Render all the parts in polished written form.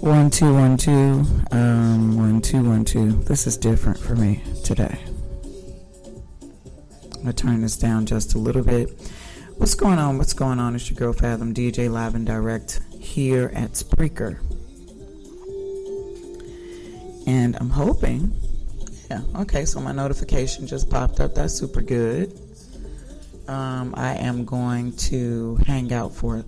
One, two, one, two. 1, 2, 1, 2. This is different for me today. I'm going to turn this down just a little bit. What's going on? What's going on? It's your girl Fathom, DJ Live and Direct here at Spreaker. And I'm hoping, okay, so my notification just popped up. That's super good. I am going to hang out for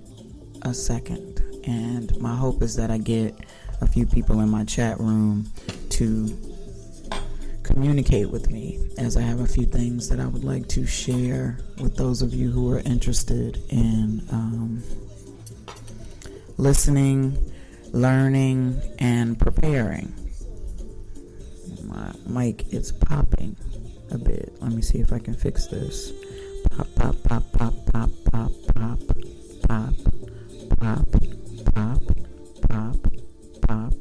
a second. And my hope is that I get a few people in my chat room to communicate with me, as I have a few things that I would like to share with those of you who are interested in listening, learning, and preparing. My mic is popping a bit. Let me see if I can fix this. Pop, pop, pop, pop, pop, pop, pop, pop, pop, pop, pop, pop.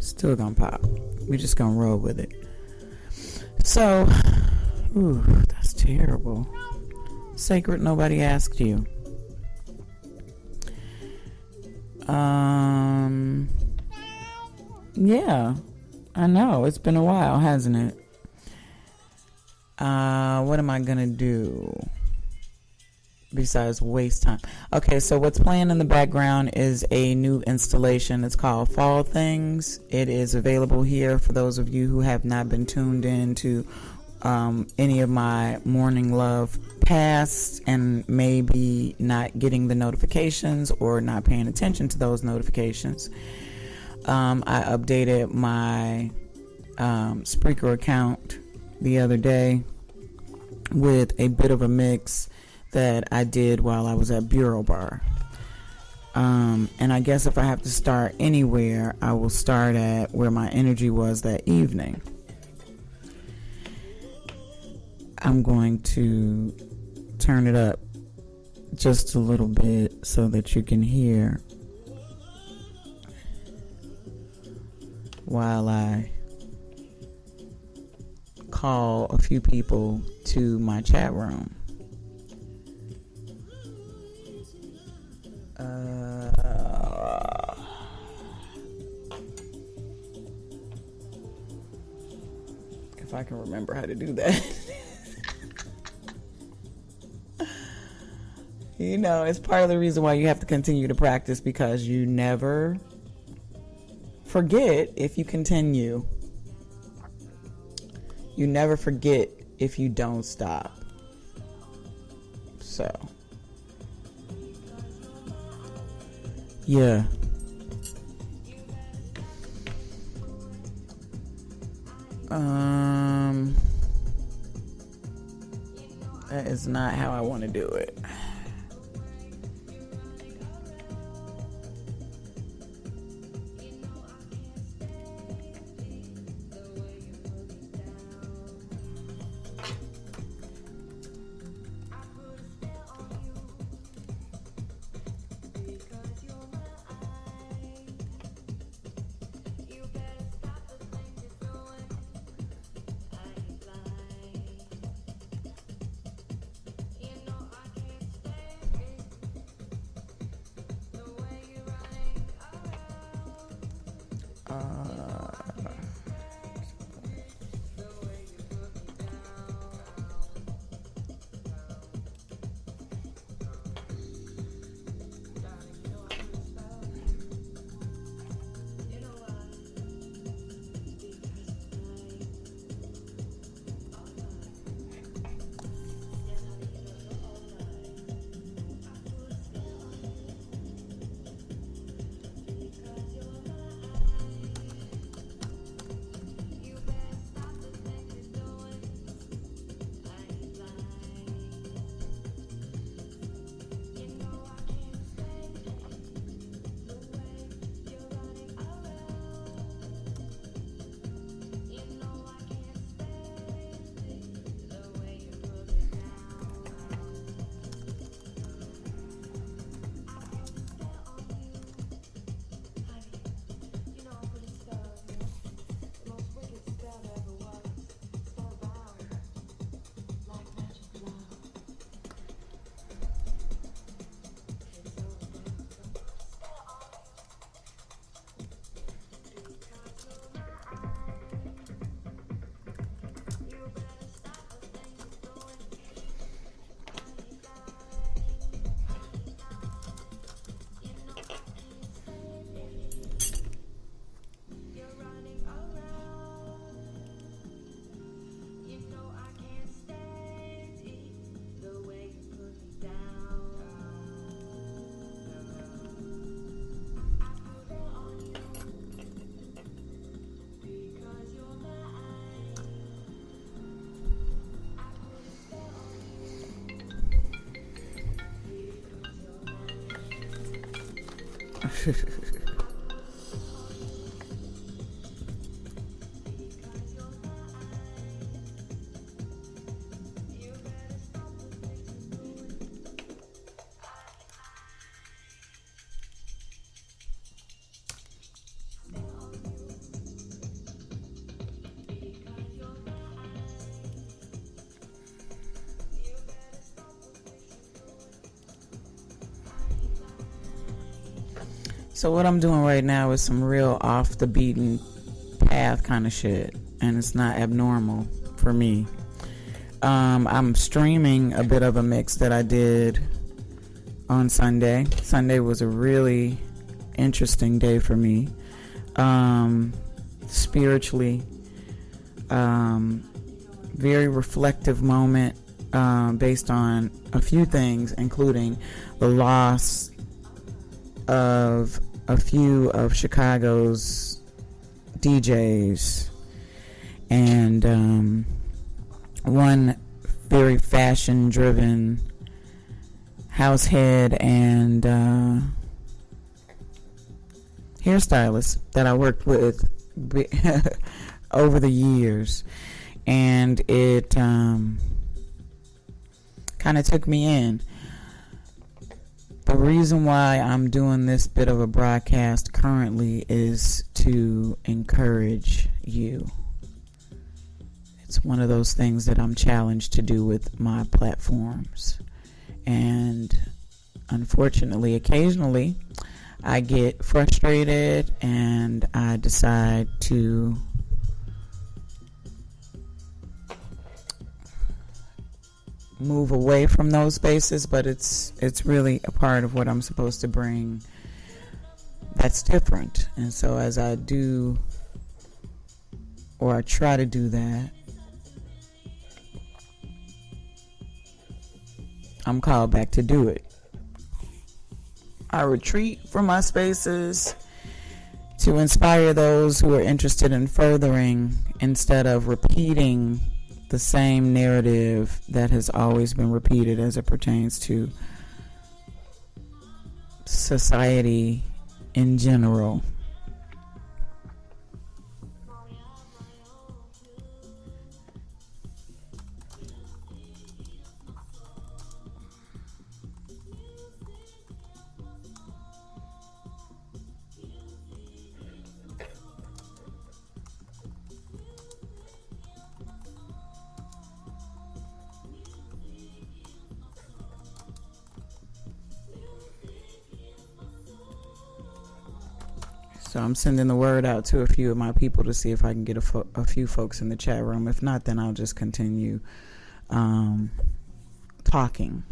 Still gonna pop. We just gonna roll with it. So, that's terrible. Sacred, nobody asked you. Yeah, I know. It's been a while, hasn't it? What am I gonna do besides waste time? Okay, so what's playing in the background is a new installation. It's called Fall Things. It is available here for those of you who have not been tuned in to any of my Morning Love past and maybe not getting the notifications or not paying attention to those notifications. I updated my Spreaker account the other day with a bit of a mix that I did while I was at Bureau Bar. And I guess if I have to start anywhere, I will start at where my energy was that evening. I'm going to turn it up just a little bit so that you can hear while I call a few people to my chat room. If I can remember how to do that. You know, it's part of the reason why you have to continue to practice, because you never forget if you continue. You never forget if you don't stop. So, yeah. That is not how I want to do it. So what I'm doing right now is some real off the beaten path kind of shit, and it's not abnormal for me. I'm streaming a bit of a mix that I did on Sunday. Sunday was a really interesting day for me, spiritually, very reflective moment, based on a few things, including the loss of a few of Chicago's DJs, and one very fashion driven house head and hairstylist that I worked with over the years, and it kind of took me in. The reason why I'm doing this bit of a broadcast currently is to encourage you. It's one of those things that I'm challenged to do with my platforms. And unfortunately, occasionally, I get frustrated and I decide to move away from those spaces, but it's really a part of what I'm supposed to bring that's different. And so as I do, or I try to do that, I'm called back to do it. I retreat from my spaces to inspire those who are interested in furthering instead of repeating the same narrative that has always been repeated as it pertains to society in general. So I'm sending the word out to a few of my people to see if I can get a few folks in the chat room. If not, then I'll just continue talking.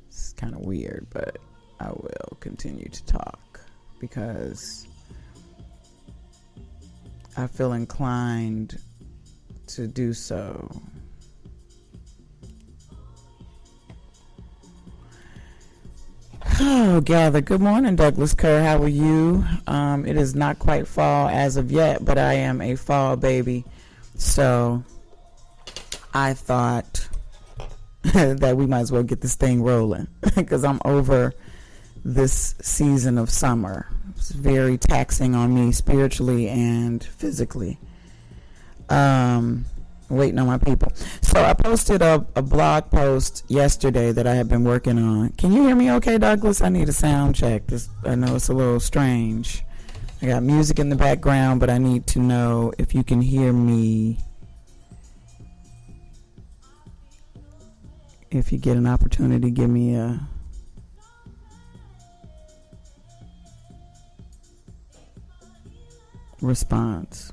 It's kind of weird, but I will continue to talk because I feel inclined to do so. Oh, gather. Good morning, Douglas Kerr. How are you? It is not quite fall as of yet, but I am a fall baby. So I thought that we might as well get this thing rolling because I'm over this season of summer. It's very taxing on me spiritually and physically. Waiting on my people. So I posted a blog post yesterday that I have been working on. Can you hear me okay, Douglas? I need a sound check. I know it's a little strange. I got music in the background, but I need to know if you can hear me. If you get an opportunity, give me a response.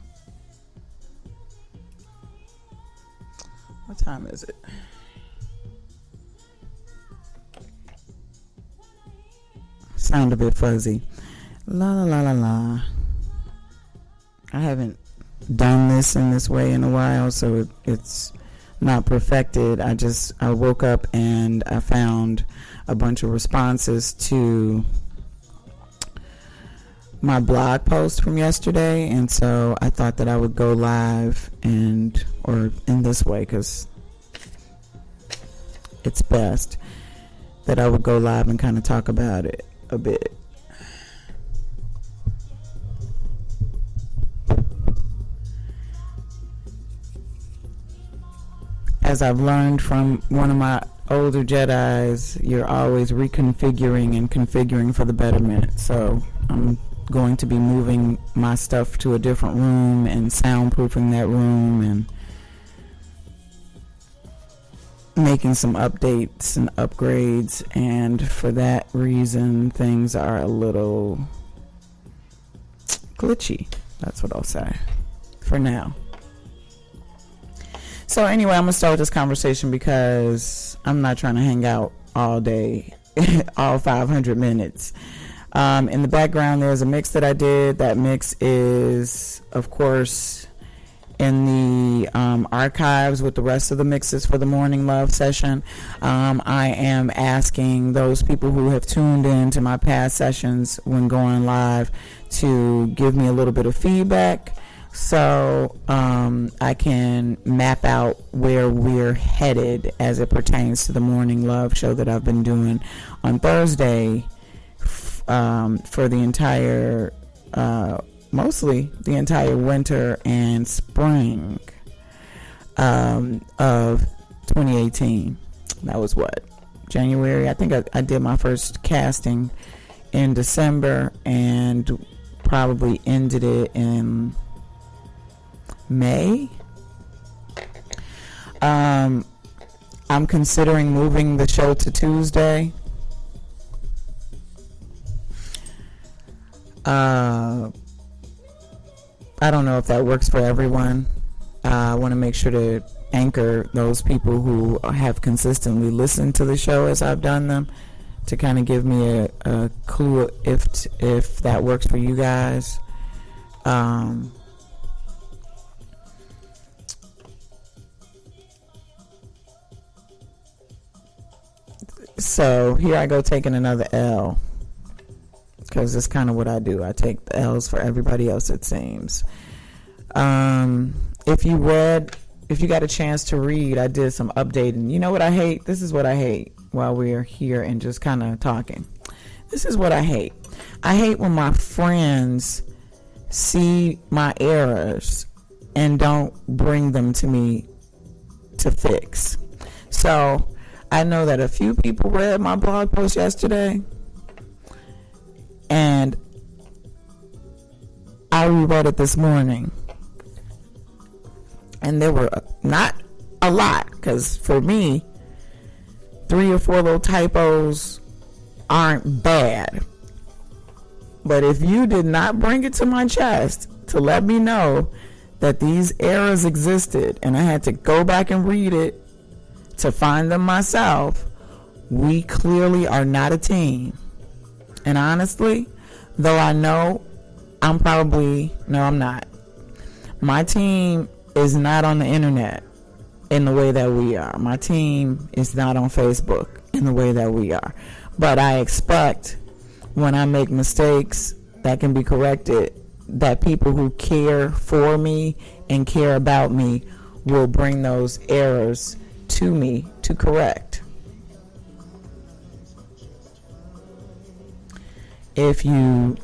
What time is it? Sound a bit fuzzy. La la la la la. I haven't done this in this way in a while, so it's not perfected. I woke up and I found a bunch of responses to my blog post from yesterday, and so I thought that I would go live or in this way because it's best that I would go live and kind of talk about it a bit. as I've learned from one of my older Jedis, you're always reconfiguring and configuring for the betterment. So I'm going to be moving my stuff to a different room and soundproofing that room and making some updates and upgrades, and for that reason things are a little glitchy. That's what I'll say for now. So anyway, I'm gonna start this conversation because I'm not trying to hang out all day, all 500 minutes. In the background there's a mix that I did. That mix is, of course, in the archives with the rest of the mixes for the Morning Love session. I am asking those people who have tuned in to my past sessions when going live to give me a little bit of feedback so I can map out where we're headed as it pertains to the Morning Love show that I've been doing on Thursday for the entire mostly the entire winter and spring of 2018. That was what, January? I think I did my first casting in December and probably ended it in May. I'm considering moving the show to Tuesday. I don't know if that works for everyone. I want to make sure to anchor those people who have consistently listened to the show as I've done them, to kind of give me a clue if that works for you guys. So here I go taking another L, because that's kind of what I do. I take the L's for everybody else, it seems. If you got a chance to read, I did some updating. You know what I hate? This is what I hate while we're here and just kind of talking. This is what I hate. I hate when my friends see my errors and don't bring them to me to fix. So I know that a few people read my blog post yesterday, and I reread it this morning, and there were not a lot, because for me 3 or 4 little typos aren't bad. But if you did not bring it to my chest to let me know that these errors existed and I had to go back and read it to find them myself, we clearly are not a team. And honestly, though I know I'm not. My team is not on the internet in the way that we are. My team is not on Facebook in the way that we are. But I expect when I make mistakes that can be corrected, that people who care for me and care about me will bring those errors to me to correct. If you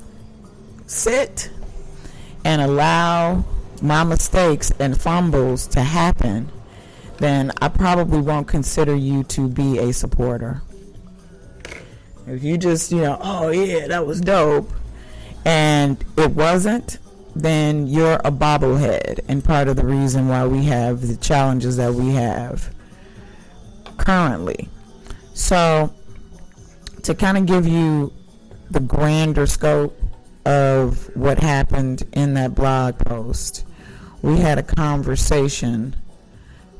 sit and allow my mistakes and fumbles to happen, then I probably won't consider you to be a supporter. If you just, oh yeah, that was dope, and it wasn't, then you're a bobblehead, and part of the reason why we have the challenges that we have currently. So, to kind of give you the grander scope of what happened in that blog post, we had a conversation.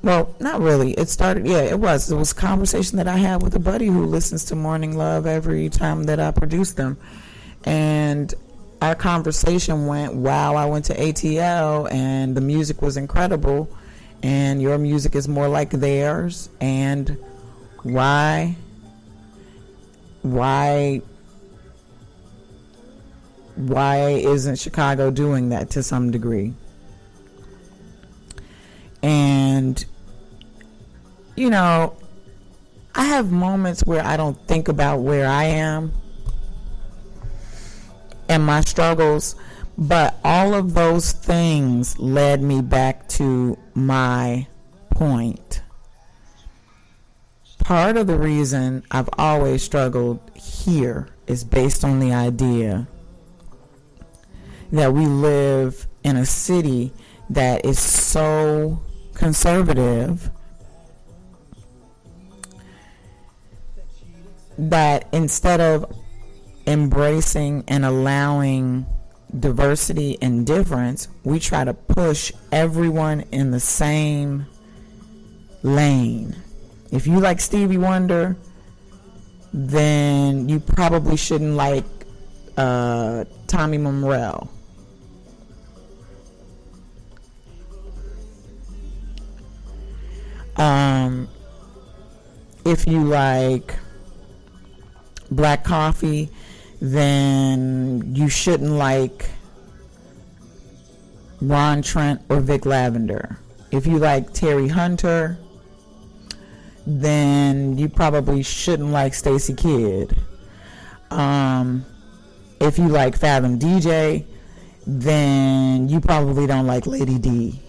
Well, not really. It was a conversation that I had with a buddy who listens to Morning Love every time that I produce them. And our conversation went, wow, I went to ATL and the music was incredible, and your music is more like theirs, and why isn't Chicago doing that to some degree? And I have moments where I don't think about where I am and my struggles, but all of those things led me back to my point. part of the reason I've always struggled here is based on the idea that we live in a city that is so conservative that instead of embracing and allowing diversity and difference, we try to push everyone in the same lane. If you like Stevie Wonder, then you probably shouldn't like Tommy Morell. If you like black coffee, then you shouldn't like Ron Trent or Vic Lavender. If you like Terry Hunter, then you probably shouldn't like Stacey Kidd. If you like Fathom DJ, then you probably don't like Lady D.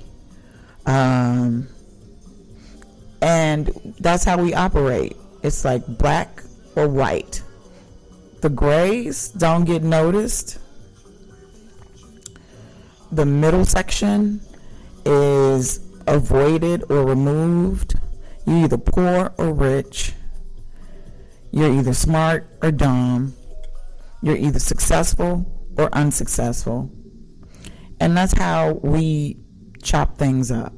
And that's how we operate. It's like black or white. The grays don't get noticed. The middle section is avoided or removed. You're either poor or rich. You're either smart or dumb. You're either successful or unsuccessful. And that's how we chop things up.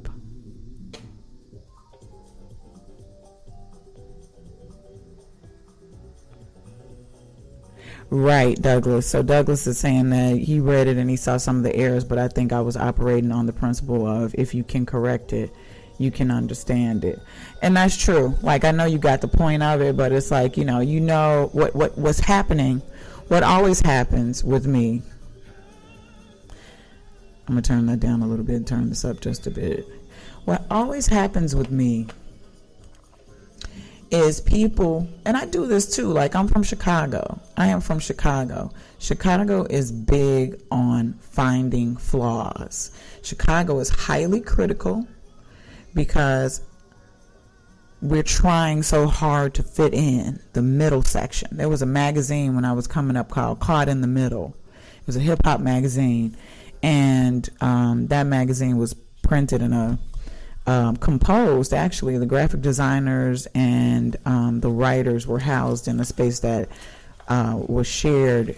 Right, Douglas. So Douglas is saying that he read it and he saw some of the errors, but I think I was operating on the principle of if you can correct it, you can understand it. And that's true. Like, I know you got the point of it, but it's like, you know what's happening, what always happens with me. I'm going to turn that down a little bit, turn this up just a bit. What always happens with me is people, and I do this too, like I'm from Chicago. I am from Chicago. Chicago is big on finding flaws. Chicago is highly critical because we're trying so hard to fit in the middle section. There was a magazine when I was coming up called Caught in the Middle. It was a hip hop magazine, and that magazine was printed in a composed, actually, the graphic designers and the writers were housed in a space that was shared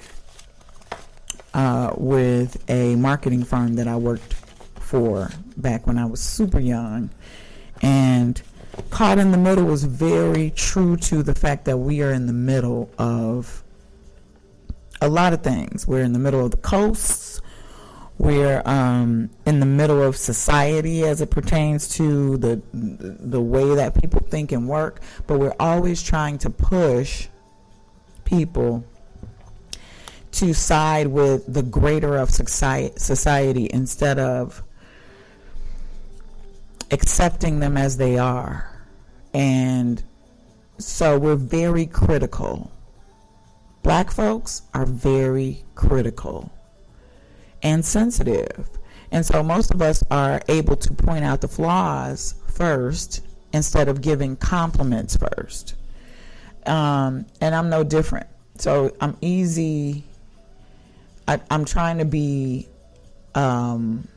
with a marketing firm that I worked for back when I was super young. And Caught in the Middle was very true to the fact that we are in the middle of a lot of things. We're in the middle of the coasts. We're in the middle of society as it pertains to the way that people think and work, but we're always trying to push people to side with the greater of society instead of accepting them as they are. And so we're very critical. Black folks are very critical and sensitive. And so most of us are able to point out the flaws first instead of giving compliments first. And I'm no different. So I'm easy. I'm trying to be, I'm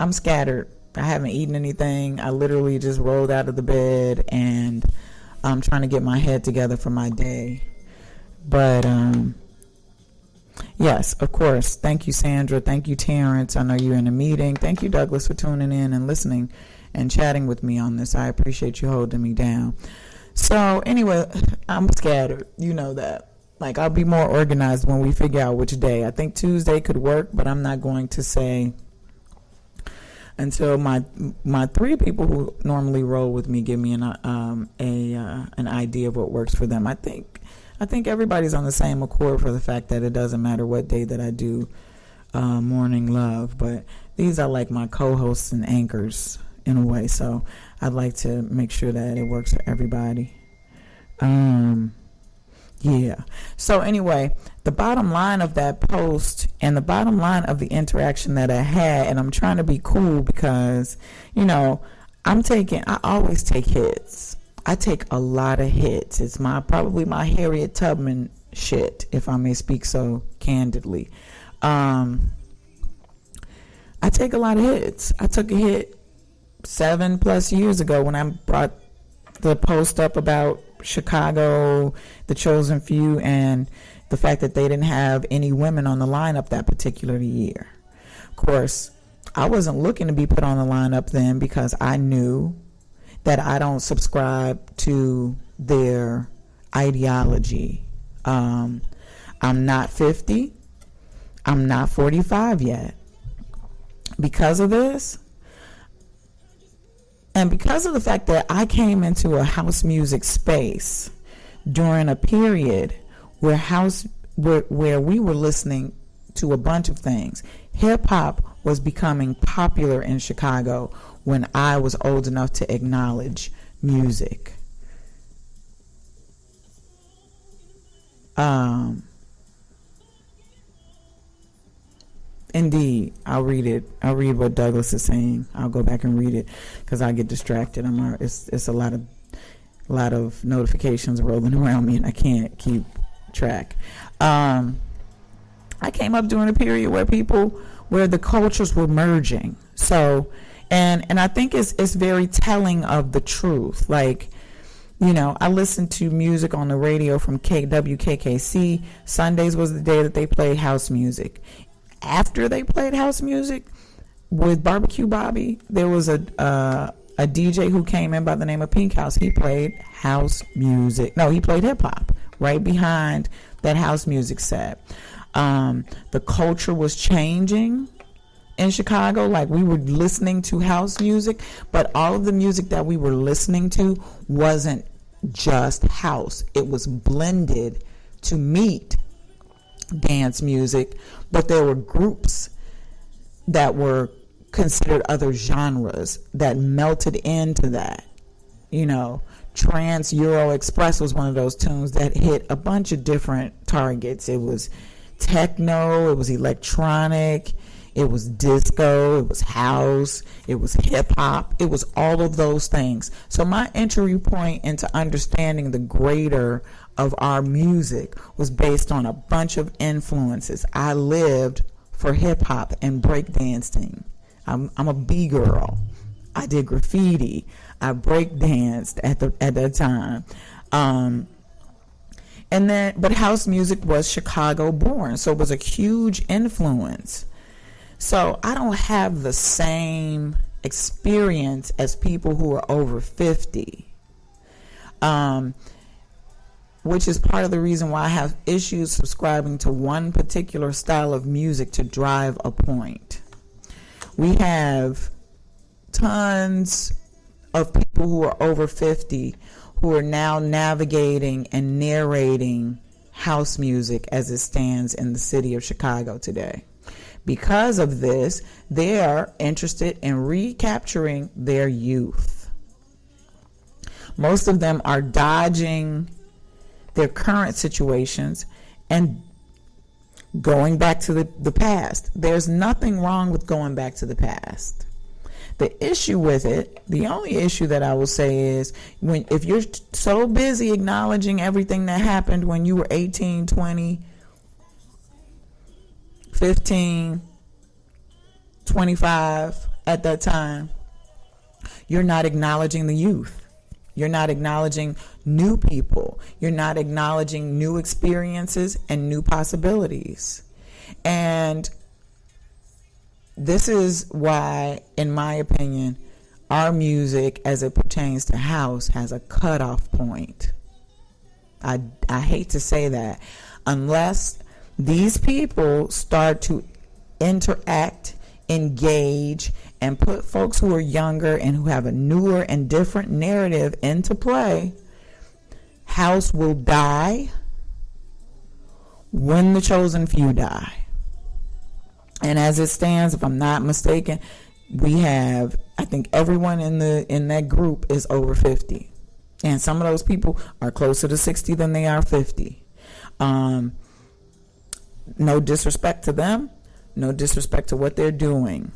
scattered. I haven't eaten anything. I literally just rolled out of the bed and I'm trying to get my head together for my day. But, yes, of course. Thank you, Sandra. Thank you, Terrence. I know you're in a meeting. Thank you, Douglas, for tuning in and listening and chatting with me on this. I appreciate you holding me down. So anyway, I'm scattered. You know that. Like, I'll be more organized when we figure out which day. I think Tuesday could work, but I'm not going to say until my three people who normally roll with me give me an idea of what works for them. I think everybody's on the same accord for the fact that it doesn't matter what day that I do Morning Love, but these are like my co-hosts and anchors in a way, so I'd like to make sure that it works for everybody. Yeah. So anyway, the bottom line of that post and the bottom line of the interaction that I had, and I'm trying to be cool because, I always take hits. I take a lot of hits. It's probably my Harriet Tubman shit, if I may speak so candidly. I take a lot of hits. I took a hit 7+ years ago when I brought the post up about Chicago, the Chosen Few, and the fact that they didn't have any women on the lineup that particular year. Of course, I wasn't looking to be put on the lineup then because I knew that I don't subscribe to their ideology. I'm not 50. I'm not 45 yet. Because of this, and because of the fact that I came into a house music space during a period where we were listening to a bunch of things. Hip hop was becoming popular in Chicago when I was old enough to acknowledge music. Indeed, I'll read it. I'll read what Douglas is saying. I'll go back and read it because I get distracted. It's a lot of notifications rolling around me, and I can't keep track. I came up during a period where the cultures were merging. So, and I think it's very telling of the truth. Like, you know, I listened to music on the radio from WKKC. Sundays was the day that they played house music. After they played house music with Barbecue Bobby, there was a DJ who came in by the name of Pink House. He played house music. No, he played hip hop right behind that house music set. The culture was changing in Chicago. Like, we were listening to house music, but all of the music that we were listening to wasn't just house. It was blended to meet dance music, but there were groups that were considered other genres that melted into that. You know, Trance Euro Express was one of those tunes that hit a bunch of different targets. It was techno, it was electronic, it was disco, it was house, it was hip hop, it was all of those things. So my entry point into understanding the greater of our music was based on a bunch of influences. I lived for hip hop and breakdancing. I'm a B-girl. I did graffiti. I breakdanced at that time. But house music was Chicago born, so it was a huge influence. So I don't have the same experience as people who are over 50. Which is part of the reason why I have issues subscribing to one particular style of music to drive a point. We have tons of people who are over 50 who are now navigating and narrating house music as it stands in the city of Chicago today. Because of this, they are interested in recapturing their youth. Most of them are dodging their current situations and going back to the past. There's nothing wrong with going back to the past. The issue with it, the only issue that I will say is if you're so busy acknowledging everything that happened when you were 18, 20, 15, 25 at that time, you're not acknowledging the youth. You're not acknowledging new people. You're not acknowledging new experiences and new possibilities. And this is why, in my opinion, our music as it pertains to house has a cutoff point. I hate to say that. Unless these people start to interact, engage, and put folks who are younger and who have a newer and different narrative into play, house will die when the chosen few die. And as it stands, if I'm not mistaken, we have, I think everyone in that group is over 50. And some of those people are closer to 60 than they are 50. No disrespect to them, no disrespect to what they're doing.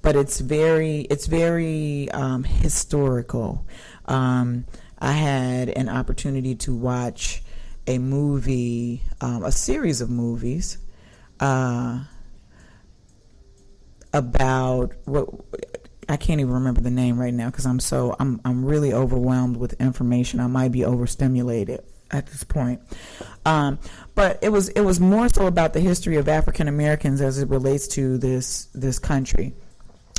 But it's very historical. I had an opportunity to watch a movie, a series of movies about what I can't even remember the name right now because I'm really overwhelmed with information. I might be overstimulated at this point. But it was more so about the history of African Americans as it relates to this country.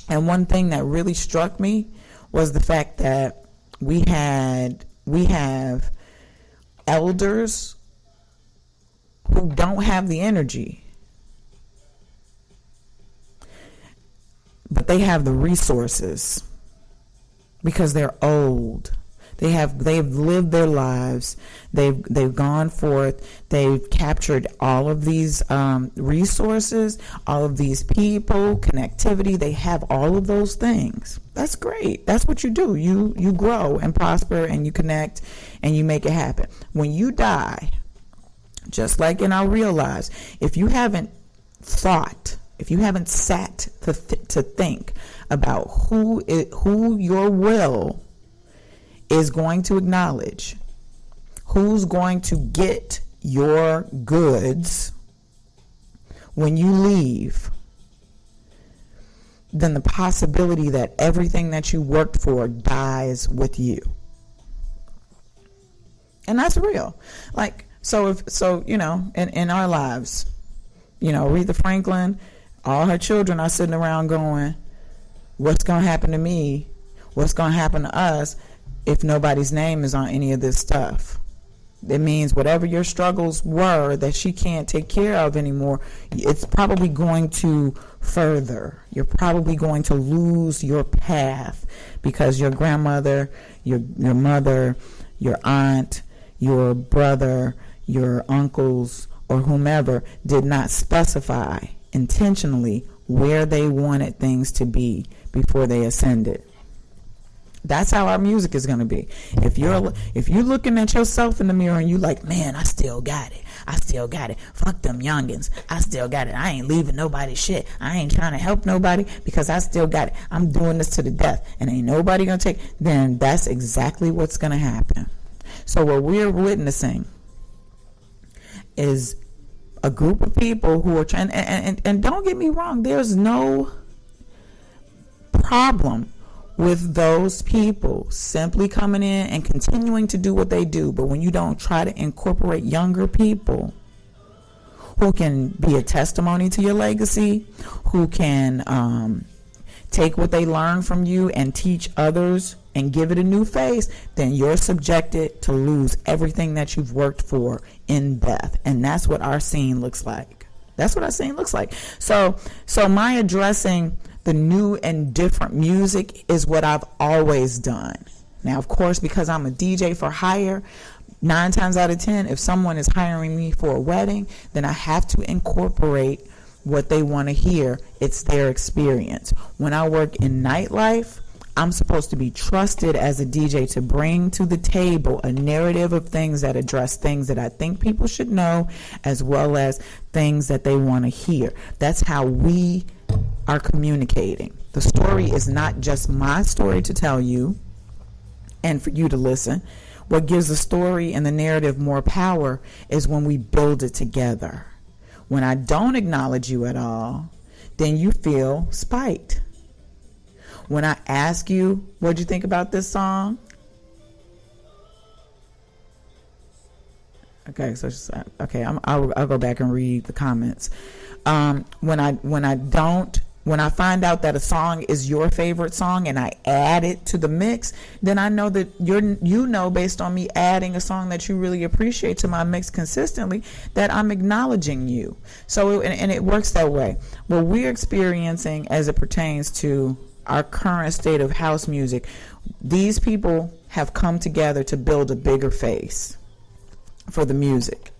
And one thing that really struck me was the fact that we have elders who don't have the energy, but they have the resources because they're old. They've lived their lives. They've gone forth. They've captured all of these resources, all of these people, connectivity. They have all of those things. That's great. That's what you do. You grow and prosper and you connect and you make it happen. When you die, just like in our real lives, if you haven't thought, if you haven't sat to think about who your will is going to acknowledge, who's going to get your goods when you leave, then the possibility that everything that you worked for dies with you. And that's real. So in our lives, Aretha Franklin, all her children are sitting around going, what's going to happen to me? What's going to happen to us if nobody's name is on any of this stuff? It means whatever your struggles were that she can't take care of anymore, it's probably going to further. You're probably going to lose your path because your grandmother, your mother, your aunt, your brother, your uncles, or whomever did not specify intentionally where they wanted things to be before they ascended. That's how our music is going to be. If you're looking at yourself in the mirror and you like, man, I still got it. I still got it. Fuck them youngins. I still got it. I ain't leaving nobody shit. I ain't trying to help nobody because I still got it. I'm doing this to the death and ain't nobody going to take. Then that's exactly what's going to happen. So what we're witnessing is a group of people who are trying, and don't get me wrong, there's no problem with those people simply coming in and continuing to do what they do. But when you don't try to incorporate younger people who can be a testimony to your legacy, who can take what they learn from you and teach others and give it a new face, then you're subjected to lose everything that you've worked for in death. And that's what our scene looks like. That's what our scene looks like. So my addressing the new and different music is what I've always done. Now, of course, because I'm a DJ for hire, 9 times out of 10, if someone is hiring me for a wedding, then I have to incorporate what they want to hear. It's their experience. When I work in nightlife, I'm supposed to be trusted as a DJ to bring to the table a narrative of things that address things that I think people should know, as well as things that they want to hear. That's how we are communicating. The story is not just my story to tell you and for you to listen. What gives the story and the narrative more power is when we build it together. When I don't acknowledge you at all, then you feel spite. When I ask you, what'd you think about this song? Okay, so I'll go back and read the comments. When I find out that a song is your favorite song and I add it to the mix, then I know that you know based on me adding a song that you really appreciate to my mix consistently that I'm acknowledging you. So and it works that way. What we're experiencing as it pertains to our current state of house music, these people have come together to build a bigger face for the music.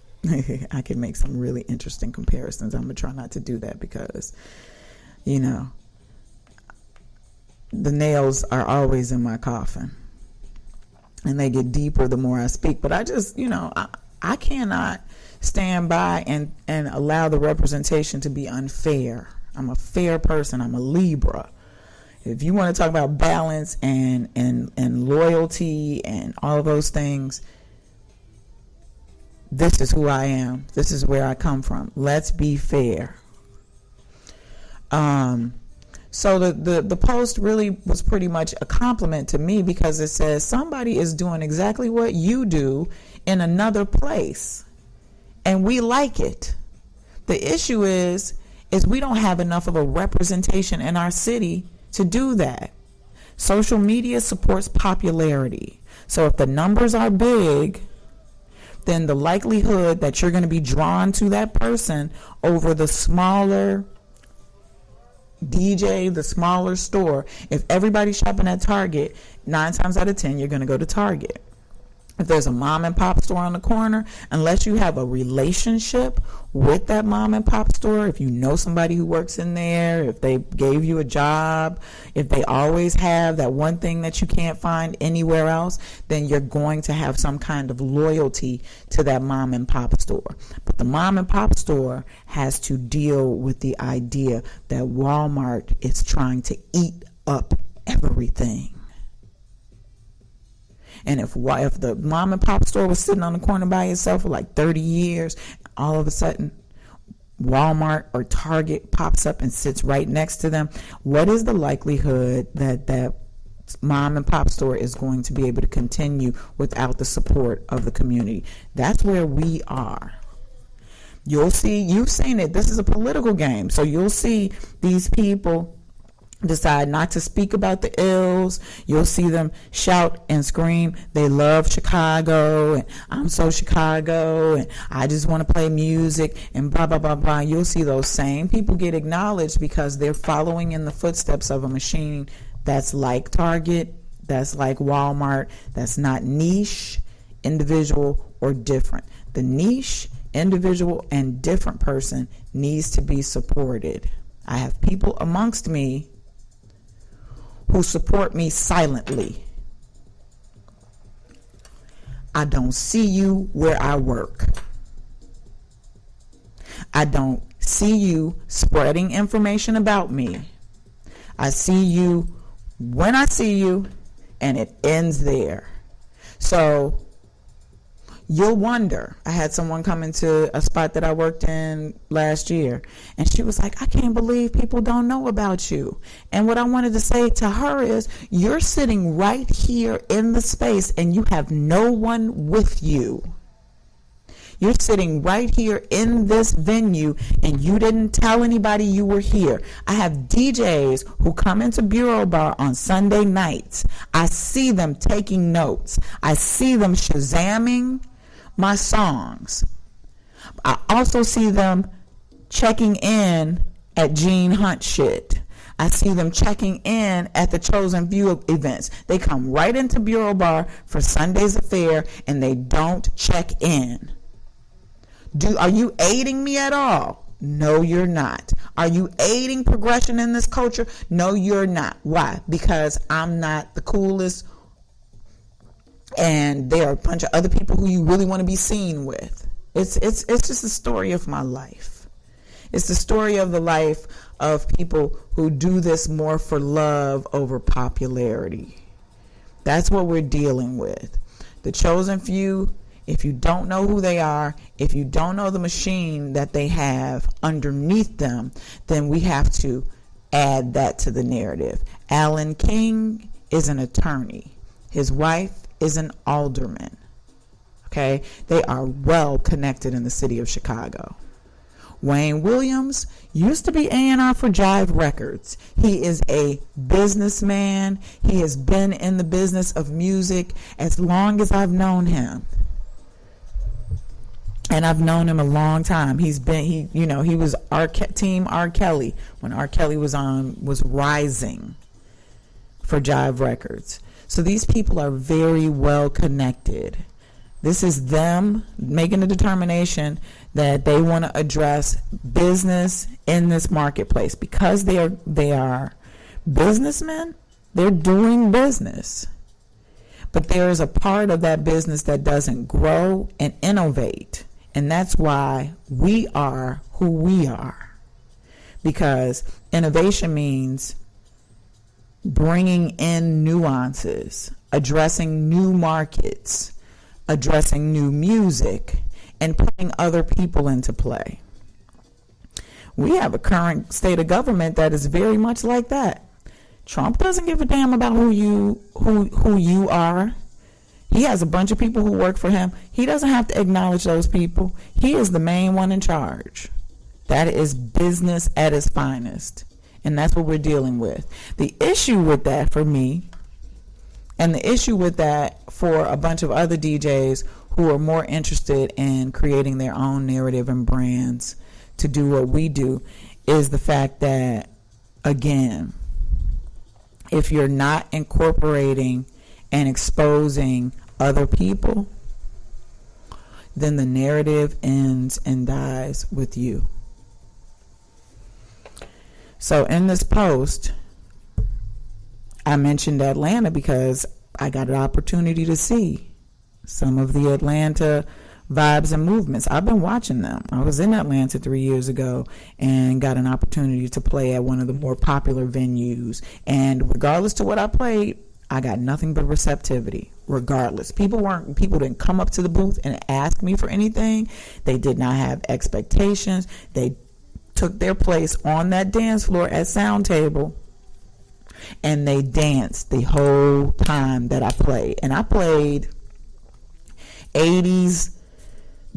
I can make some really interesting comparisons. I'm going to try not to do that because, the nails are always in my coffin. And they get deeper the more I speak. But I just, I cannot stand by and allow the representation to be unfair. I'm a fair person. I'm a Libra. If you want to talk about balance and loyalty and all of those things, this is who I am. This is where I come from. Let's be fair. So the post really was pretty much a compliment to me, because it says somebody is doing exactly what you do in another place, and we like it. The issue is we don't have enough of a representation in our city to do that. Social media supports popularity. So if the numbers are big, then the likelihood that you're going to be drawn to that person over the smaller DJ, the smaller store. If everybody's shopping at Target, 9 times out of 10, you're going to go to Target. If there's a mom and pop store on the corner, unless you have a relationship with that mom and pop store, if you know somebody who works in there, if they gave you a job, if they always have that one thing that you can't find anywhere else, then you're going to have some kind of loyalty to that mom and pop store. But the mom and pop store has to deal with the idea that Walmart is trying to eat up everything. And if the mom and pop store was sitting on the corner by itself for like 30 years, all of a sudden Walmart or Target pops up and sits right next to them, what is the likelihood that that mom and pop store is going to be able to continue without the support of the community? That's where we are. You'll see, you've seen it. This is a political game. So you'll see these people decide not to speak about the ills. You'll see them shout and scream they love Chicago, and I'm so Chicago, and I just want to play music, and blah blah blah blah. You'll see those same people get acknowledged because they're following in the footsteps of a machine that's like Target, that's like Walmart, that's not niche, individual, or different. The niche, individual, and different person needs to be supported. I have people amongst me who support me silently. I don't see you where I work. I don't see you spreading information about me. I see you when I see you, and it ends there. So you'll wonder. I had someone come into a spot that I worked in last year, and she was like, I can't believe people don't know about you. And what I wanted to say to her is, you're sitting right here in the space and you have no one with you. You're sitting right here in this venue and you didn't tell anybody you were here. I have DJs who come into Bureau Bar on Sunday nights. I see them taking notes. I see them Shazamming my songs. I also see them checking in at Gene Hunt shit. I see them checking in at the Chosen Few events. They come right into Bureau Bar for Sunday's affair and they don't check in. Are you aiding me at all? No, you're not. Are you aiding progression in this culture? No, you're not. Why? Because I'm not the coolest, and there are a bunch of other people who you really want to be seen with. It's just a story of my life. It's the story of the life of people who do this more for love over popularity. That's what we're dealing with. The Chosen Few, if you don't know who they are, if you don't know the machine that they have underneath them, then we have to add that to the narrative. Alan King is an attorney. His wife is an alderman. Okay? They are well connected in the city of Chicago. Wayne Williams used to be A&R for Jive Records. He is a businessman. He has been in the business of music as long as I've known him. And I've known him a long time. He was Team R. Kelly when R. Kelly was rising for Jive Records. So these people are very well connected. This is them making a determination that they want to address business in this marketplace. Because they are businessmen, they're doing business. But there is a part of that business that doesn't grow and innovate. And that's why we are who we are. Because innovation means bringing in nuances, addressing new markets, addressing new music, and putting other people into play. We have a current state of government that is very much like that. Trump doesn't give a damn about who you are. He has a bunch of people who work for him. He doesn't have to acknowledge those people. He is the main one in charge. That is business at its finest. And that's what we're dealing with. The issue with that for me, and the issue with that for a bunch of other DJs who are more interested in creating their own narrative and brands to do what we do, is the fact that, again, if you're not incorporating and exposing other people, then the narrative ends and dies with you. So in this post, I mentioned Atlanta because I got an opportunity to see some of the Atlanta vibes and movements. I've been watching them. I was in Atlanta 3 years ago and got an opportunity to play at one of the more popular venues. And regardless to what I played, I got nothing but receptivity. Regardless, people didn't come up to the booth and ask me for anything. They did not have expectations. They took their place on that dance floor at Sound Table, and they danced the whole time that I played. And I played 80s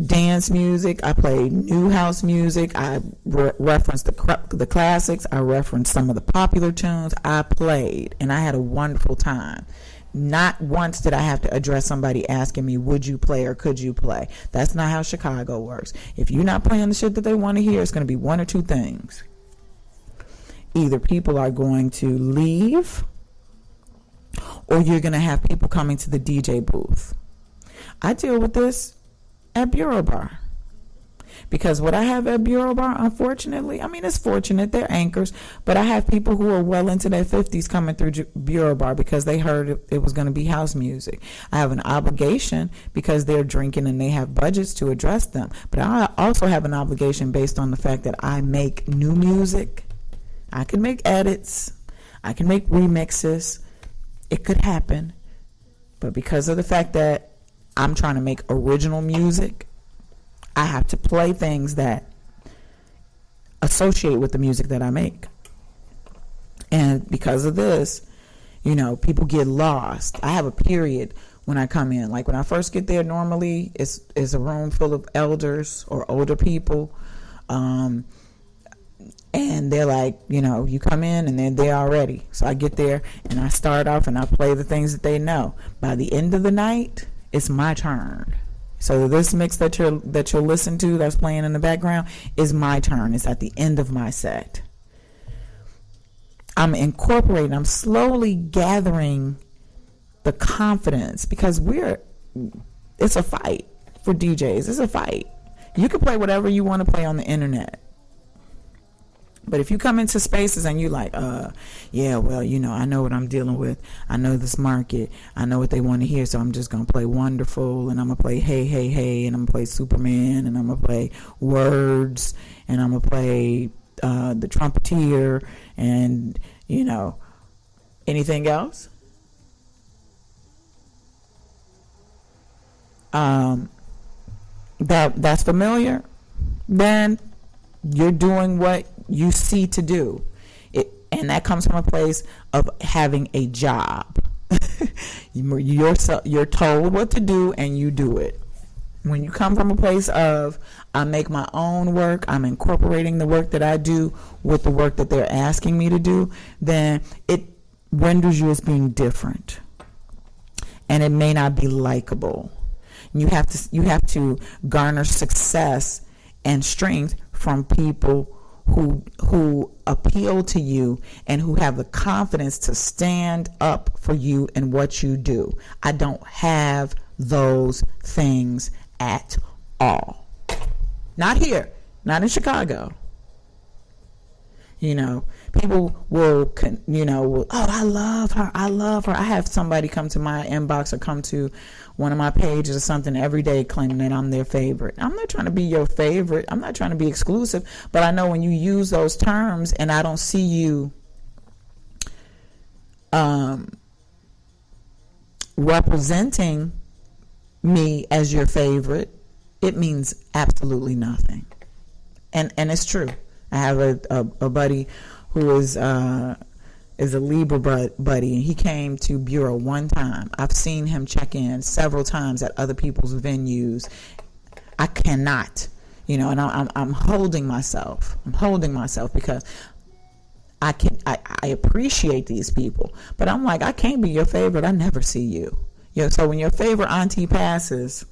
dance music. I played new house music. I referenced the classics. I referenced some of the popular tunes. I played, and I had a wonderful time. Not once did I have to address somebody asking me, would you play or could you play? That's not how Chicago works. If you're not playing the shit that they want to hear, it's going to be one or two things. Either people are going to leave, or you're going to have people coming to the DJ booth. I deal with this at Bureau Bar. Because what I have at Bureau Bar, unfortunately, I mean, it's fortunate, they're anchors, but I have people who are well into their 50s coming through Bureau Bar because they heard it was going to be house music. I have an obligation because they're drinking and they have budgets to address them. But I also have an obligation based on the fact that I make new music. I can make edits. I can make remixes. It could happen. But because of the fact that I'm trying to make original music, I have to play things that associate with the music that I make. And because of this, people get lost. I have a period when I come in. Like when I first get there, normally it's a room full of elders or older people. And they're like, you come in and they're there already. So I get there and I start off and I play the things that they know. By the end of the night, it's my turn. So this mix that you'll listen to that's playing in the background is my turn. It's at the end of my set. I'm I'm slowly gathering the confidence because it's a fight for DJs. It's a fight. You can play whatever you want to play on the internet. But if you come into spaces and you like, I know what I'm dealing with. I know this market. I know what they want to hear. So I'm just going to play Wonderful, and I'm going to play Hey, Hey, Hey, and I'm going to play Superman, and I'm going to play Words, and I'm going to play The Trumpeter, and, anything else? That's familiar, then you're doing what you see to do. And that comes from a place of having a job. You're told what to do and you do it. When you come from a place of, I make my own work, I'm incorporating the work that I do with the work that they're asking me to do, then it renders you as being different. And it may not be likable. You have to garner success and strength from people who appeal to you and who have the confidence to stand up for you and what you do. I don't have those things at all. Not here, not in Chicago. People will, I love her. I have somebody come to my inbox or come to one of my pages or something every day claiming that I'm their favorite. I'm not trying to be your favorite. I'm not trying to be exclusive. But I know when you use those terms and I don't see you representing me as your favorite, it means absolutely nothing. And it's true. I have a buddy who is a Libra buddy, and he came to Bureau one time. I've seen him check in several times at other people's venues. I cannot, and I'm holding myself. I'm holding myself because I appreciate these people, but I'm like, I can't be your favorite. I never see you. So when your favorite auntie passes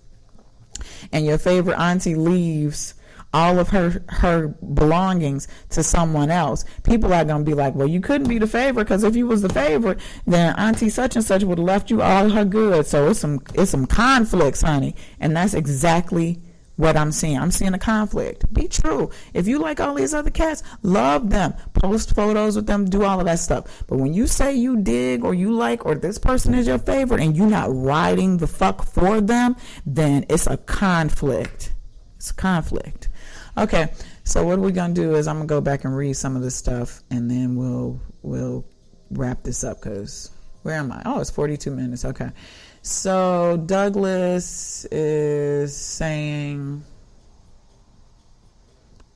and your favorite auntie leaves all of her belongings to someone else, people are going to be like, well, you couldn't be the favorite, because if you was the favorite, then auntie such and such would have left you all her goods. So it's some conflicts, honey. And that's exactly what I'm seeing. I'm seeing a conflict. Be true. If you like all these other cats, love them. Post photos with them. Do all of that stuff. But when you say you dig or you like or this person is your favorite and you're not riding the fuck for them, then it's a conflict. It's a conflict. Okay, so what we're going to do is I'm going to go back and read some of this stuff, and then we'll wrap this up, because where am I? Oh, it's 42 minutes. Okay. So Douglas is saying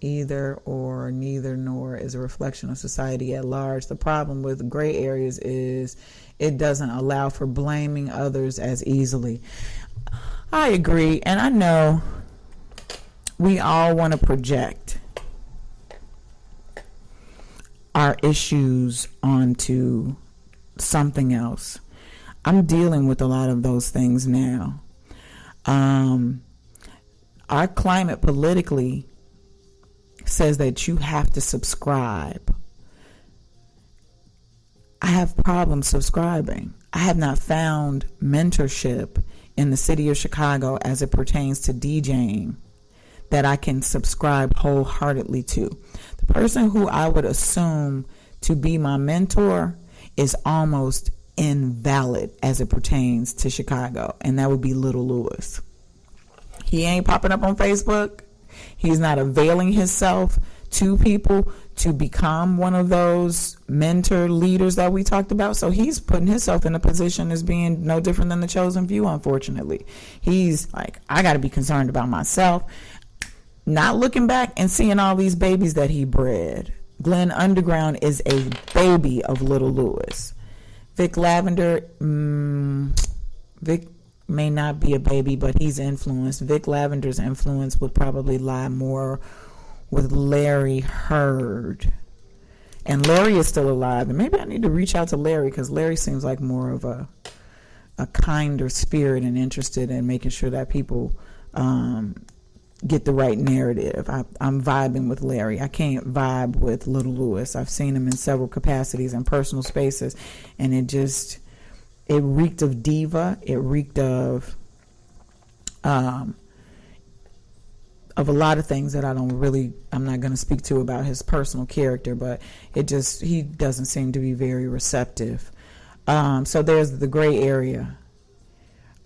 either or, neither nor is a reflection of society at large. The problem with gray areas is it doesn't allow for blaming others as easily. I agree, and I know we all want to project our issues onto something else. I'm dealing with a lot of those things now. Our climate politically says that you have to subscribe. I have problems subscribing. I have not found mentorship in the city of Chicago as it pertains to DJing that I can subscribe wholeheartedly to. The person who I would assume to be my mentor is almost invalid as it pertains to Chicago, and that would be Little Lewis. He ain't popping up on Facebook. He's not availing himself to people to become one of those mentor leaders that we talked about. So he's putting himself in a position as being no different than the chosen few, unfortunately. He's like, I got to be concerned about myself, not looking back and seeing all these babies that he bred. Glenn Underground is a baby of Little Lewis. Vic Lavender, Vic may not be a baby, but he's influenced. Vic Lavender's influence would probably lie more with Larry Heard. And Larry is still alive. And maybe I need to reach out to Larry, because Larry seems like more of a kinder spirit and interested in making sure that people get the right narrative. I'm vibing with Larry. I can't vibe with Little Lewis. I've seen him in several capacities and personal spaces, and it reeked of diva. It reeked of a lot of things that I'm not going to speak to about his personal character, but he doesn't seem to be very receptive. So there's the gray area.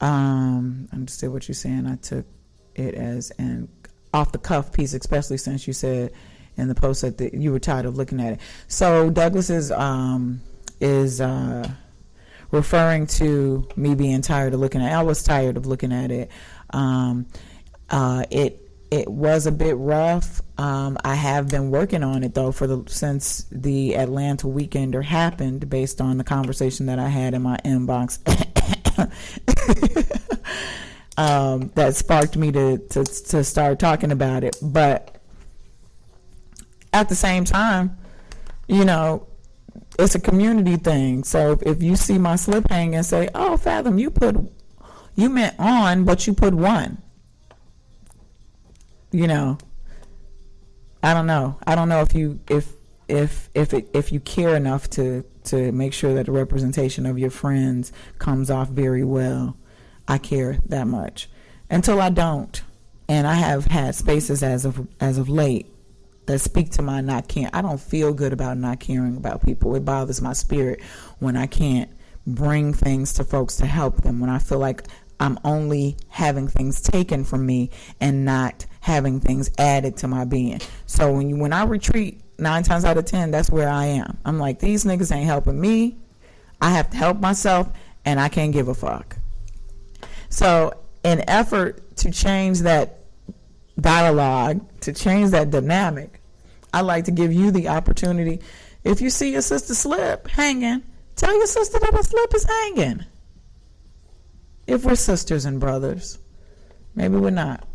I understood what you're saying. I took it as an off the cuff piece, especially since you said in the post that you were tired of looking at it. So Douglas is referring to me being tired of looking at it. I was tired of looking at it. It was a bit rough. I have been working on it though since the Atlanta Weekender happened, based on the conversation that I had in my inbox. That sparked me to start talking about it. But at the same time, it's a community thing. So if you see my slip hang and say, oh, Fathom, you meant on, but you put one. I don't know. I don't know if you care enough to make sure that the representation of your friends comes off very well. I care that much until I don't, and I have had spaces as of late that speak to my not caring. I don't feel good about not caring about people. It bothers my spirit when I can't bring things to folks to help them, when I feel like I'm only having things taken from me and not having things added to my being. So when I retreat, 9 times out of 10, that's where I am. I'm like, these niggas ain't helping me. I have to help myself, and I can't give a fuck. So in effort to change that dialogue, to change that dynamic, I like to give you the opportunity. If you see your sister slip hanging, tell your sister that her slip is hanging. If we're sisters and brothers. Maybe we're not.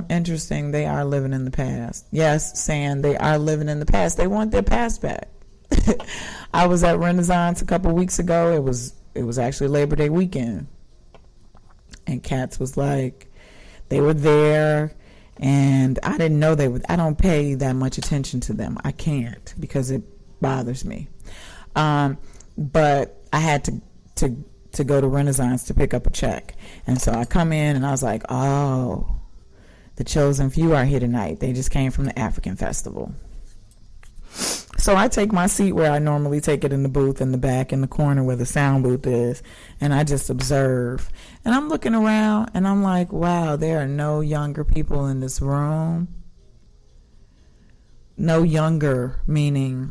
Interesting. They are living in the past. Yes, Sam, they are living in the past. They want their past back. I was at Renaissance a couple weeks ago. It was actually Labor Day weekend. And Cats was like, they were there, and I didn't know they would. I don't pay that much attention to them. I can't, because it bothers me. But I had to go to Renaissance to pick up a check. And so I come in and I was like, oh, the chosen few are here tonight. They just came from the African festival. So I take my seat where I normally take it in the booth in the back in the corner where the sound booth is, and I just observe. And I'm looking around and I'm like, wow, there are no younger people in this room. No younger, meaning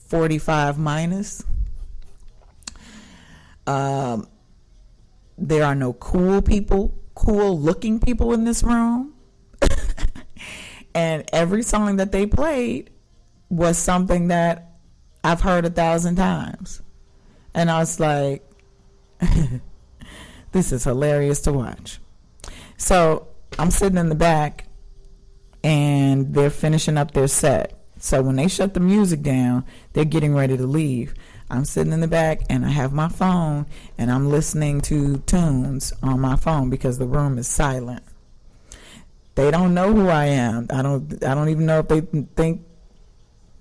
45 minus. There are no cool people, cool looking people in this room. And every song that they played was something that I've heard 1,000 times. And I was like, this is hilarious to watch. So I'm sitting in the back and they're finishing up their set. So when they shut the music down, they're getting ready to leave. I'm sitting in the back and I have my phone and I'm listening to tunes on my phone because the room is silent. They don't know who I am. I don't even know if they think,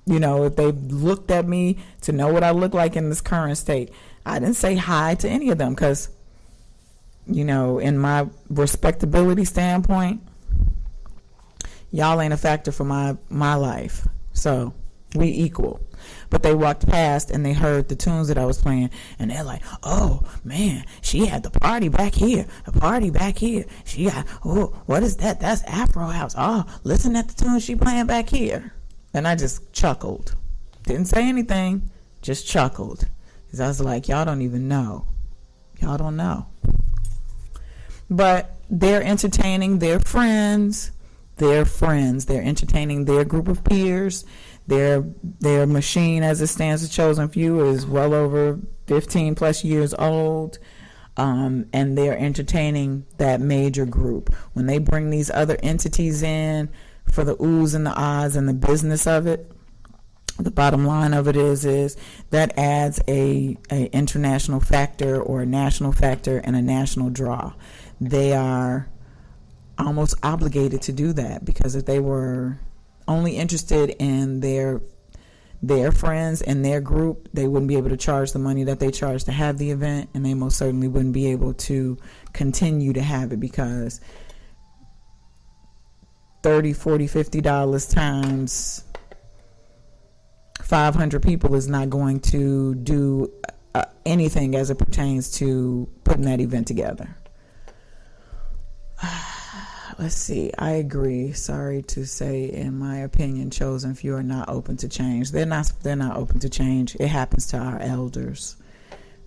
if they looked at me to know what I look like in this current state. I didn't say hi to any of them because, in my respectability standpoint, y'all ain't a factor for my life. So we equal. But they walked past and they heard the tunes that I was playing, and they're like, oh man, she had the party back here, she got, oh, what is that? That's Afro House. Oh, listen at the tunes she playing back here. And I just chuckled. Didn't say anything, just chuckled. Because I was like, y'all don't even know. Y'all don't know. But they're entertaining their friends. They're entertaining their group of peers. Their machine, as it stands, the chosen few, is well over 15 plus years old. And they're entertaining that major group. When they bring these other entities in for the oohs and the ahs and the business of it, the bottom line of it is that adds a international factor or a national factor and a national draw. They are almost obligated to do that, because if they were only interested in their friends and their group, they wouldn't be able to charge the money that they charge to have the event, and they most certainly wouldn't be able to continue to have it, because $30, $40, $50 times 500 people is not going to do anything as it pertains to putting that event together. Let's see. I agree. Sorry to say, in my opinion, chosen few are not open to change. They're not open to change. It happens to our elders.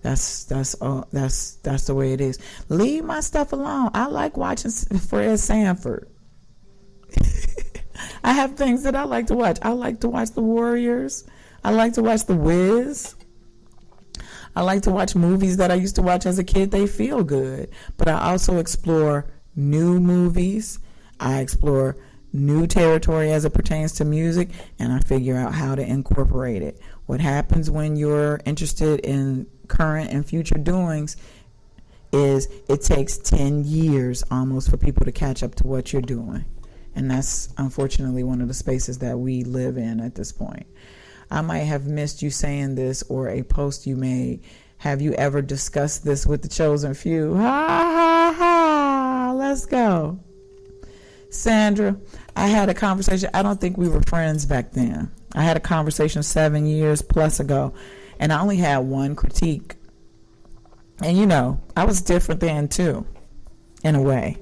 That's the way it is. Leave my stuff alone. I like watching Fred Sanford. I have things that I like to watch. I like to watch The Warriors. I like to watch The Wiz. I like to watch movies that I used to watch as a kid. They feel good. But I also explore new movies. I explore new territory as it pertains to music, and I figure out how to incorporate it. What happens when you're interested in current and future doings is it takes 10 years almost for people to catch up to what you're doing. And that's unfortunately one of the spaces that we live in at this point. I might have missed you saying this or a post you made. Have you ever discussed this with the chosen few? Ha ha ha! Let's go. Sandra, I had a conversation. I don't think we were friends back then. I had a conversation 7 years plus ago, and I only had one critique. And I was different then too, in a way.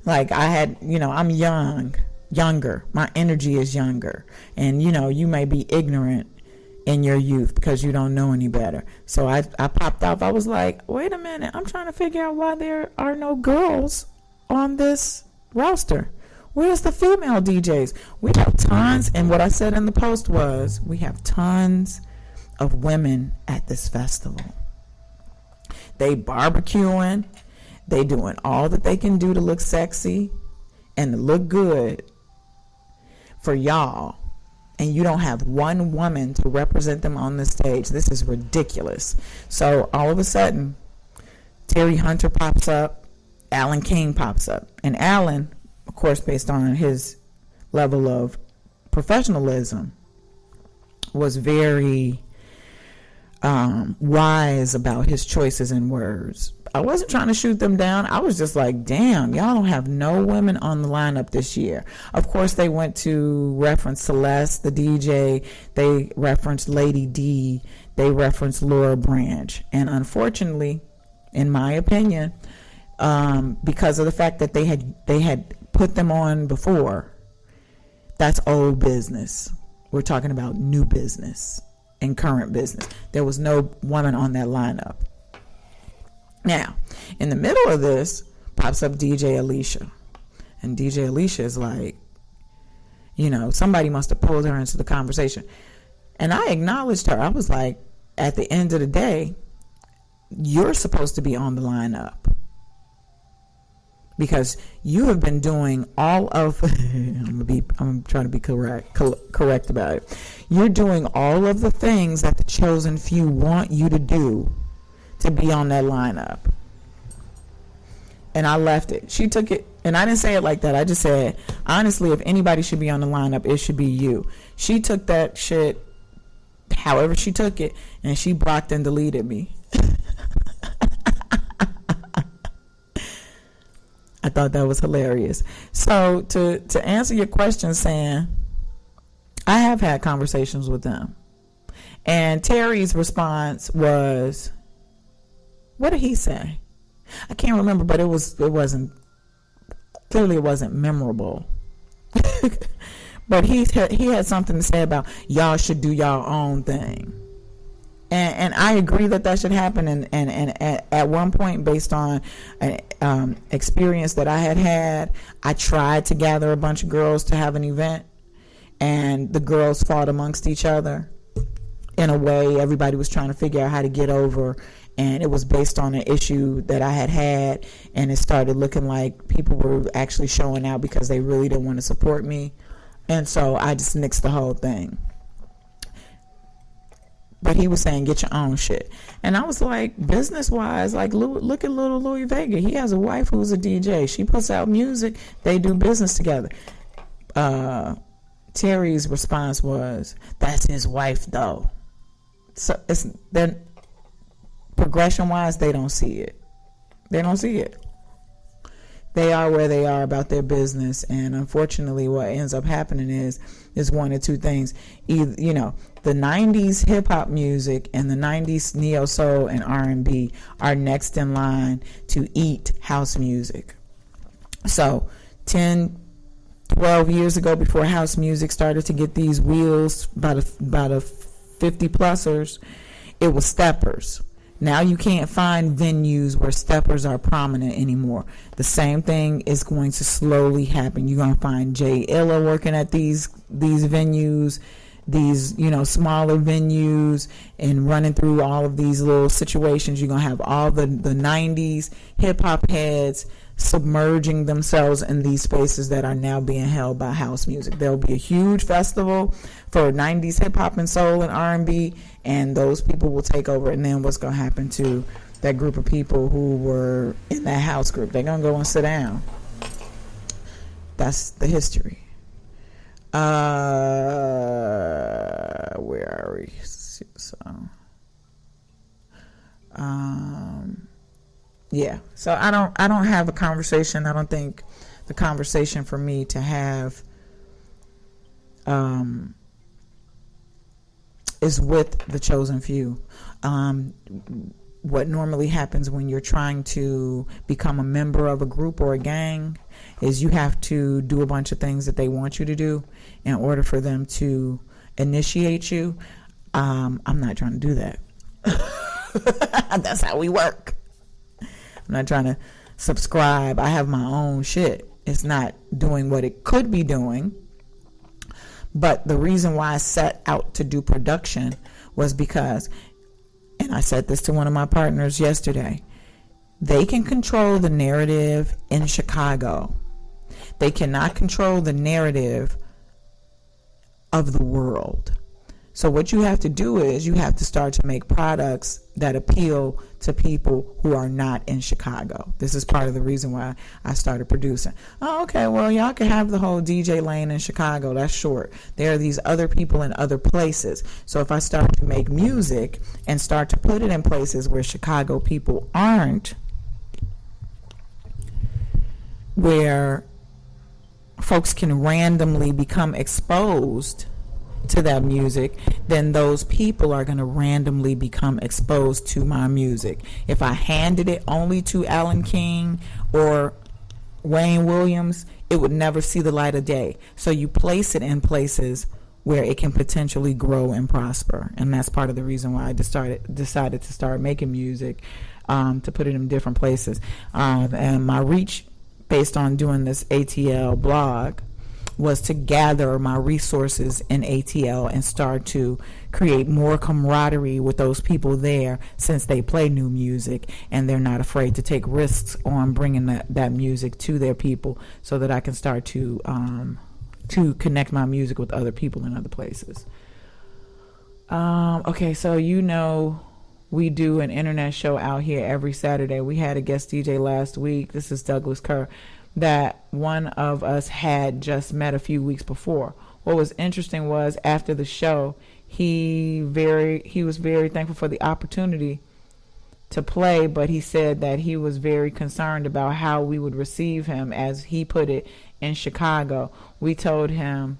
Like I had, I'm younger. My energy is younger. And, you may be ignorant in your youth because you don't know any better. So I popped off. I was like, wait a minute, I'm trying to figure out why there are no girls on this roster. Where's the female DJs? We have tons, and what I said in the post was, we have tons of women at this festival. They barbecuing, they doing all that they can do to look sexy and to look good for y'all. And you don't have one woman to represent them on the stage. This is ridiculous. So all of a sudden, Terry Hunter pops up, Alan King pops up. And Alan, of course, based on his level of professionalism, was very wise about his choices and words. I wasn't trying to shoot them down. I was just like, damn, y'all don't have no women on the lineup this year. Of course, they went to reference Celeste, the DJ. They referenced Lady D. They referenced Laura Branch. And unfortunately, in my opinion, because of the fact that they had put them on before, that's old business. We're talking about new business and current business. There was no woman on that lineup. Now, in the middle of this, pops up DJ Alicia. And DJ Alicia is like, somebody must have pulled her into the conversation. And I acknowledged her. I was like, at the end of the day, you're supposed to be on the lineup. Because you have been doing all of, I'm trying to be correct about it. You're doing all of the things that the chosen few want you to do to be on that lineup. And I left it. She took it, and I didn't say it like that. I just said, honestly, if anybody should be on the lineup, it should be you. She took that shit however she took it, and she blocked and deleted me. I thought that was hilarious. So to answer your question, Sam, I have had conversations with them. And Terry's response was, what did he say? I can't remember, but it wasn't memorable. But he had something to say about y'all should do y'all own thing. And I agree that should happen. And at one point, based on an experience that I had, I tried to gather a bunch of girls to have an event, and the girls fought amongst each other. In a way, everybody was trying to figure out how to get over, and it was based on an issue that I had, and it started looking like people were actually showing out because they really didn't want to support me, and so I just nixed the whole thing. But he was saying, get your own shit. And I was like, business-wise, like, look at little Louis Vega. He has a wife who's a DJ. She puts out music. They do business together. Terry's response was, that's his wife, though. So then, progression-wise, they don't see it. They don't see it. They are where they are about their business, and unfortunately what ends up happening is one or two things. Either, the 90s hip-hop music and the 90s neo-soul and R&B are next in line to eat house music. So 10, 12 years ago, before house music started to get these wheels, about a 50-plussers, it was steppers. Now you can't find venues where steppers are prominent anymore. The same thing is going to slowly happen. You're going to find Jay Illa working at these venues, these, smaller venues, and running through all of these little situations. You're going to have all the 90s hip-hop heads submerging themselves in these spaces that are now being held by house music. There'll be a huge festival for 90s hip-hop and soul and R&B, and those people will take over. And then what's going to happen to that group of people who were in that house group? They're going to go and sit down. That's the history. Where are we? So, yeah. So I don't have a conversation. I don't think the conversation for me to have is with the chosen few. What normally happens when you're trying to become a member of a group or a gang is you have to do a bunch of things that they want you to do in order for them to initiate you. I'm not trying to do that. That's how we work. I'm not trying to subscribe. I have my own shit. It's not doing what it could be doing. But the reason why I set out to do production was because, and I said this to one of my partners yesterday, they can control the narrative in Chicago. They cannot control the narrative of the world. So what you have to do is you have to start to make products that appeal to people who are not in Chicago. This is part of the reason why I started producing. Oh, okay, well, y'all can have the whole DJ lane in Chicago. That's short. There are these other people in other places. So if I start to make music and start to put it in places where Chicago people aren't, where folks can randomly become exposed to that music, then those people are going to randomly become exposed to my music. If I handed it only to Alan King or Wayne Williams, it would never see the light of day. So you place it in places where it can potentially grow and prosper. And that's part of the reason why I decided to start making music, to put it in different places. And my reach, based on doing this ATL blog, was to gather my resources in ATL and start to create more camaraderie with those people there, since they play new music and they're not afraid to take risks on bringing that music to their people, so that I can start to connect my music with other people in other places. Okay, so we do an internet show out here every Saturday. We had a guest DJ last week. This is Douglas Kerr, that one of us had just met a few weeks before. What was interesting was, after the show, he was very thankful for the opportunity to play, but he said that he was very concerned about how we would receive him, as he put it, in Chicago. We told him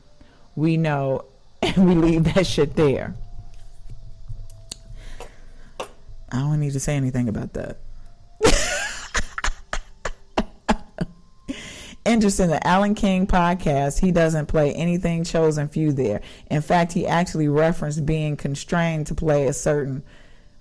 we know, and we leave that shit there. I don't need to say anything about that. Interesting, the Alan King podcast, he doesn't play anything chosen few there. In fact, he actually referenced being constrained to play a certain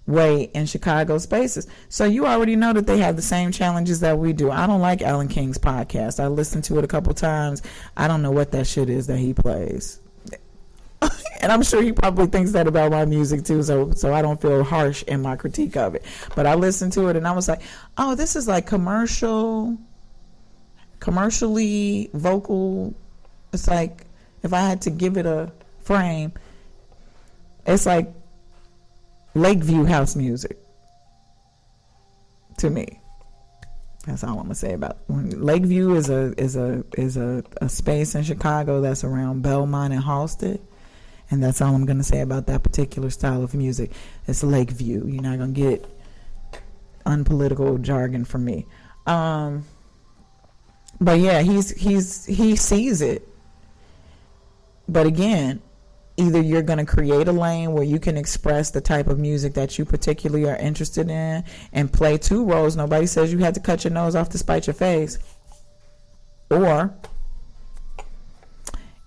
way in Chicago spaces. So you already know that they have the same challenges that we do. I don't like Alan King's podcast. I listened to it a couple times. I don't know what that shit is that he plays. And I'm sure he probably thinks that about my music too, so I don't feel harsh in my critique of it. But I listened to it and I was like, oh, this is like commercially vocal. It's like, if I had to give it a frame, it's like Lakeview house music to me. That's all I'm gonna say about it. Lakeview is a space in Chicago that's around Belmont and Halsted, and that's all I'm gonna say about that particular style of music. It's Lakeview. You're not gonna get unpolitical jargon from me. But yeah, he sees it. But again, either you're going to create a lane where you can express the type of music that you particularly are interested in and play two roles. Nobody says you had to cut your nose off to spite your face. Or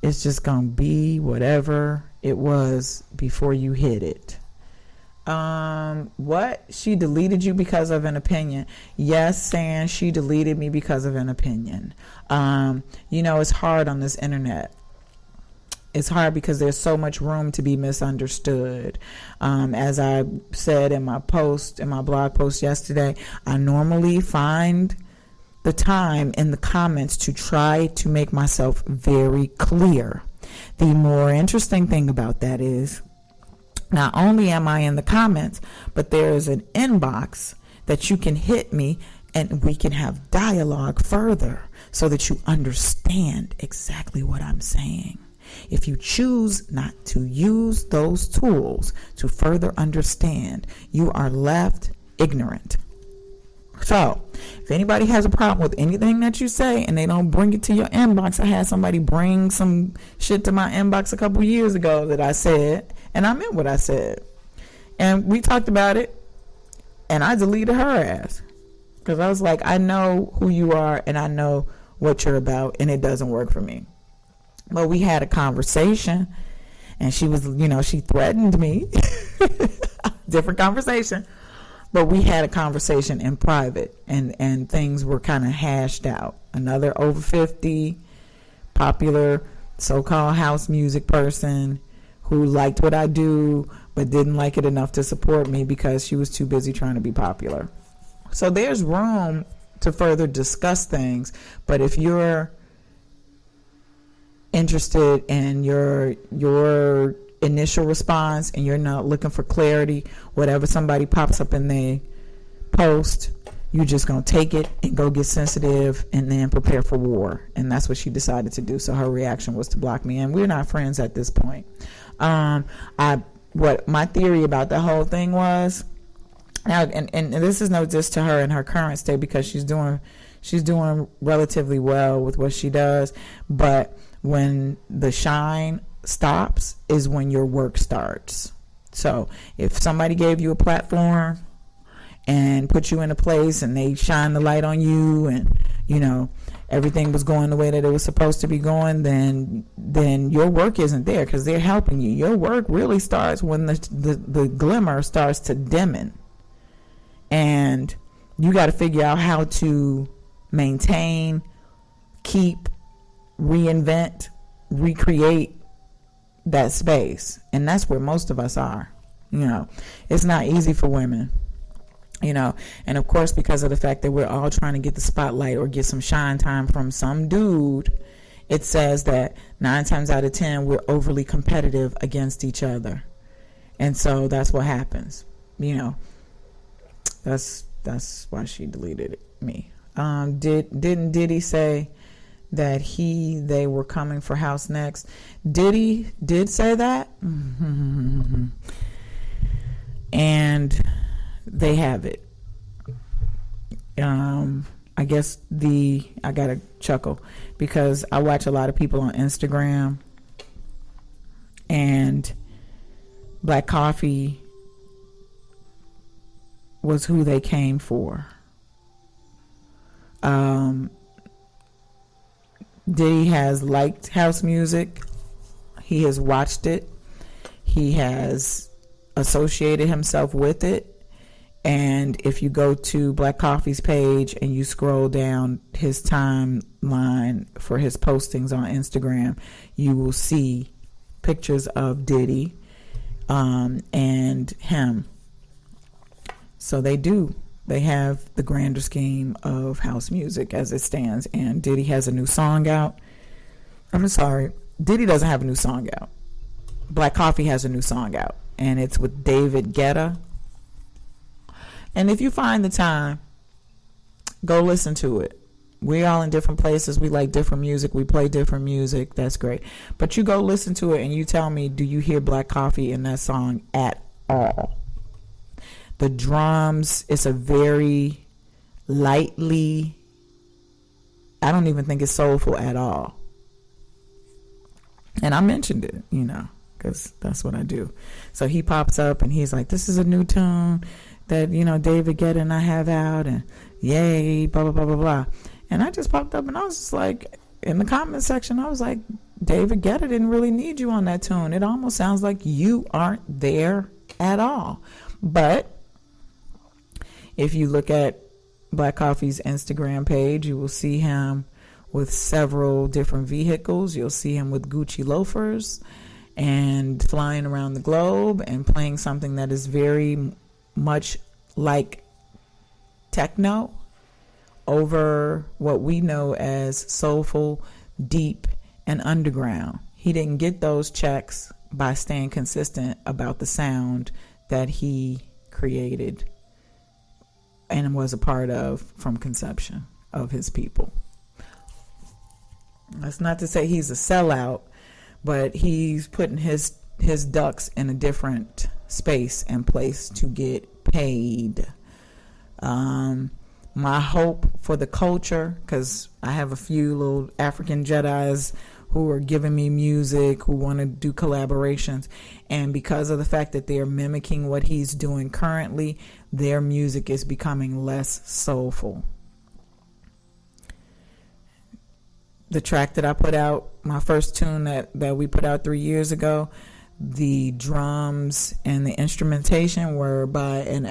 it's just going to be whatever it was before you hit it. What? She deleted you because of an opinion. Yes, San, she deleted me because of an opinion. It's hard on this internet. It's hard because there's so much room to be misunderstood. As I said in my blog post yesterday, I normally find the time in the comments to try to make myself very clear. The more interesting thing about that is, not only am I in the comments, but there is an inbox that you can hit me and we can have dialogue further so that you understand exactly what I'm saying. If you choose not to use those tools to further understand, you are left ignorant. So, if anybody has a problem with anything that you say and they don't bring it to your inbox, I had somebody bring some shit to my inbox a couple years ago that I said, and I meant what I said. And we talked about it, and I deleted her ass. Because I was like, I know who you are, and I know what you're about, and it doesn't work for me. But we had a conversation, and she was, she threatened me. Different conversation. But we had a conversation in private, and things were kind of hashed out. Another over 50, popular so-called house music person who liked what I do, but didn't like it enough to support me because she was too busy trying to be popular. So there's room to further discuss things, but if you're interested in your initial response and you're not looking for clarity, whatever somebody pops up in the post, you're just going to take it and go get sensitive and then prepare for war. And that's what she decided to do. So her reaction was to block me, and we're not friends at this point. What my theory about the whole thing was, now, and this is no diss to her in her current state, because she's doing relatively well with what she does, but when the shine stops is when your work starts. So if somebody gave you a platform and put you in a place and they shine the light on you, and everything was going the way that it was supposed to be going, then your work isn't there because they're helping you. Your work really starts when the glimmer starts to dimmen, and you got to figure out how to maintain, keep, reinvent, recreate that space. And that's where most of us are. It's not easy for women, and of course, because of the fact that we're all trying to get the spotlight or get some shine time from some dude, it says that 9 times out of 10 we're overly competitive against each other, and so that's what happens. That's why she deleted me. Didn't Diddy say that they were coming for House Next? Diddy did say that. And they have it. I guess I got to chuckle because I watch a lot of people on Instagram, and Black Coffee was who they came for. Diddy has liked house music. He has watched it. He has associated himself with it. And if you go to Black Coffee's page and you scroll down his timeline for his postings on Instagram, you will see pictures of Diddy and him. So they have the grander scheme of house music as it stands. And Diddy has a new song out. I'm sorry, Diddy doesn't have a new song out. Black Coffee has a new song out, and it's with David Guetta. And if you find the time, go listen to it. We're all in different places. We like different music. We play different music. That's great. But you go listen to it and you tell me, do you hear Black Coffee in that song at all? The drums, it's a very lightly, I don't even think it's soulful at all. And I mentioned it, because that's what I do. So he pops up and he's like, this is a new tune that, David Guetta and I have out, and yay, blah, blah, blah, blah, blah. And I just popped up and I was just like, in the comment section, I was like, David Guetta didn't really need you on that tune. It almost sounds like you aren't there at all. But if you look at Black Coffee's Instagram page, you will see him with several different vehicles. You'll see him with Gucci loafers and flying around the globe and playing something that is very much like techno over what we know as soulful, deep, and underground. He didn't get those checks by staying consistent about the sound that he created and was a part of from conception of his people. That's not to say he's a sellout, but he's putting his ducks in a different space and place to get paid. My hope for the culture, because I have a few little African Jedis who are giving me music, who want to do collaborations, and because of the fact that they're mimicking what he's doing currently, their music is becoming less soulful. The track that I put out, my first tune that we put out 3 years ago, the drums and the instrumentation were by an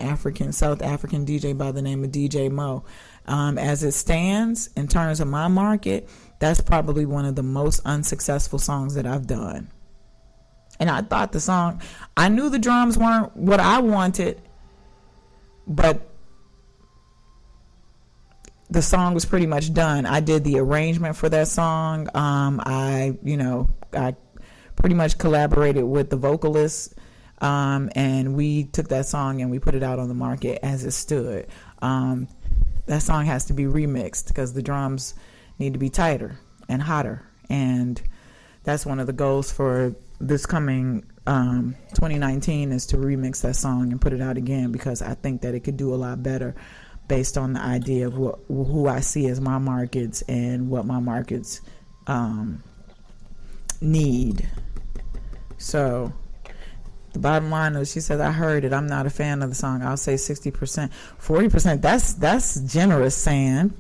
South African DJ by the name of DJ Mo. As it stands, in terms of my market, that's probably one of the most unsuccessful songs that I've done. And I thought I knew the drums weren't what I wanted, but the song was pretty much done. I did the arrangement for that song. I pretty much collaborated with the vocalist, and we took that song and we put it out on the market as it stood. That song has to be remixed because the drums need to be tighter and hotter, and that's one of the goals for this coming 2019 is to remix that song and put it out again, because I think that it could do a lot better based on the idea of who I see as my markets and what my markets need. So the bottom line is, she says, I heard it. I'm not a fan of the song. I'll say 60%. 40%, that's generous, Sand.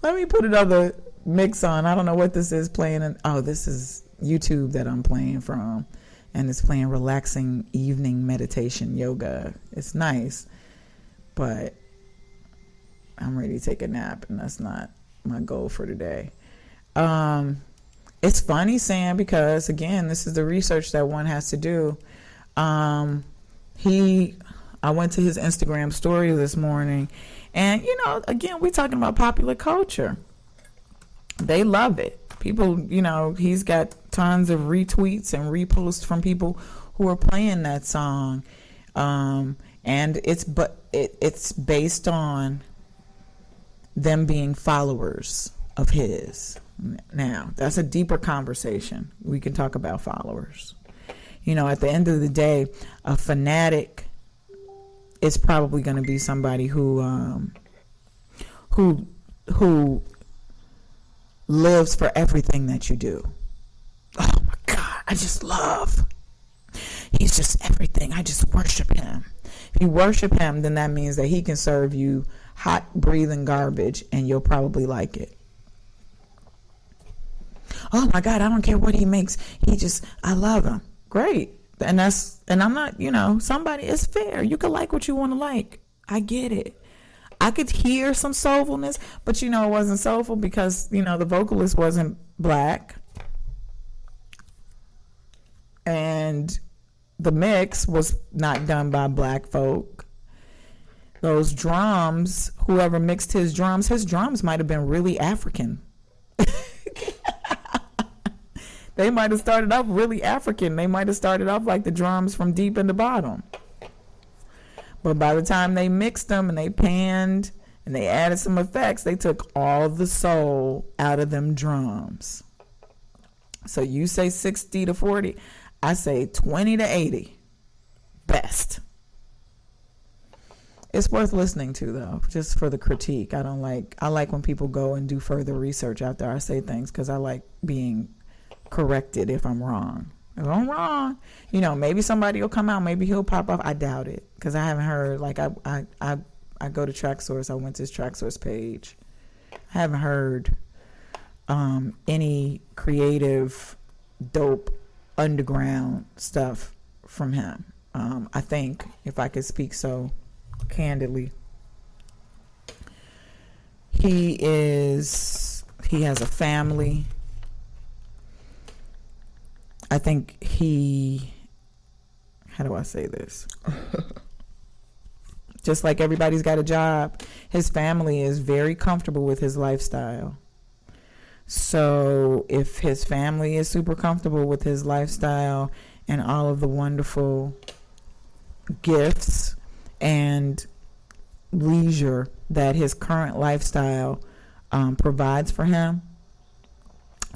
Let me put another mix on. I don't know what this is playing. This is YouTube that I'm playing from. And it's playing relaxing evening meditation yoga. It's nice, but I'm ready to take a nap, and that's not my goal for today. It's funny, Sam, because again, this is the research that one has to do. I went to his Instagram story this morning, and again, we're talking about popular culture. They love it. People, he's got tons of retweets and reposts from people who are playing that song. And it's based on them being followers of his. Now, that's a deeper conversation. We can talk about followers. At the end of the day, a fanatic is probably going to be somebody who lives for everything that you do. Oh my God, he's just everything. I just worship him. If you worship him, then that means that he can serve you hot, breathing garbage, and you'll probably like it. Oh my God, I don't care what he makes. I love him. Great. And I'm not, it's fair. You can like what you want to like. I get it. I could hear some soulfulness, but it wasn't soulful because, the vocalist wasn't black. And the mix was not done by black folk. Those drums, whoever mixed his drums might have been really African. They might have started off really African. They might have started off like the drums from Deep in the Bottom. But by the time they mixed them and they panned and they added some effects, they took all the soul out of them drums. So you say 60 to 40, I say 20 to 80. Best. It's worth listening to, though, just for the critique. I like when people go and do further research after I say things, because I like being corrected if I'm wrong. If I'm wrong, maybe somebody will come out, maybe he'll pop off. I doubt it, because I haven't heard. Like I go to TrackSource. I went to his TrackSource page. I haven't heard any creative, dope, underground stuff from him. I think, if I could speak so candidly, he has a family. I think how do I say this? Just like everybody's got a job, his family is very comfortable with his lifestyle. So if his family is super comfortable with his lifestyle and all of the wonderful gifts and leisure that his current lifestyle provides for him,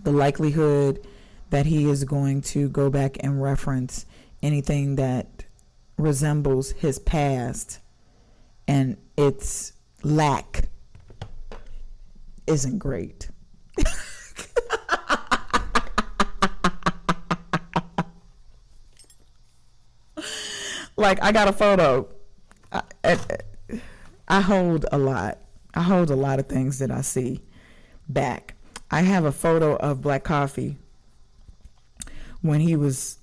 the likelihood that he is going to go back and reference anything that resembles his past and its lack isn't great. Like, I got a photo. I hold a lot. I hold a lot of things that I see back. I have a photo of Black Coffee when he was,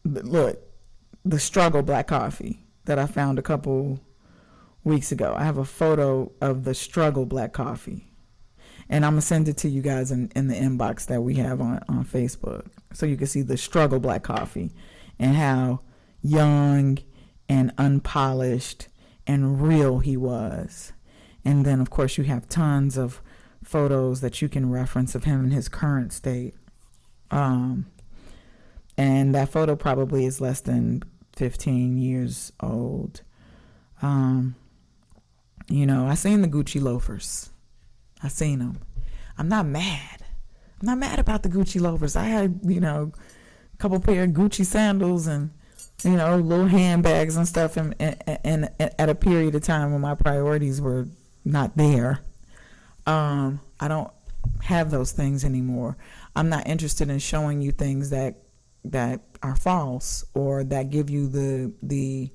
look, the struggle black coffee that I found a couple weeks ago. I have a photo of the struggle black coffee, and I'm gonna send it to you guys in the inbox that we have on Facebook, so you can see the struggle black coffee and how young and unpolished and real he was. And then of course you have tons of photos that you can reference of him in his current state. And that photo probably is less than 15 years old. You know, I seen the Gucci loafers. I seen them. I'm not mad. I'm not mad about the Gucci loafers. I had, you know, a couple pair of Gucci sandals and, you know, little handbags and stuff, and at a period of time when my priorities were not there. I don't have those things anymore. I'm not interested in showing you things that are false, or that give you the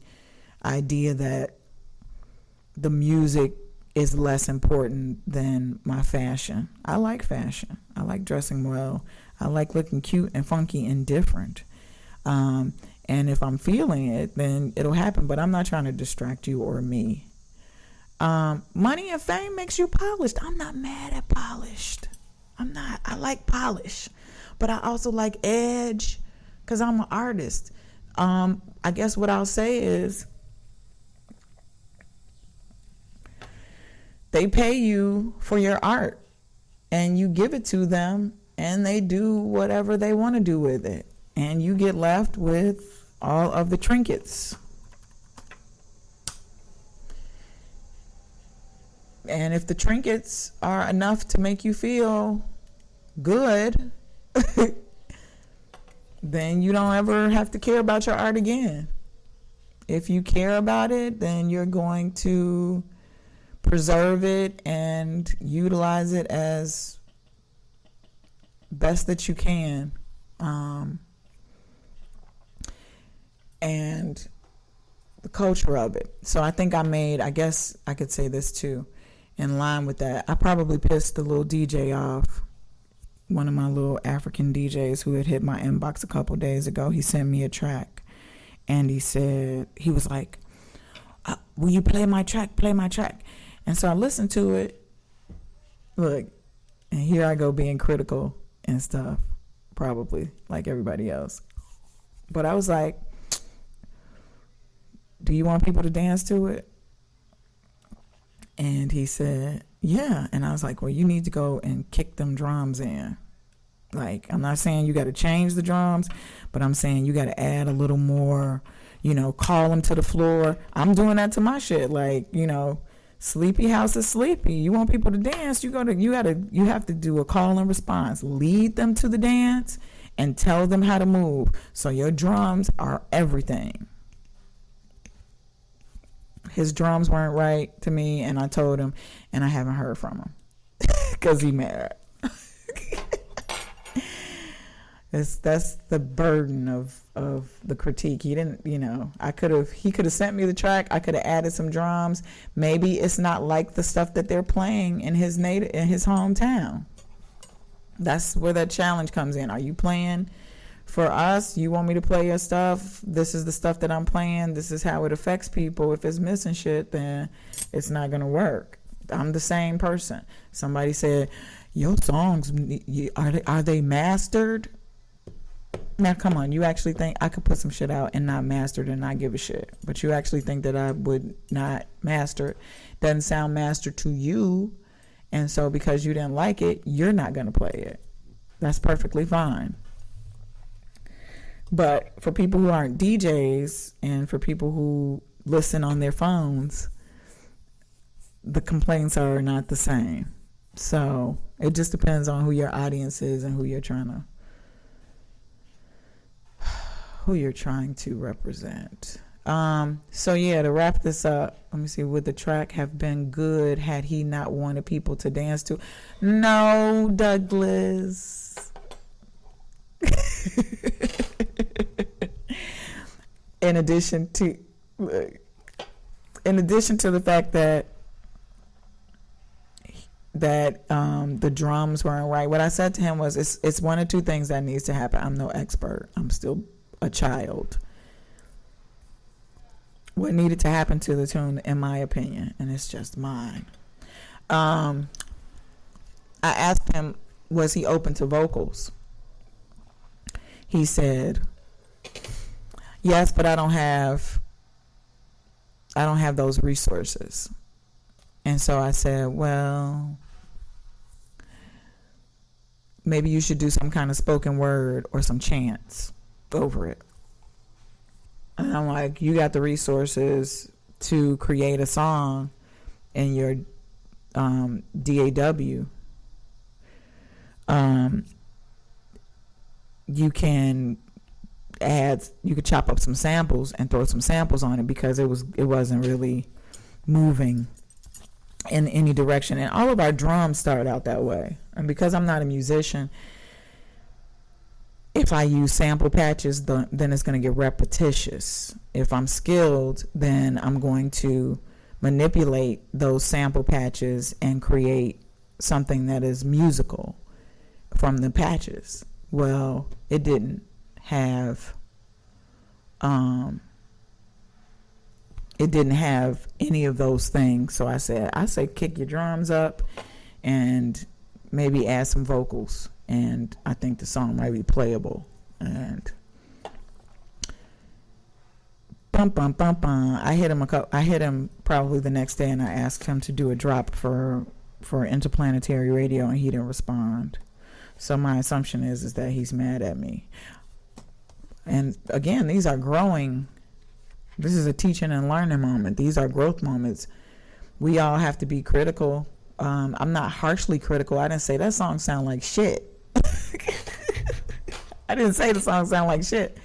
idea that the music is less important than my fashion. I like fashion. I like dressing well. I like looking cute and funky and different. And if I'm feeling it, then it'll happen. But I'm not trying to distract you or me. Money and fame makes you polished. I'm not mad at polished. I'm not. I like polish. But I also like edge because I'm an artist. I guess what I'll say is they pay you for your art and you give it to them and they do whatever they want to do with it. And you get left with all of the trinkets. And if the trinkets are enough to make you feel good, then you don't ever have to care about your art again. If you care about it, then you're going to preserve it and utilize it as best that you can. And the culture of it. So I think I guess I could say this too, in line with that. I probably pissed the little DJ off, one of my little African DJs who had hit my inbox a couple days ago. He sent me a track and he was like, will you play my track? Play my track. And so I listened to it. Look, and here I go being critical and stuff, probably like everybody else. But I was like, do you want people to dance to it? And he said, yeah. And I was like, well, you need to go and kick them drums in. Like, I'm not saying you got to change the drums, but I'm saying you got to add a little more, you know, call them to the floor. I'm doing that to my shit. Like, you know, Sleepy House is sleepy. You want people to dance, you have to do a call and response. Lead them to the dance and tell them how to move. So your drums are everything. His drums weren't right to me, and I told him, and I haven't heard from him because he mad. That's the burden of the critique. He didn't, you know, he could have sent me the track. I could have added some drums. Maybe it's not like the stuff that they're playing in his hometown. That's where that challenge comes in. Are you playing for us? You want me to play your stuff? This is the stuff that I'm playing. This is how it affects people. If it's missing shit, then it's not going to work. I'm the same person. Somebody said, your songs, are they mastered? Now, come on. You actually think I could put some shit out and not master it and not give a shit? But you actually think that I would not master it? Doesn't sound mastered to you. And so because you didn't like it, you're not going to play it. That's perfectly fine. But for people who aren't DJs and for people who listen on their phones, the complaints are not the same. So it just depends on who your audience is and who you're trying to represent. So yeah, to wrap this up, let me see, would the track have been good had he not wanted people to dance to? No, Douglas. In addition to the fact that that the drums weren't right. What I said to him was, it's one of two things that needs to happen. I'm no expert. I'm still a child. What needed to happen to the tune, in my opinion, and it's just mine. I asked him, was he open to vocals? He said, yes, but I don't have those resources. And so I said, well, maybe you should do some kind of spoken word or some chants over it. And I'm like, you got the resources to create a song in your DAW. You can chop up some samples and throw some samples on it, because it wasn't really moving in any direction. And all of our drums started out that way. And because I'm not a musician, if I use sample patches, then it's going to get repetitious. If I'm skilled, then I'm going to manipulate those sample patches and create something that is musical from the patches. Well, it didn't have any of those things. So I say kick your drums up and maybe add some vocals, and I think the song might be playable. And bum bum bum bum. I hit him probably the next day, and I asked him to do a drop for Interplanetary Radio, and he didn't respond. So my assumption is that he's mad at me. And again, these are growing. This is a teaching and learning moment. These are growth moments. We all have to be critical. I'm not harshly critical. I didn't say that song sound like shit. I didn't say the song sound like shit.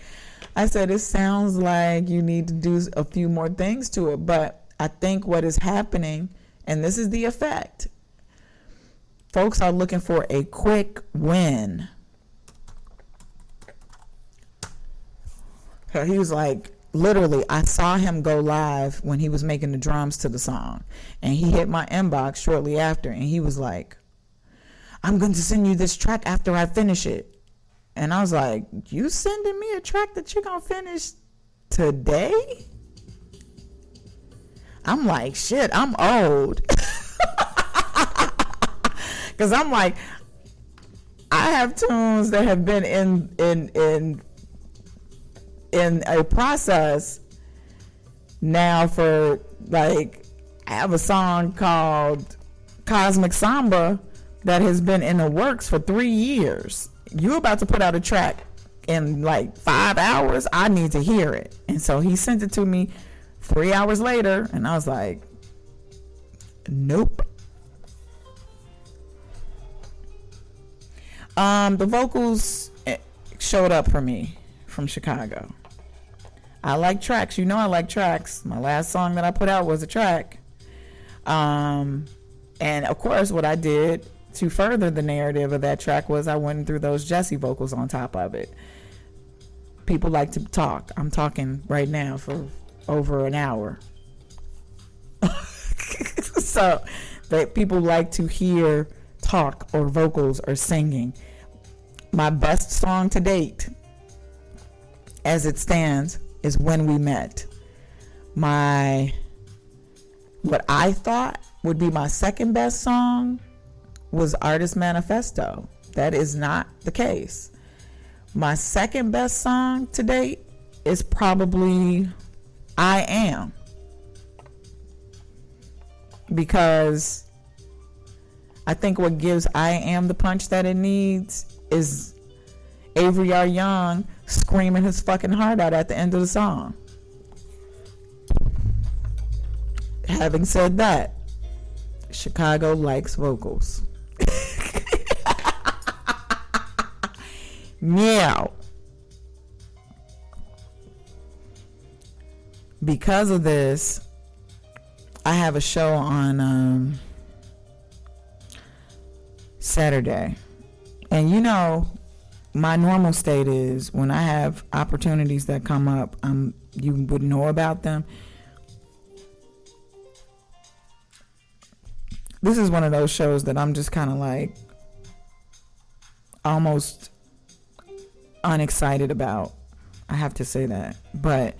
I said it sounds like you need to do a few more things to it. But I think what is happening, and this is the effect, folks are looking for a quick win. So he was like, literally, I saw him go live when he was making the drums to the song, and he hit my inbox shortly after, and he was like, I'm going to send you this track after I finish it. And I was like, you sending me a track that you're going to finish today? I'm like, shit, I'm old. Because I'm like, I have tunes that have been in a process now for, like, I have a song called Cosmic Samba that has been in the works for 3 years. You about to put out a track in like 5 hours? I need to hear it. And so he sent it to me 3 hours later, and I was like, nope. The vocals showed up for me from Chicago. I like tracks. You know I like tracks. My last song that I put out was a track. And of course, what I did to further the narrative of that track was I went through those Jesse vocals on top of it. People like to talk. I'm talking right now for over an hour. So that people like to hear talk or vocals or singing. My best song to date, as it stands, is When We Met. What I thought would be my second best song was Artist Manifesto. That is not the case. My second best song to date is probably I Am. Because I think what gives I Am the punch that it needs is Avery R. Young screaming his fucking heart out at the end of the song. Having said that, Chicago likes vocals. Meow. Because of this, I have a show on Saturday. And you know, my normal state is when I have opportunities that come up, you would know about them. this is one of those shows that I'm just kind of like almost unexcited about. I have to say that. But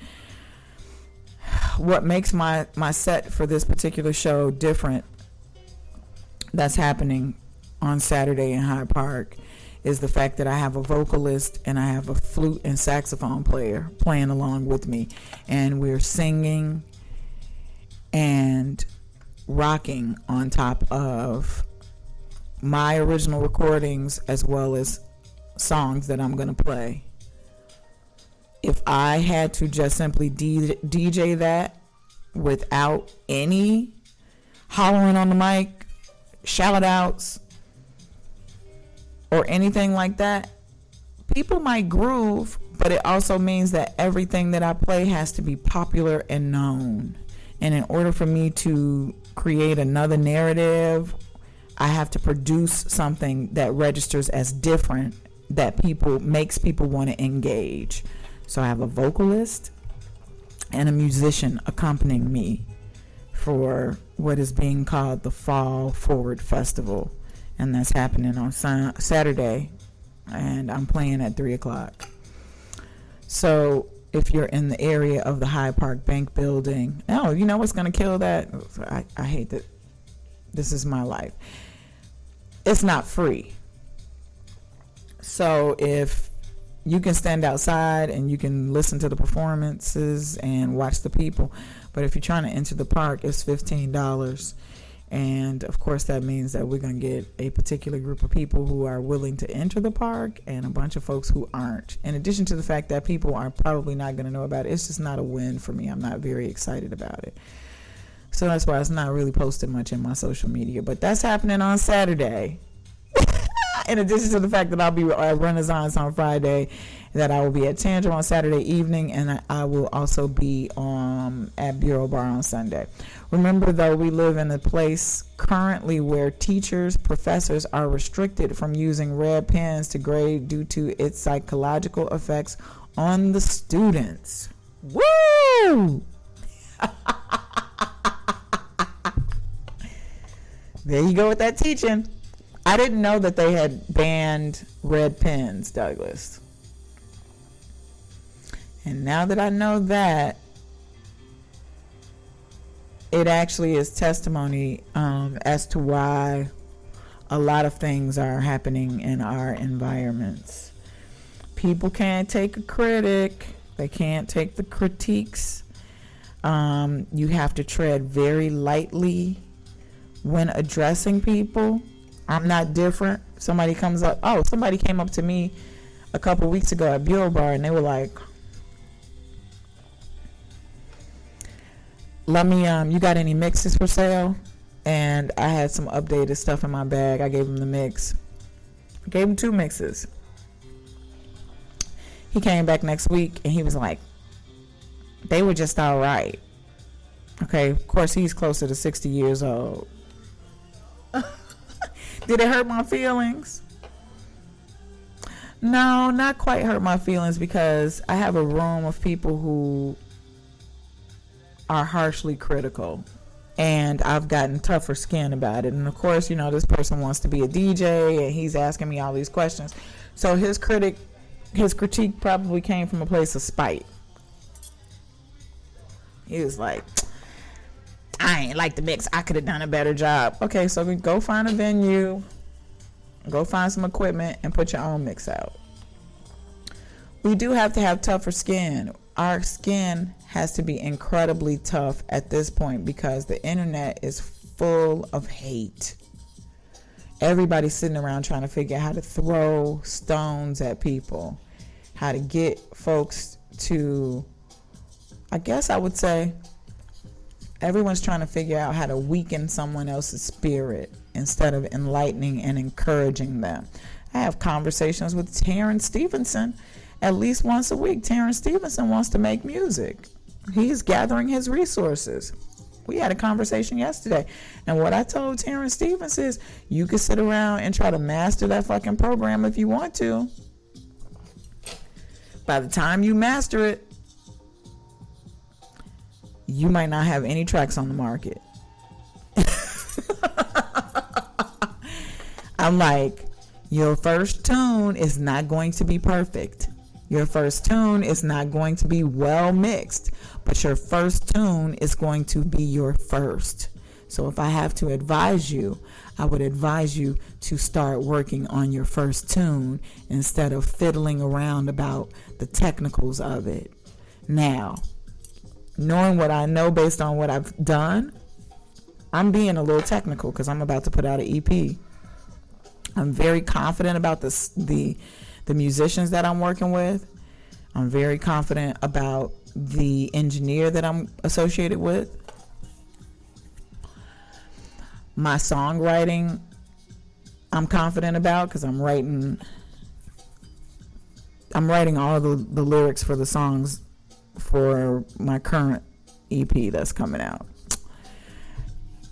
what makes my set for this particular show different that's happening on Saturday in Hyde Park is the fact that I have a vocalist and I have a flute and saxophone player playing along with me, and we're singing and rocking on top of my original recordings as well as songs that I'm going to play. If I had to just simply DJ that without any hollering on the mic, shout outs, or anything like that, people might groove, but it also means that everything that I play has to be popular and known. And in order for me to create another narrative, I have to produce something that registers as different, that makes people want to engage. So I have a vocalist and a musician accompanying me for what is being called the Fall Forward Festival. And that's happening on Saturday. And I'm playing at 3 o'clock. So if you're in the area of the Hyde Park Bank building, you know what's going to kill that? I hate that. This is my life. It's not free. So if you can stand outside and you can listen to the performances and watch the people, but if you're trying to enter the park, it's $15. And of course that means that we're going to get a particular group of people who are willing to enter the park and a bunch of folks who aren't. In addition to the fact that people are probably not going to know about it, it's just not a win for me. I'm not very excited about it. So that's why it's not really posted much in my social media. But that's happening on Saturday. In addition to the fact that I'll be at Renaissance on Friday, that I will be at Tangent on Saturday evening, and I will also be at Bureau Bar on Sunday. Remember, though, we live in a place currently where teachers, professors are restricted from using red pens to grade due to its psychological effects on the students. Woo! There you go with that teaching. I didn't know that they had banned red pens, Douglas. And now that I know that, it actually is testimony as to why a lot of things are happening in our environments. People can't take a critic. They can't take the critiques. You have to tread very lightly when addressing people. I'm not different. Somebody came up to me a couple weeks ago at Bureau Bar, and they were like, you got any mixes for sale? And I had some updated stuff in my bag. I gave him the mix. I gave him 2 mixes. He came back next week and he was like, they were just all right. Okay, of course he's closer to 60 years old. Did it hurt my feelings? No, not quite hurt my feelings, because I have a room of people who are harshly critical, and I've gotten tougher skin about it. And of course, this person wants to be a DJ and he's asking me all these questions. So his critique probably came from a place of spite. He was like, I ain't like the mix. I could have done a better job. Okay, so go find a venue, go find some equipment, and put your own mix out. We do have to have tougher skin. Our skin has to be incredibly tough at this point because the internet is full of hate. Everybody's sitting around trying to figure out how to throw stones at people, how to get folks to, I guess I would say, everyone's trying to figure out how to weaken someone else's spirit instead of enlightening and encouraging them. I have conversations with Terrence Stevenson at least once a week. Terrence Stevenson wants to make music. He's gathering his resources. We had a conversation yesterday, and what I told Terrence Stevenson is, you can sit around and try to master that fucking program if you want to. By the time you master it, you might not have any tracks on the market. I'm like, your first tune is not going to be perfect. Your first tune is not going to be well mixed, but your first tune is going to be your first. So if I have to advise you, I would advise you to start working on your first tune instead of fiddling around about the technicals of it. Now, knowing what I know based on what I've done, I'm being a little technical because I'm about to put out an EP. I'm very confident about the musicians that I'm working with. I'm very confident about the engineer that I'm associated with. My songwriting, I'm confident about because I'm writing all the lyrics for the songs for my current EP that's coming out.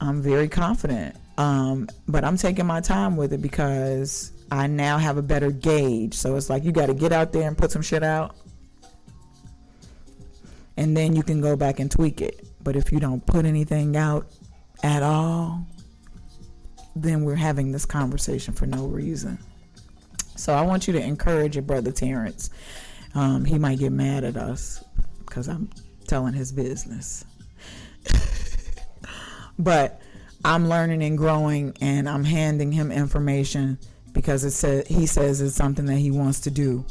I'm very confident, but I'm taking my time with it because I now have a better gauge. So it's like you got to get out there and put some shit out, and then you can go back and tweak it. But if you don't put anything out at all, then we're having this conversation for no reason. So I want you to encourage your brother Terrence. He might get mad at us because I'm telling his business. But I'm learning and growing, and I'm handing him information because he says it's something that he wants to do.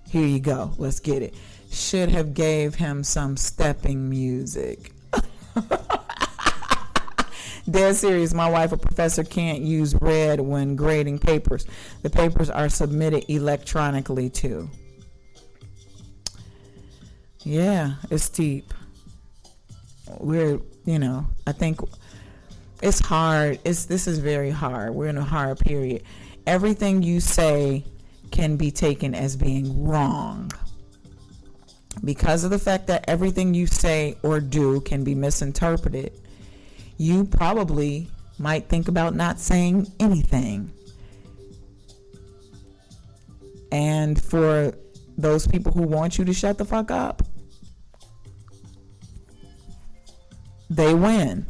Here you go. Let's get it. Should have gave him some stepping music. Dead serious. My wife, a professor, can't use red when grading papers. The papers are submitted electronically too. Yeah, it's deep. I think it's hard. This is very hard. We're in a hard period. Everything you say can be taken as being wrong. Because of the fact that everything you say or do can be misinterpreted, you probably might think about not saying anything. And for those people who want you to shut the fuck up, they win.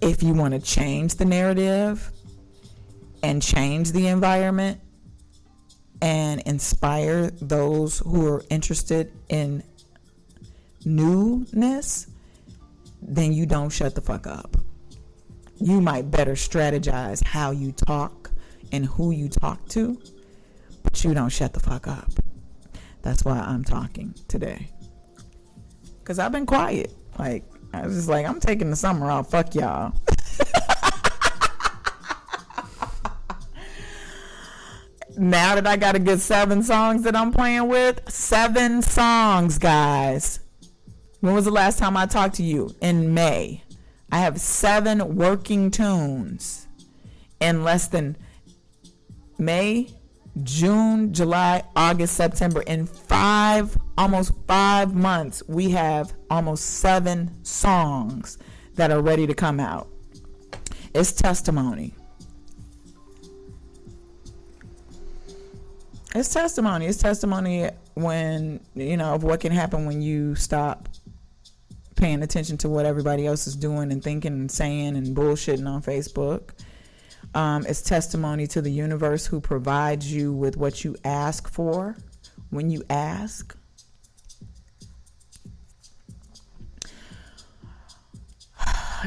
If you want to change the narrative and change the environment and inspire those who are interested in newness, then you don't shut the fuck up. You might better strategize how you talk and who you talk to, but you don't shut the fuck up. That's why I'm talking today. Because I've been quiet. Like, I was just like, I'm taking the summer off. Fuck y'all. Now that I got a good 7 songs that I'm playing with, 7 songs, guys. When was the last time I talked to you? In May. I have 7 working tunes in less than May, June, July, August, September. In almost 5 months, we have almost 7 songs that are ready to come out. It's testimony. It's testimony. It's testimony when, of what can happen when you stop paying attention to what everybody else is doing and thinking and saying and bullshitting on Facebook. It's testimony to the universe who provides you with what you ask for when you ask.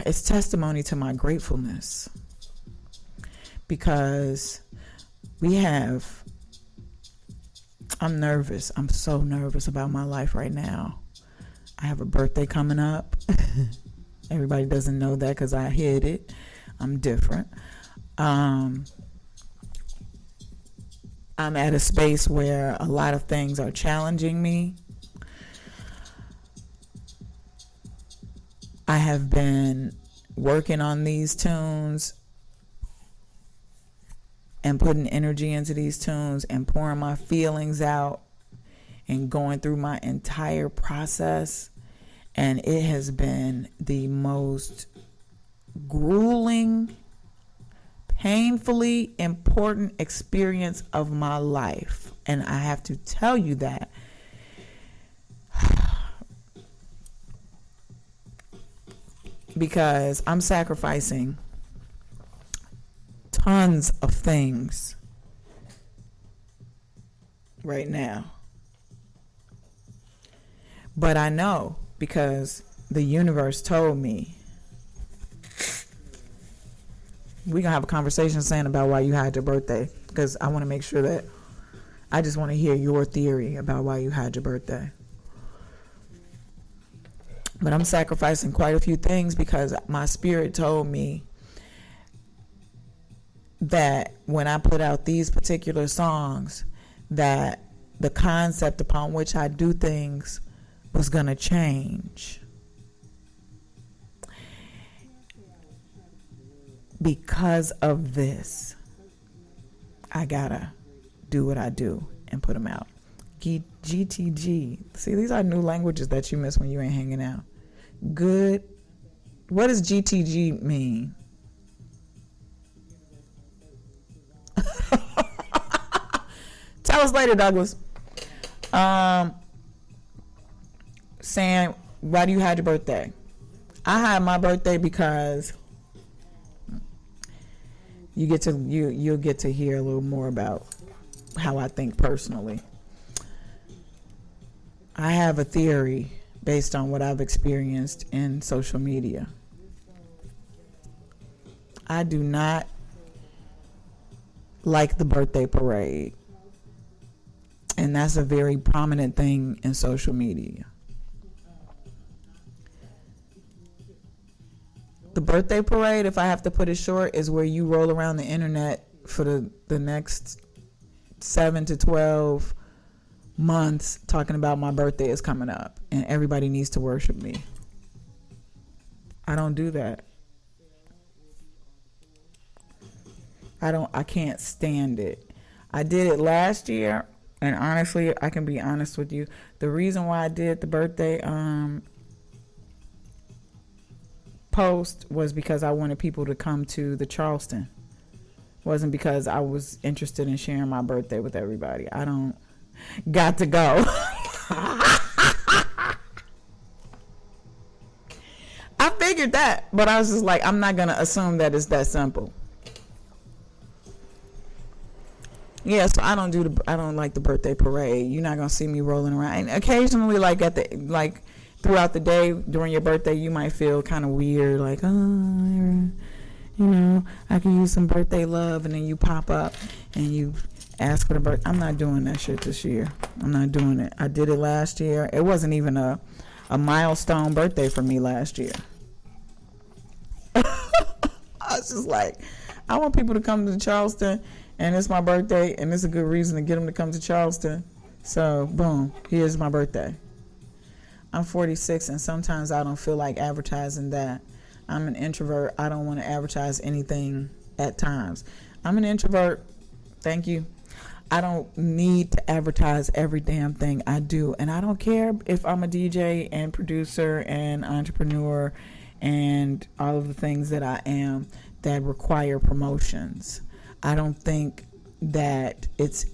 It's testimony to my gratefulness because I'm nervous. I'm so nervous about my life right now. I have a birthday coming up. Everybody doesn't know that because I hid it. I'm different. I'm at a space where a lot of things are challenging me. I have been working on these tunes and putting energy into these tunes and pouring my feelings out and going through my entire process. And it has been the most grueling, painfully important experience of my life. And I have to tell you that. Because I'm sacrificing tons of things right now. But I know because the universe told me. We're going to have a conversation saying about why you had your birthday, because I want to make sure that I just want to hear your theory about why you had your birthday. But I'm sacrificing quite a few things because my spirit told me that when I put out these particular songs, that the concept upon which I do things was going to change. Because of this, I gotta do what I do and put them out. GTG. See, these are new languages that you miss when you ain't hanging out. Good. What does GTG mean? Tell us later, Douglas. Saying, why do you have your birthday? I had my birthday because you'll get to hear a little more about how I think personally. I have a theory based on what I've experienced in social media. I do not like the birthday parade. And that's a very prominent thing in social media. The birthday parade, if I have to put it short, is where you roll around the internet for the next 7 to 12 months talking about my birthday is coming up and everybody needs to worship me. I don't do that. I can't stand it. I did it last year, and honestly, I can be honest with you. The reason why I did the birthday post was because I wanted people to come to the Charleston. It wasn't because I was interested in sharing my birthday with everybody. I don't got to go. I figured that, but I was just like, I'm not going to assume that it's that simple. Yeah, so I don't like the birthday parade. You're not going to see me rolling around. And occasionally, throughout the day during your birthday, you might feel kind of weird, like, I can use some birthday love, and then you pop up and you ask for the birthday. I'm not doing that shit this year. I'm not doing it. I did it last year. It wasn't even a milestone birthday for me last year. I was just like, I want people to come to Charleston, and it's my birthday, and it's a good reason to get them to come to Charleston. So, boom, here's my birthday. I'm 46, and sometimes I don't feel like advertising that. I'm an introvert. I don't want to advertise anything at times. I'm an introvert. Thank you. I don't need to advertise every damn thing I do. And I don't care if I'm a DJ and producer and entrepreneur and all of the things that I am that require promotions. I don't think that it's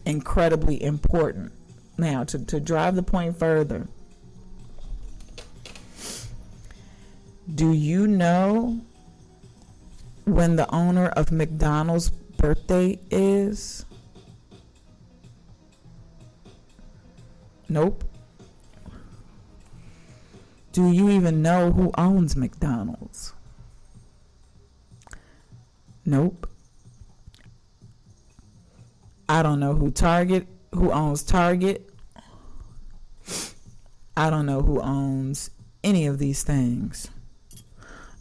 incredibly important. Now, to drive the point further, do you know when the owner of McDonald's birthday is? Nope. Do you even know who owns McDonald's? Nope. I don't know who owns Target. I don't know who owns any of these things.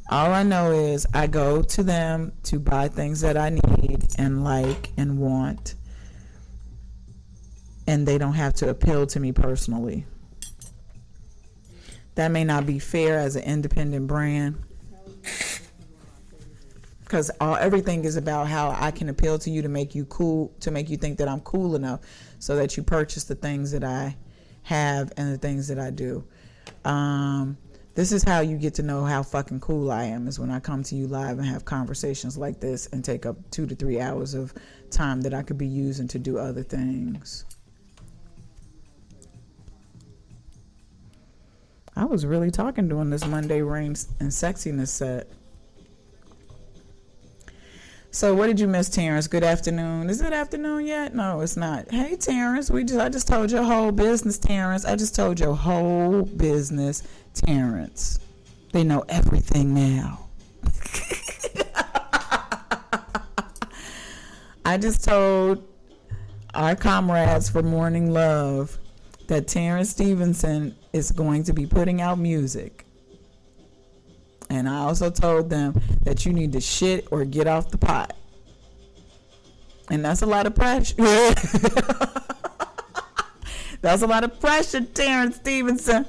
All I know is I go to them to buy things that I need and like and want, and they don't have to appeal to me personally. That may not be fair as an independent brand, because everything is about how I can appeal to you to make you cool, to make you think that I'm cool enough so that you purchase the things that I have and the things that I do. This is how you get to know how fucking cool I am, is when I come to you live and have conversations like this and take up 2 to 3 hours of time that I could be using to do other things. I was really talking during this Monday Rain and Sexiness set. So what did you miss, Terrence? Good afternoon. Is it afternoon yet? No, it's not. Hey, Terrence. I just told your whole business, Terrence. I just told your whole business, Terrence. They know everything now. I just told our comrades for Morning Love that Terrence Stevenson is going to be putting out music. And I also told them that you need to shit or get off the pot. And that's a lot of pressure. That's a lot of pressure, Terrence Stevenson.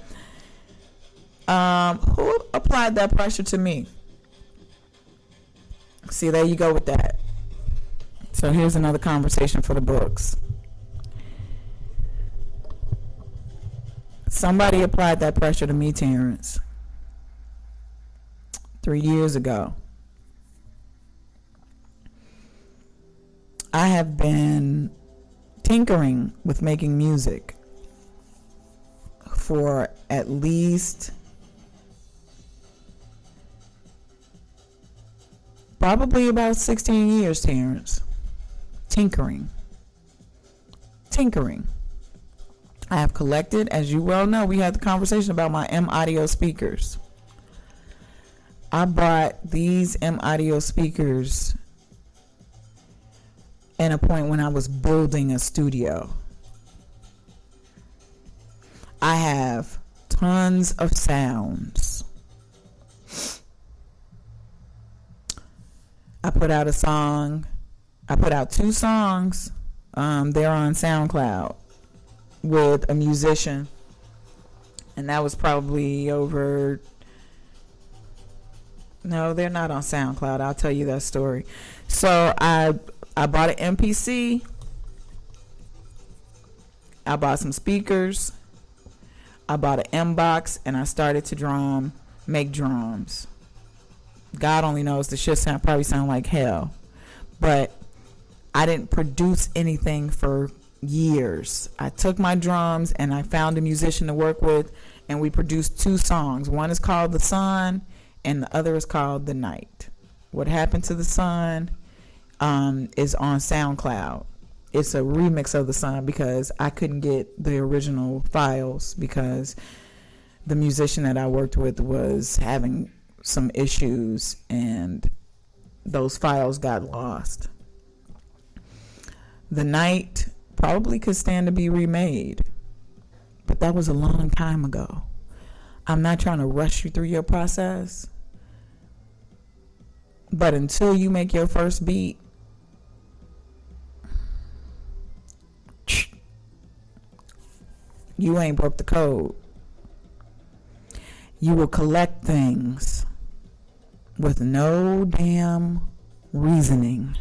Who applied that pressure to me? See, there you go with that. So here's another conversation for the books. Somebody applied that pressure to me, Terrence, 3 years ago. I have been tinkering with making music for at least probably about 16 years, Terrence. Tinkering. I have collected, as you well know, we had the conversation about my M Audio speakers. I bought these M Audio speakers at a point when I was building a studio. I have tons of sounds. I put out two songs. They're on SoundCloud with a musician, and that was probably over. No, they're not on SoundCloud. I'll tell you that story. So I bought an MPC. I bought some speakers. I bought an M box, and I started to make drums. God only knows the shit probably sound like hell, but I didn't produce anything for years. I took my drums and I found a musician to work with, and we produced two songs. One is called The Sun and the other is called The Night. What Happened to the Sun is on SoundCloud. It's a remix of The Sun because I couldn't get the original files because the musician that I worked with was having some issues and those files got lost. The Night probably could stand to be remade, but that was a long time ago. I'm not trying to rush you through your process, but until you make your first beat, you ain't broke the code. You will collect things with no damn reasoning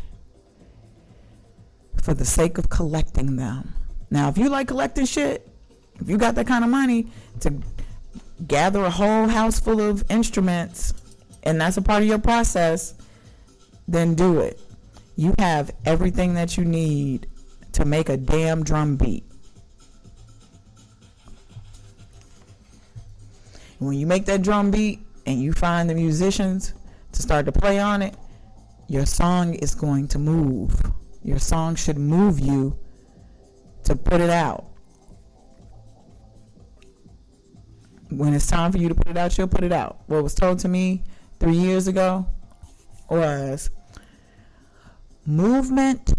for the sake of collecting them. Now, if you like collecting shit, if you got that kind of money to gather a whole house full of instruments and that's a part of your process, then do it. You have everything that you need to make a damn drum beat. When you make that drum beat and you find the musicians to start to play on it, your song is going to move. Your song should move you to put it out. When it's time for you to put it out, you'll put it out. What was told to me 3 years ago was movement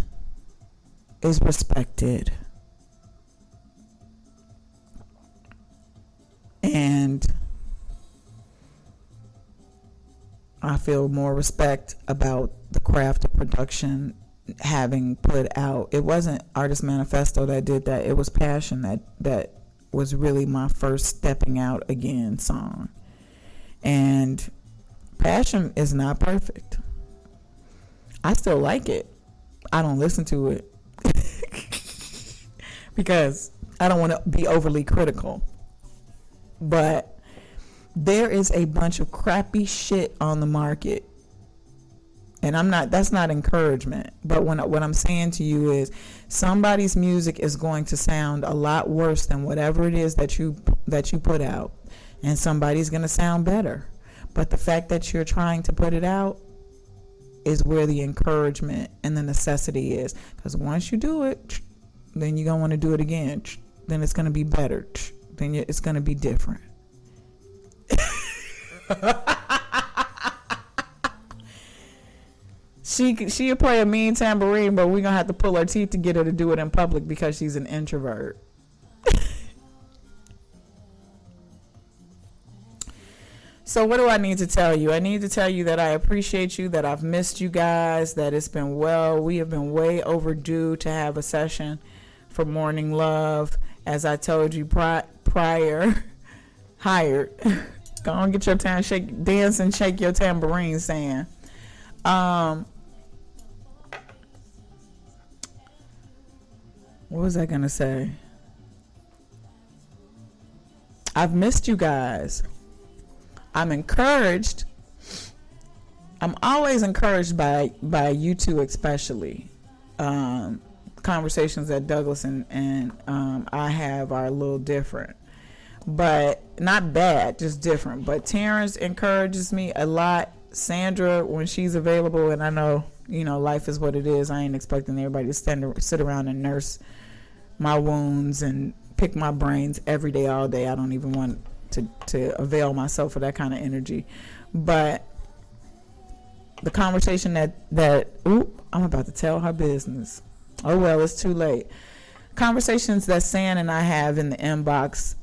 is respected. And I feel more respect about the craft of production having put out. It wasn't Artist Manifesto that did that. It was Passion that was really my first stepping out again song. And Passion is not perfect. I still like it. I don't listen to it because I don't want to be overly critical. But there is a bunch of crappy shit on the market. And that's not encouragement. But what I'm saying to you is somebody's music is going to sound a lot worse than whatever it is that you put out. And somebody's going to sound better. But the fact that you're trying to put it out is where the encouragement and the necessity is. Because once you do it, then you're going to want to do it again. Then it's going to be better. Then it's going to be different. She'll play a mean tambourine, but we're going to have to pull her teeth to get her to do it in public because she's an introvert. So what do I need to tell you? I need to tell you that I appreciate you, that I've missed you guys, that it's been we have been way overdue to have a session for Morning Love. As I told you prior, hired. Go on, get your dance and shake your tambourine, Sam. What was I going to say? I've missed you guys. I'm encouraged. I'm always encouraged by you two, especially. Conversations that Douglas and I have are a little different, but not bad, just different. But Terrence encourages me a lot. Sandra, when she's available, and I know, life is what it is. I ain't expecting everybody to sit around and nurse my wounds and pick my brains every day, all day. I don't even want to avail myself of that kind of energy. But the conversation that I'm about to tell her business. Oh well, it's too late. Conversations that San and I have in the inbox,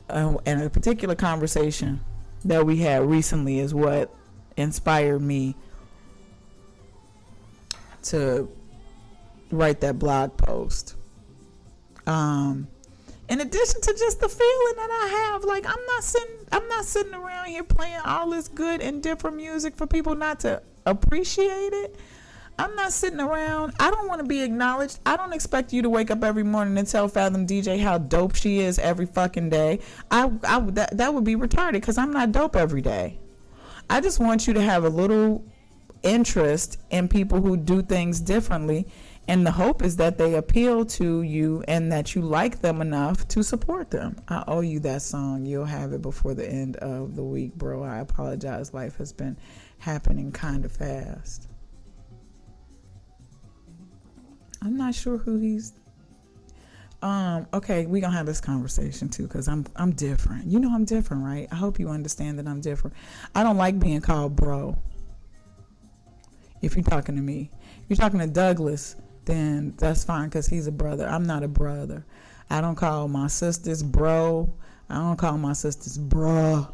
and a particular conversation that we had recently is what inspired me to write that blog post. In addition to just the feeling that I have, like I'm not sitting around here playing all this good and different music for people not to appreciate it. I'm not sitting around. I don't want to be acknowledged. I don't expect you to wake up every morning and tell Fathom DJ how dope she is every fucking day. That would be retarded because I'm not dope every day. I just want you to have a little interest in people who do things differently. And the hope is that they appeal to you and that you like them enough to support them. I owe you that song. You'll have it before the end of the week, bro. I apologize. Life has been happening kind of fast. I'm not sure who he's. Okay, we gonna have this conversation too, because I'm different. I'm different, right? I hope you understand that I'm different. I don't like being called bro. If you're talking to me, if you're talking to Douglas, then that's fine because he's a brother. I'm not a brother. I don't call my sisters bro. I don't call my sisters bruh.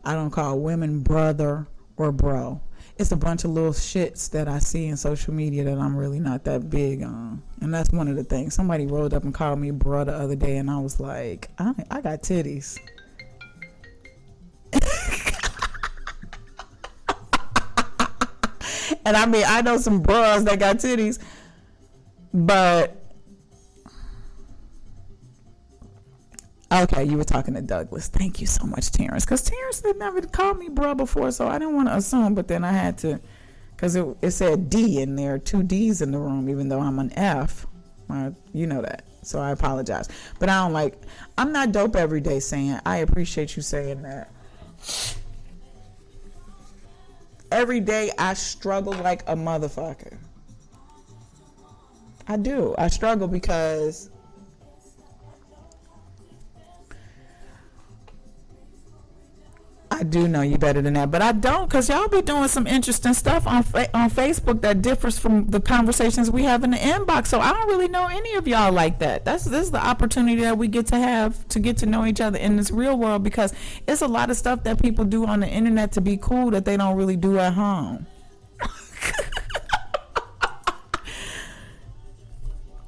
I don't call women brother or bro. It's a bunch of little shits that I see in social media that I'm really not that big on. And that's one of the things. Somebody rolled up and called me bro the other day, and I was like, I got titties. And I mean, I know some bros that got titties, but okay, you were talking to Douglas. Thank you so much, Terrence. Because Terrence had never called me bro before, so I didn't want to assume, but then I had to, because it said D in there, 2 D's in the room, even though I'm an F. You know that. So I apologize. But I'm not dope every day saying, I appreciate you saying that. Every day I struggle like a motherfucker. I do. I struggle because I do know you better than that, but I don't, because y'all be doing some interesting stuff on Facebook that differs from the conversations we have in the inbox. So I don't really know any of y'all like that. This is the opportunity that we get to have to get to know each other in this real world, because it's a lot of stuff that people do on the internet to be cool that they don't really do at home.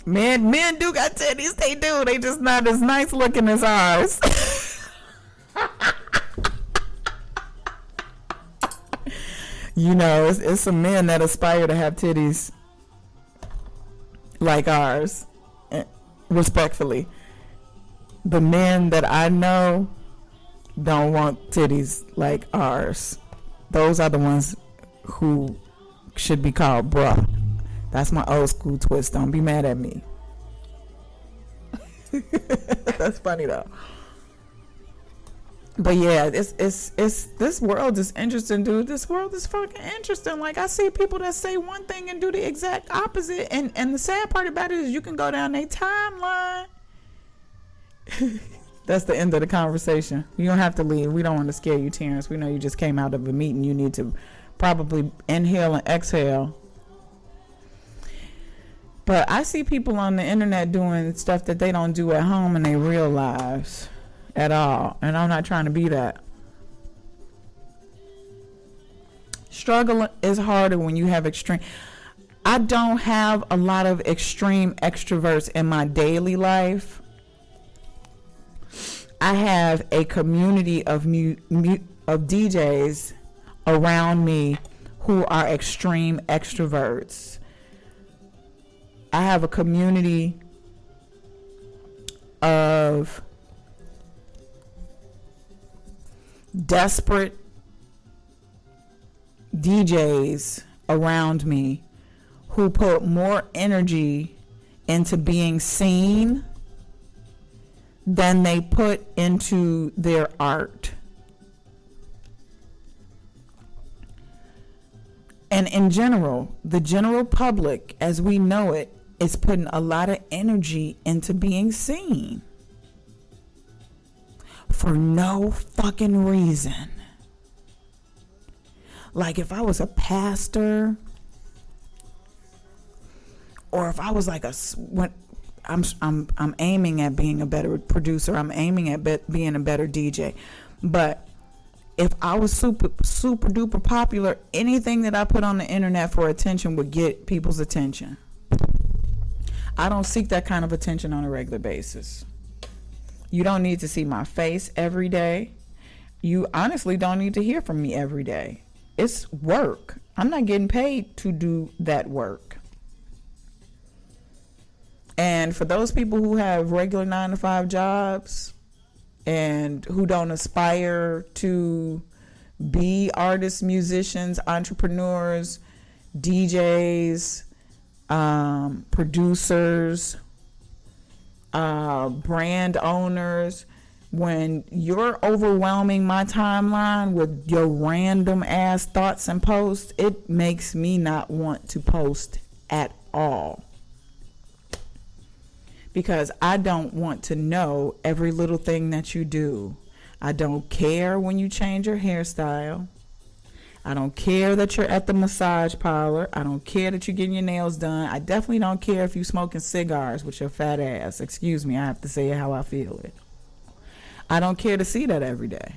Men do got titties. They do. They just not as nice looking as ours. It's some men that aspire to have titties like ours. Respectfully, the men that I know don't want titties like ours. Those are the ones who should be called bruh. That's my old school twist. Don't be mad at me. That's funny though. But yeah, it's this world is interesting, dude. This world is fucking interesting. Like, I see people that say one thing and do the exact opposite, and the sad part about it is you can go down their timeline. That's the end of the conversation. You don't have to leave. We don't want to scare you, Terrence. We know you just came out of a meeting. You need to probably inhale and exhale. But I see people on the internet doing stuff that they don't do at home in their real lives at all. And I'm not trying to be that. Struggle is harder when you have extreme. I don't have a lot of extreme extroverts in my daily life. I have a community of DJs around me who are extreme extroverts. I have a community of desperate DJs around me who put more energy into being seen than they put into their art. And in general, the general public, as we know it, is putting a lot of energy into being seen for no fucking reason. Like, if I was a pastor, or if I was like I'm aiming at being a better producer. I'm aiming at being a better DJ. But if I was super duper popular, anything that I put on the internet for attention would get people's attention. I don't seek that kind of attention on a regular basis. You don't need to see my face every day. You honestly don't need to hear from me every day. It's work. I'm not getting paid to do that work. And for those people who have regular 9-to-5 jobs and who don't aspire to be artists, musicians, entrepreneurs, DJs, producers, brand owners, when you're overwhelming my timeline with your random ass thoughts and posts, it makes me not want to post at all. Because I don't want to know every little thing that you do. I don't care when you change your hairstyle. I don't care that you're at the massage parlor. I don't care that you're getting your nails done. I definitely don't care if you're smoking cigars with your fat ass. Excuse me, I have to say how I feel it. I don't care to see that every day.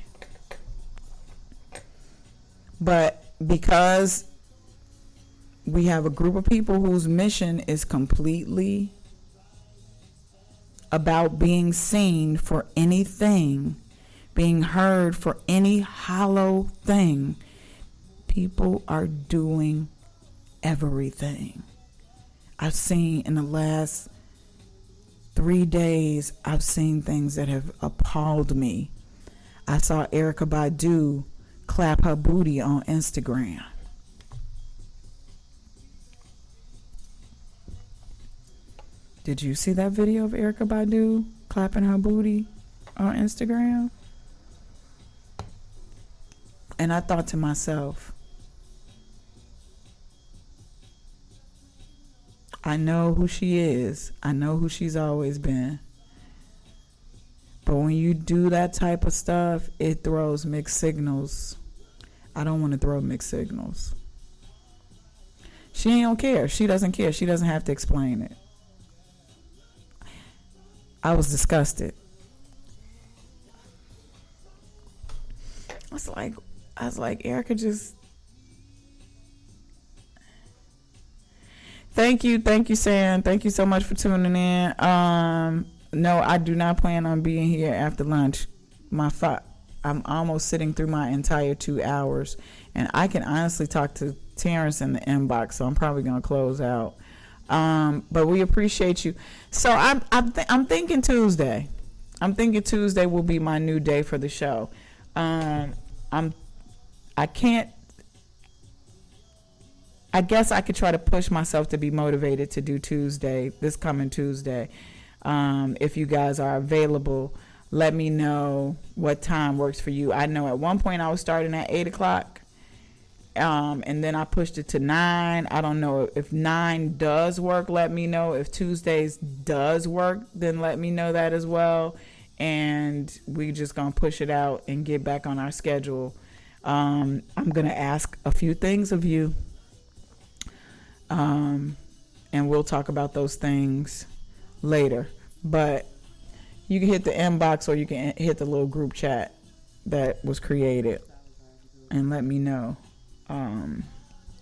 But because we have a group of people whose mission is completely about being seen for anything, being heard for any hollow thing, people are doing everything. I've seen in the last 3 days, I've seen things that have appalled me. I saw Erykah Badu clap her booty on Instagram. Did you see that video of Erykah Badu clapping her booty on Instagram? And I thought to myself, I know who she is. I know who she's always been. But when you do that type of stuff, it throws mixed signals. I don't want to throw mixed signals. She don't care. She doesn't care. She doesn't have to explain it. I was disgusted. I was like, Erykah, just thank you, Sam. Thank you so much for tuning in. No, I do not plan on being here after lunch. I'm almost sitting through my entire 2 hours, and I can honestly talk to Terrence in the inbox, so I'm probably gonna close out. But we appreciate you. So I'm thinking Tuesday. I'm thinking Tuesday will be my new day for the show. I guess I could try to push myself to be motivated to do Tuesday, this coming Tuesday, if you guys are available. let me know what time works for you. I know at one point I was starting at 8 o'clock. And then I pushed it to 9. I don't know if 9 does work. Let me know. If Tuesdays does work, then let me know that as well. And we just gonna push it out and get back on our schedule. I'm gonna ask a few things of you, and we'll talk about those things later. But you can hit the inbox or you can hit the little group chat that was created and let me know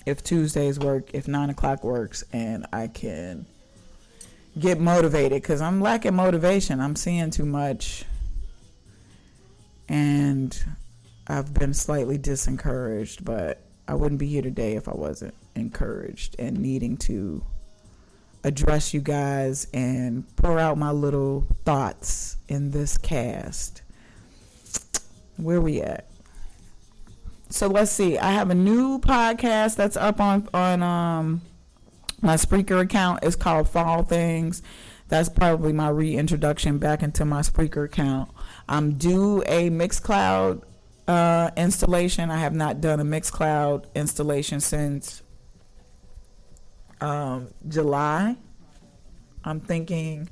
if Tuesdays work, if 9 o'clock works, and I can get motivated, because I'm lacking motivation. I'm seeing too much, and I've been slightly disencouraged, but I wouldn't be here today if I wasn't encouraged and needing to address you guys and pour out my little thoughts in this cast. Where we at? So let's see. I have a new podcast that's up on my Spreaker account. It's called Fall Things. That's probably my reintroduction back into my Spreaker account. I'm due a Mixcloud installation. I have not done a Mixcloud installation since July. I'm thinking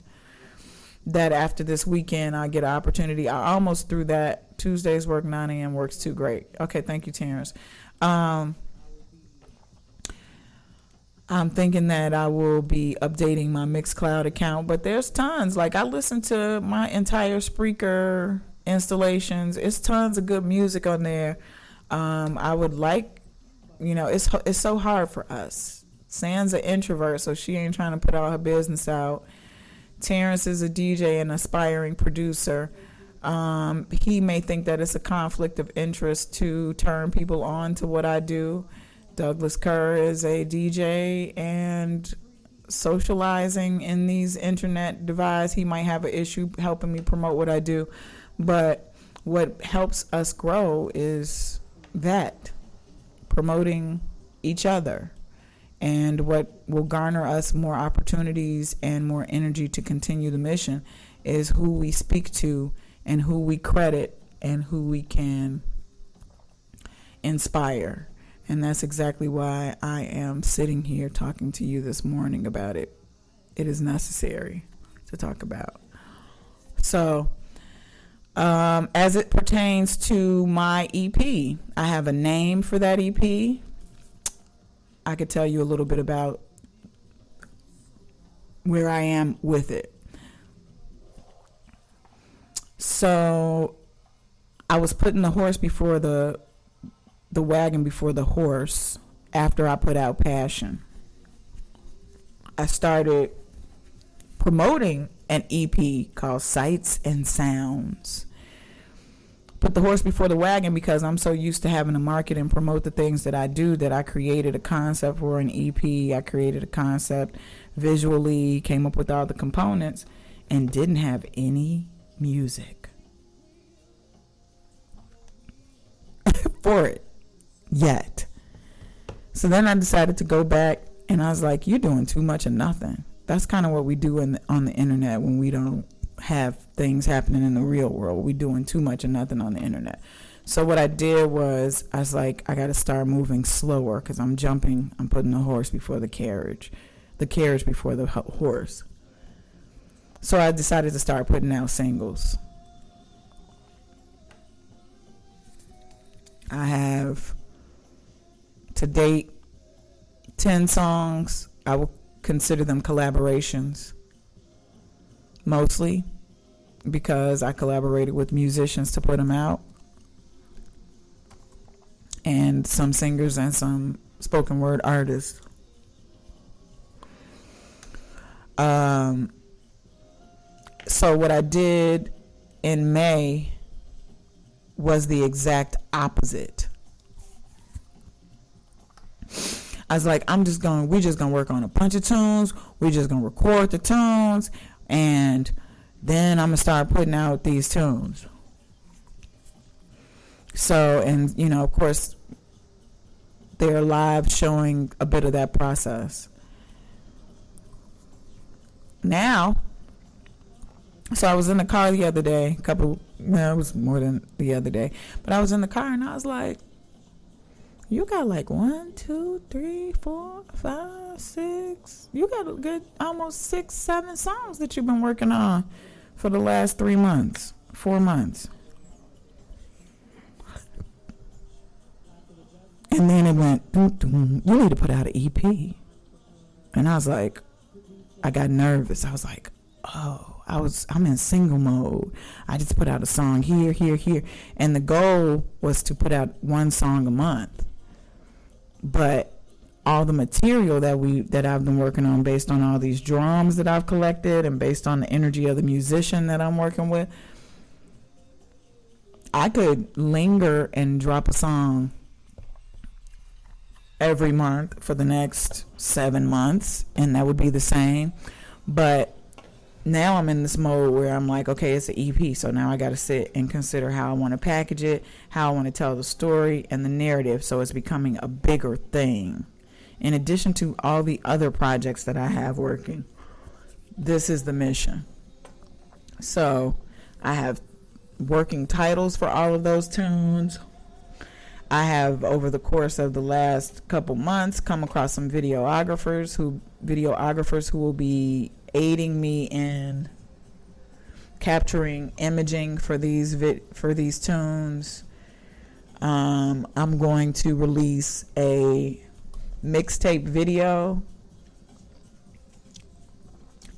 that after this weekend I get an opportunity. I almost threw that. Tuesdays work, 9 a.m. works too. Great. Okay, thank you, Terrence. I'm thinking that I will be updating my Mixcloud account, but there's tons. Like, I listen to my entire Spreaker installations. It's tons of good music on there. I would like, it's so hard for us. San's an introvert, so she ain't trying to put all her business out. Terrence is a DJ and aspiring producer. He may think that it's a conflict of interest to turn people on to what I do. Douglas Kerr is a DJ and socializing in these internet devices. He might have an issue helping me promote what I do. But what helps us grow is that, promoting each other. And what will garner us more opportunities and more energy to continue the mission is who we speak to and who we credit and who we can inspire. And that's exactly why I am sitting here talking to you this morning about it. It is necessary to talk about. So, as it pertains to my EP, I have a name for that EP. I could tell you a little bit about where I am with it. So, I was putting the horse before the wagon before the horse after I put out Passion. I started promoting an EP called Sights and Sounds. Put the horse before the wagon because I'm so used to having to market and promote the things that I do that I created a concept for an EP. I created a concept visually, came up with all the components, and didn't have any music for it yet. So then I decided to go back, and I was like, you're doing too much of nothing. That's kind of what we do on the internet when we don't have things happening in the real world. We're doing too much of nothing on the internet. So what I did was, I was like, I got to start moving slower because I'm putting the horse before the carriage before the horse. So I decided to start putting out singles. I have, to date, 10 songs. I will consider them collaborations, mostly because I collaborated with musicians to put them out, and some singers and some spoken word artists. So what I did in May was the exact opposite. I was like, we're just gonna work on a bunch of tunes. We're just gonna record the tunes, and then I'm gonna start putting out these tunes. So, and of course, they're live showing a bit of that process. Now, So I was in the car the other day, it was more than the other day, but I was in the car and I was like, you got like 1, 2, 3, 4, 5, 6. You got a good almost 6, 7 songs that you've been working on for the last 3 months, 4 months. And then it went, dum, dum, you need to put out an EP. And I was like, I got nervous. I was like, oh, I'm in single mode. I just put out a song here, here, here. And the goal was to put out 1 song a month. But all the material that I've been working on, based on all these drums that I've collected and based on the energy of the musician that I'm working with, I could linger and drop a song every month for the next 7 months, and that would be the same. But now I'm in this mode where I'm like, okay, it's an EP, so now I got to sit and consider how I want to package it, how I want to tell the story and the narrative, so it's becoming a bigger thing. In addition to all the other projects that I have working, this is the mission. So I have working titles for all of those tunes. I have, over the course of the last couple months, come across some videographers who will be aiding me in capturing imaging for these tunes. I'm going to release a mixtape video,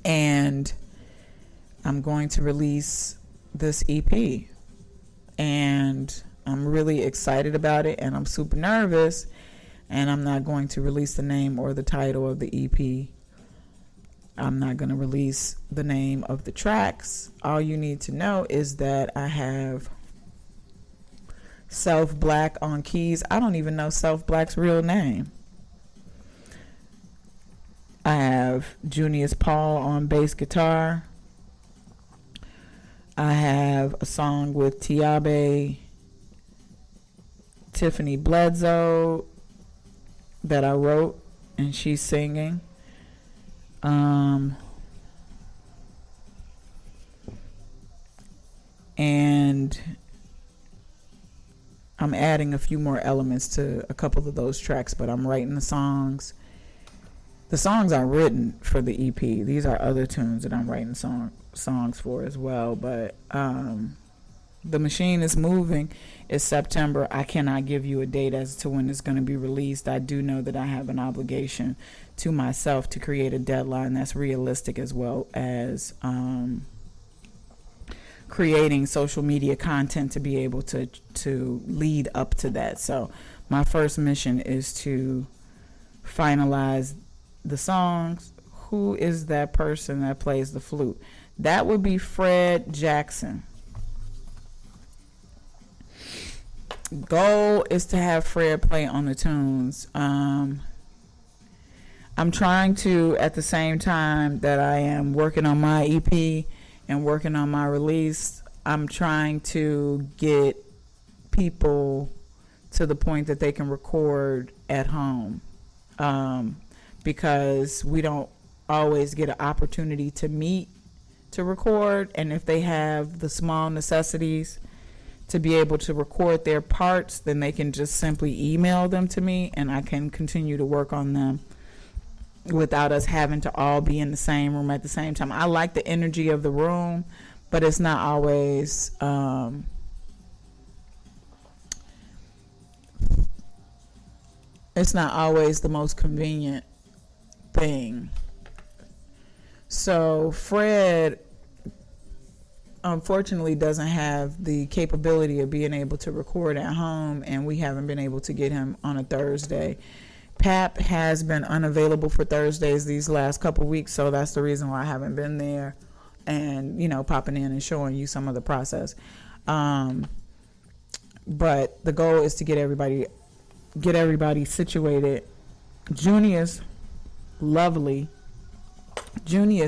and I'm going to release this EP, and I'm really excited about it, and I'm super nervous, and I'm not going to release the name or the title of the EP. I'm not going to release the name of the tracks. All you need to know is that I have Self Black on keys. I don't even know Self Black's real name. I have Junius Paul on bass guitar. I have a song with Tiabe Tiffany Bledsoe that I wrote, and she's singing. And I'm adding a few more elements to a couple of those tracks, but I'm writing the songs. The songs are written for the EP. These are other tunes that I'm writing songs for as well, but the machine is moving. It's September. I cannot give you a date as to when it's going to be released. I do know that I have an obligation to myself to create a deadline that's realistic, as well as creating social media content to be able to lead up to that. So my first mission is to finalize the songs. Who is that person that plays the flute? That would be Fred Jackson. Goal is to have Fred play on the tunes. I'm trying to, at the same time that I am working on my EP and working on my release, I'm trying to get people to the point that they can record at home, because we don't always get an opportunity to meet to record, and if they have the small necessities to be able to record their parts, then they can just simply email them to me, and I can continue to work on them without us having to all be in the same room at the same time. I like the energy of the room, but it's not always the most convenient thing. So Fred unfortunately doesn't have the capability of being able to record at home, and we haven't been able to get him on a Thursday. Pap has been unavailable for Thursdays these last couple weeks, so that's the reason why I haven't been there and, popping in and showing you some of the process. But the goal is to get everybody situated. Junius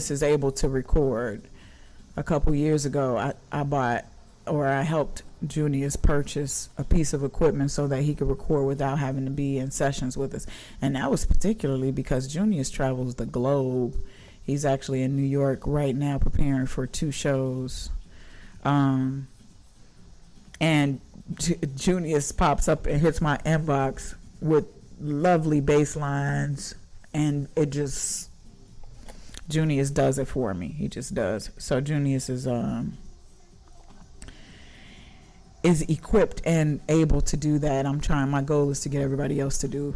is able to record. A couple years ago, I helped Junius purchase a piece of equipment so that he could record without having to be in sessions with us. And that was particularly because Junius travels the globe. He's actually in New York right now preparing for 2 shows. And Junius pops up and hits my inbox with lovely bass lines, and it just, Junius does it for me. He just does. So Junius is equipped and able to do that. I'm trying, my goal is to get everybody else to do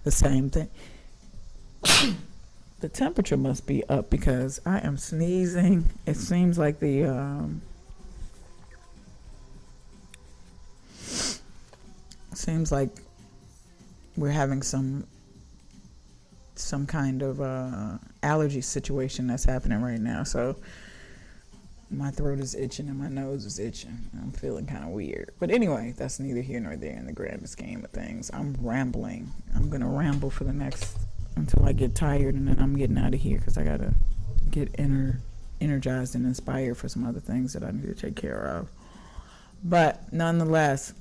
the same thing. The temperature must be up because I am sneezing. It seems like the seems like we're having some kind of allergy situation that's happening right now. So my throat is itching and my nose is itching. I'm feeling kind of weird. But anyway, that's neither here nor there in the grand scheme of things. I'm rambling. I'm going to ramble for the next, until I get tired, and then I'm getting out of here because I got to get energized and inspired for some other things that I need to take care of. But nonetheless,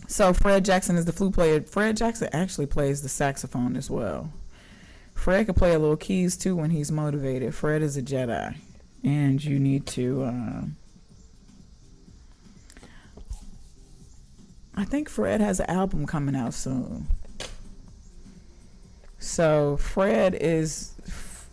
so Fred Jackson is the flute player. Fred Jackson actually plays the saxophone as well. Fred can play a little keys too when he's motivated. Fred is a Jedi, and you need to I think Fred has an album coming out soon. So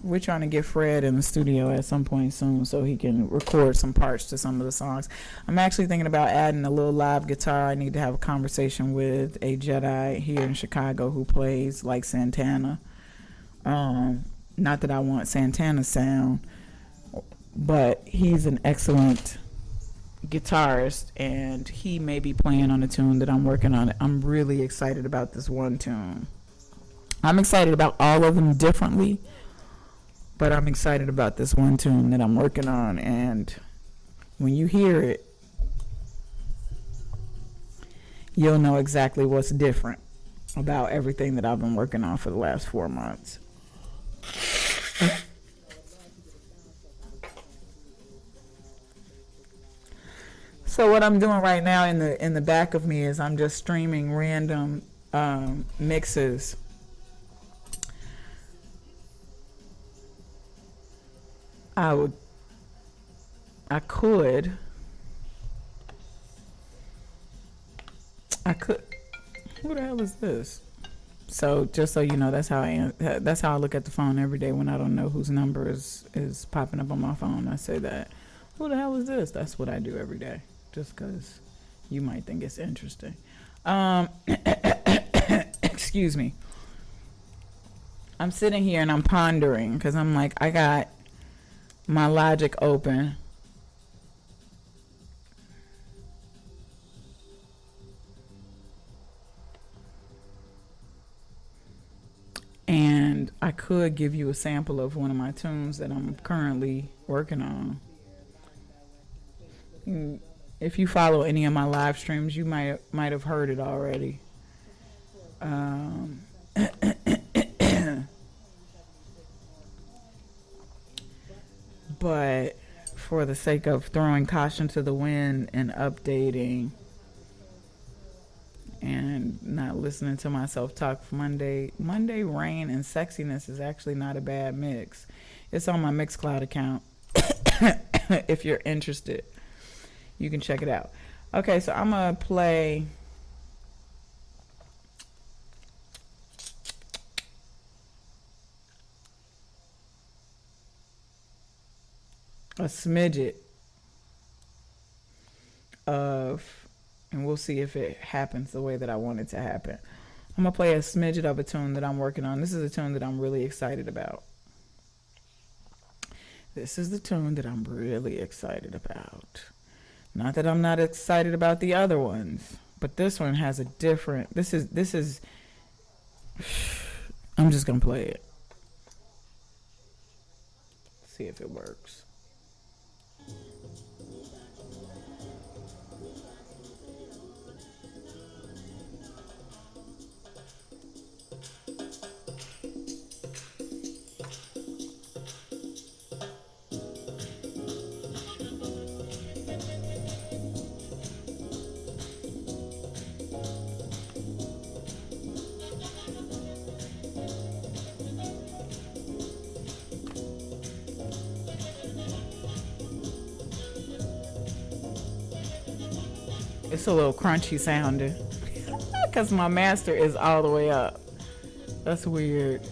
we're trying to get Fred in the studio at some point soon so he can record some parts to some of the songs. I'm actually thinking about adding a little live guitar. I need to have a conversation with a Jedi here in Chicago who plays like Santana. Not that I want Santana's sound, but he's an excellent guitarist, and he may be playing on a tune that I'm working on. I'm really excited about this one tune. I'm excited about all of them differently, but I'm excited about this one tune that I'm working on, and when you hear it, you'll know exactly what's different about everything that I've been working on for the last 4 months. So what I'm doing right now in the back of me is I'm just streaming random mixes. I could. Who the hell is this? So just so you know, that's how I look at the phone every day when I don't know whose number is popping up on my phone. I say that. Who the hell is this? That's what I do every day, just because you might think it's interesting. Excuse me. I'm sitting here and I'm pondering because I'm like, I got my Logic open. And I could give you a sample of one of my tunes that I'm currently working on. If you follow any of my live streams, you might have heard it already. But for the sake of throwing caution to the wind and updating and not listening to myself talk for Monday Rain and Sexiness is actually not a bad mix. It's on my Mixcloud account. If you're interested, you can check it out. Okay, so I'm gonna play a smidget of, and we'll see if it happens the way that I want it to happen. I'm gonna play a smidget of a tune that I'm working on. This is a tune that I'm really excited about. This is the tune that I'm really excited about. Not that I'm not excited about the other ones, but this one has a different, this is, I'm just gonna play it. See if it works. It's a little crunchy sounding because my master is all the way up. That's weird.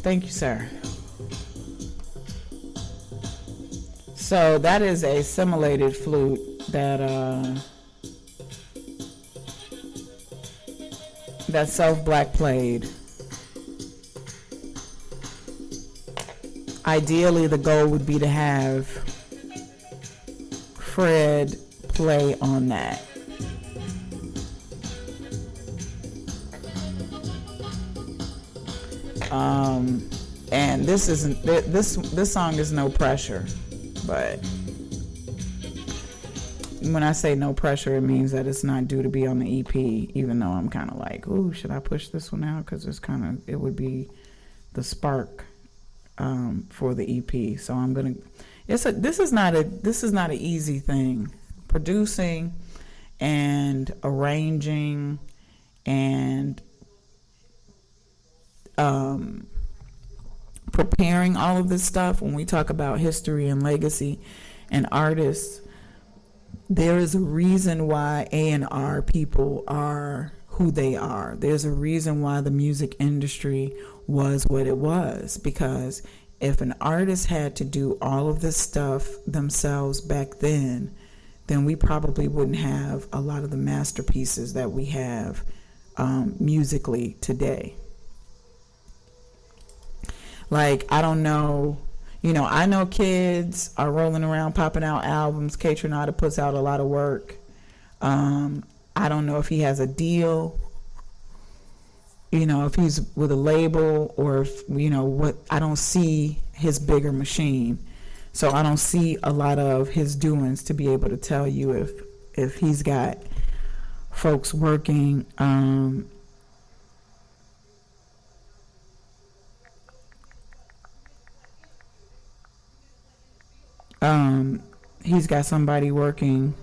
Thank you, sir. So that is a simulated flute that Self Black played. Ideally, the goal would be to have Fred play on that. And this isn't this song is no pressure, but when I say no pressure, it means that it's not due to be on the EP. Even though I'm kind of like, ooh, should I push this one out? Because it would be the spark for the EP. So I'm gonna. This is not an easy thing. Producing and arranging and preparing all of this stuff. When we talk about history and legacy and artists, there is a reason why A&R people are who they are. There's a reason why the music industry was what it was, because if an artist had to do all of this stuff themselves back then we probably wouldn't have a lot of the masterpieces that we have musically today. Like, I don't know, I know kids are rolling around popping out albums. Kaytranada puts out a lot of work. I don't know if he has a deal, if he's with a label, or if, what. I don't see his bigger machine. So I don't see a lot of his doings to be able to tell you if he's got folks working. He's got somebody working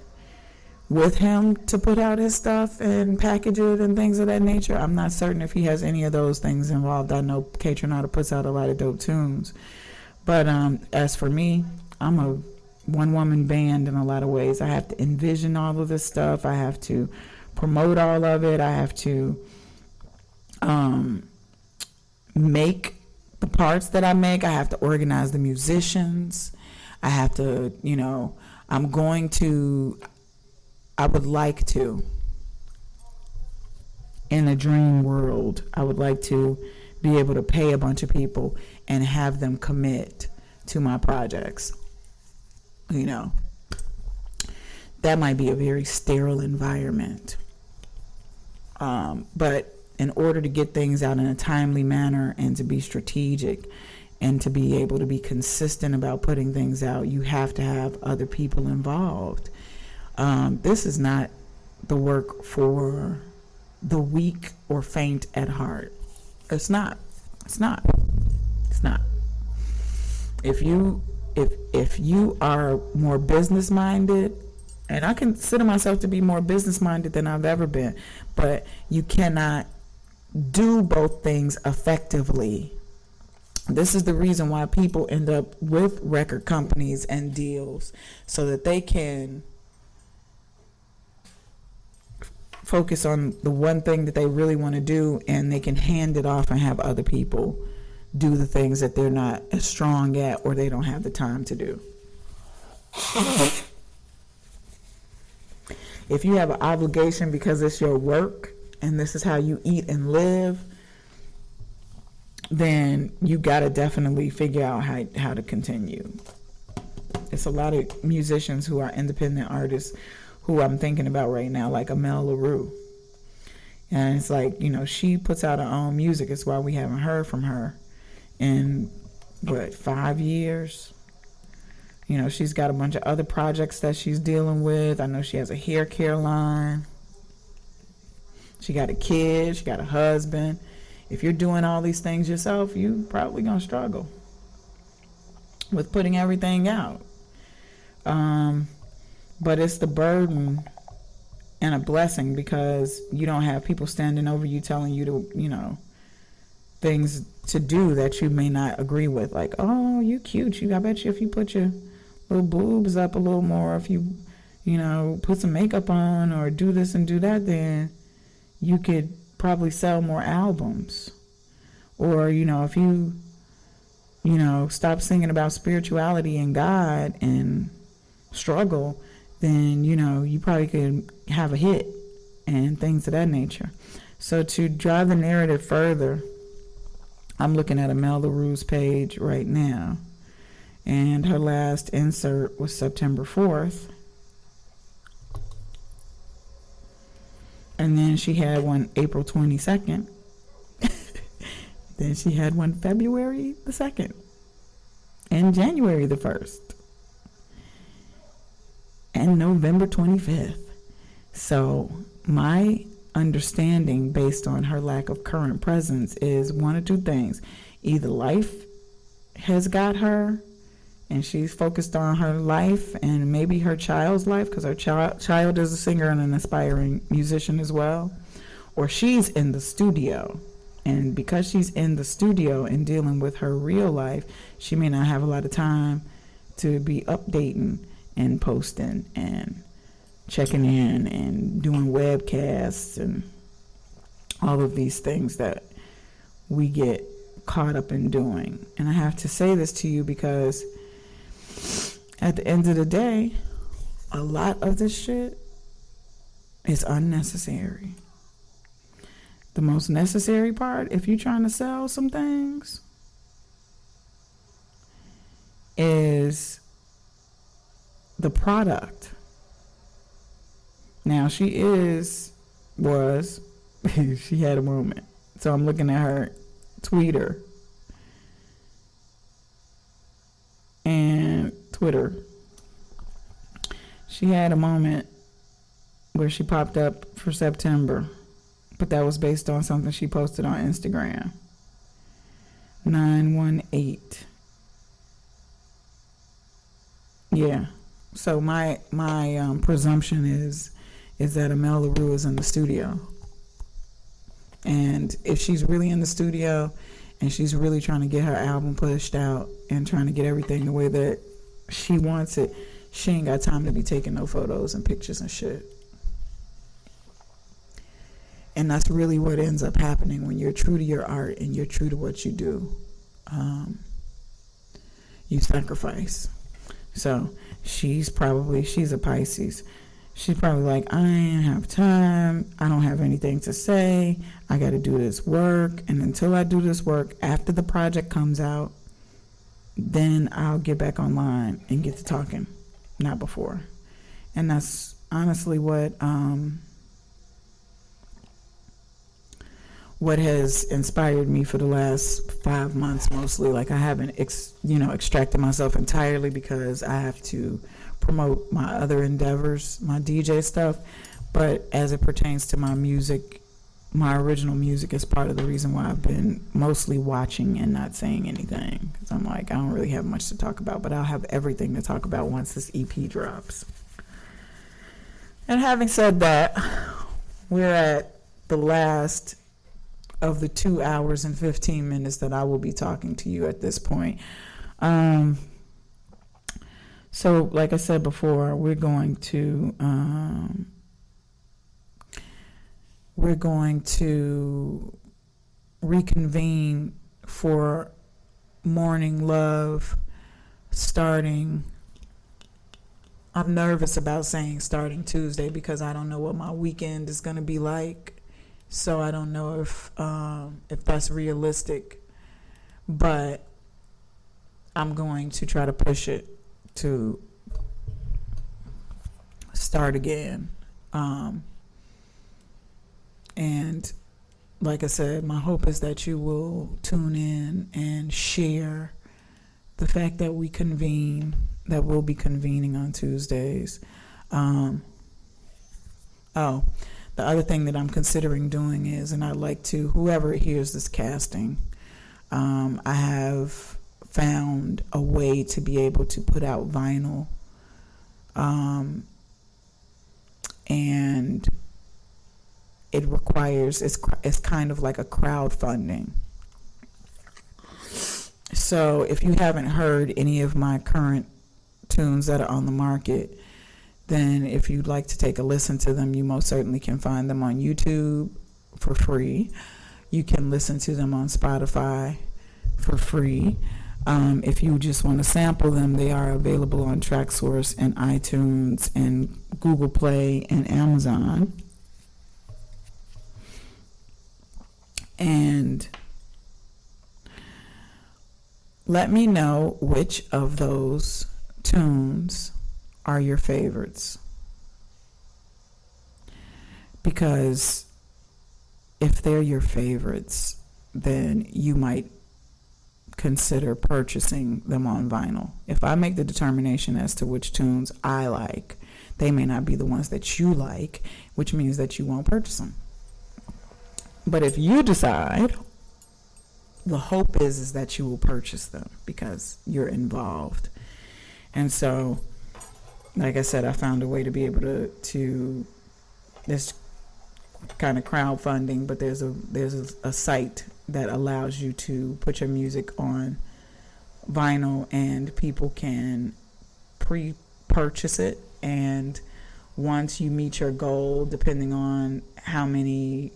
with him to put out his stuff and package it and things of that nature. I'm not certain if he has any of those things involved. I know Kaytranada puts out a lot of dope tunes. But as for me, I'm a one-woman band in a lot of ways. I have to envision all of this stuff. I have to promote all of it. I have to make the parts that I make. I have to organize the musicians. I have to, I would like to, in a dream world, I would like to be able to pay a bunch of people and have them commit to my projects. That might be a very sterile environment. But in order to get things out in a timely manner and to be strategic and to be able to be consistent about putting things out, you have to have other people involved. This is not the work for the weak or faint at heart. It's not. If you if you are more business minded, and I consider myself to be more business minded than I've ever been, but you cannot do both things effectively. This is the reason why people end up with record companies and deals, so that they can focus on the one thing that they really want to do, and they can hand it off and have other people do the things that they're not as strong at or they don't have the time to do. If you have an obligation because it's your work and this is how you eat and live, then you got to definitely figure out how to continue. It's a lot of musicians who are independent artists who I'm thinking about right now, like Amel LaRue. And it's like, she puts out her own music. It's why we haven't heard from her in, 5 years? She's got a bunch of other projects that she's dealing with. I know she has a hair care line. She got a kid. She got a husband. If you're doing all these things yourself, you probably gonna struggle with putting everything out. But it's the burden and a blessing, because you don't have people standing over you telling you to, things to do that you may not agree with. Like, oh, you cute. I bet you if you put your little boobs up a little more, if you, put some makeup on or do this and do that, then you could probably sell more albums. Or, if you, stop singing about spirituality and God and struggle, then, you probably could have a hit and things of that nature. So to drive the narrative further, I'm looking at Amel LaRue's page right now, and her last insert was September 4th. And then she had one April 22nd. Then she had one February the 2nd and January the 1st and November 25th. So my understanding, based on her lack of current presence, is one of two things. Either life has got her and she's focused on her life and maybe her child's life, because her child is a singer and an aspiring musician as well, or she's in the studio, and because she's in the studio and dealing with her real life, she may not have a lot of time to be updating and posting and checking in and doing webcasts and all of these things that we get caught up in doing. And I have to say this to you because at the end of the day, a lot of this shit is unnecessary. The most necessary part, if you're trying to sell some things, is the product. Now, she had a moment. So I'm looking at her Twitter and Twitter. She had a moment where she popped up for September, but that was based on something she posted on Instagram. 918. Yeah. So my presumption is that Amel LaRue is in the studio. And if she's really in the studio and she's really trying to get her album pushed out and trying to get everything the way that she wants it, she ain't got time to be taking no photos and pictures and shit. And that's really what ends up happening when you're true to your art and you're true to what you do. You sacrifice. So she's a Pisces. She's probably like, I ain't have time. I don't have anything to say. I got to do this work. And until I do this work, after the project comes out, then I'll get back online and get to talking. Not before. And that's honestly what has inspired me for the last 5 months mostly. Like, I haven't extracted myself entirely because I have to promote my other endeavors, my DJ stuff, but as it pertains to my music my original music is part of the reason why I've been mostly watching and not saying anything. Because I'm like, I don't really have much to talk about, but I'll have everything to talk about once this EP drops. And having said that, we're at the last of the 2 hours and 15 minutes that I will be talking to you at this point. So, like I said before, we're going to reconvene for Morning Love starting. I'm nervous about saying starting Tuesday because I don't know what my weekend is going to be like. So I don't know if that's realistic, but I'm going to try to push it to start again. And like I said, my hope is that you will tune in and share the fact that we convene, that we'll be convening on Tuesdays. The other thing that I'm considering doing is, and I'd like to, whoever hears this casting, I have found a way to be able to put out vinyl, and it requires, it's kind of like a crowdfunding. So if you haven't heard any of my current tunes that are on the market, then if you'd like to take a listen to them, you most certainly can find them on YouTube for free. You can listen to them on Spotify for free. If you just want to sample them, they are available on TrackSource and iTunes and Google Play and Amazon. And let me know which of those tunes are your favorites. Because if they're your favorites, then you might consider purchasing them on vinyl. If I make the determination as to which tunes I like, they may not be the ones that you like, which means that you won't purchase them. But if you decide, the hope is that you will purchase them because you're involved. And so, like I said, I found a way to be able to this kind of crowdfunding, but there's a site that allows you to put your music on vinyl and people can pre-purchase it, and once you meet your goal, depending on how many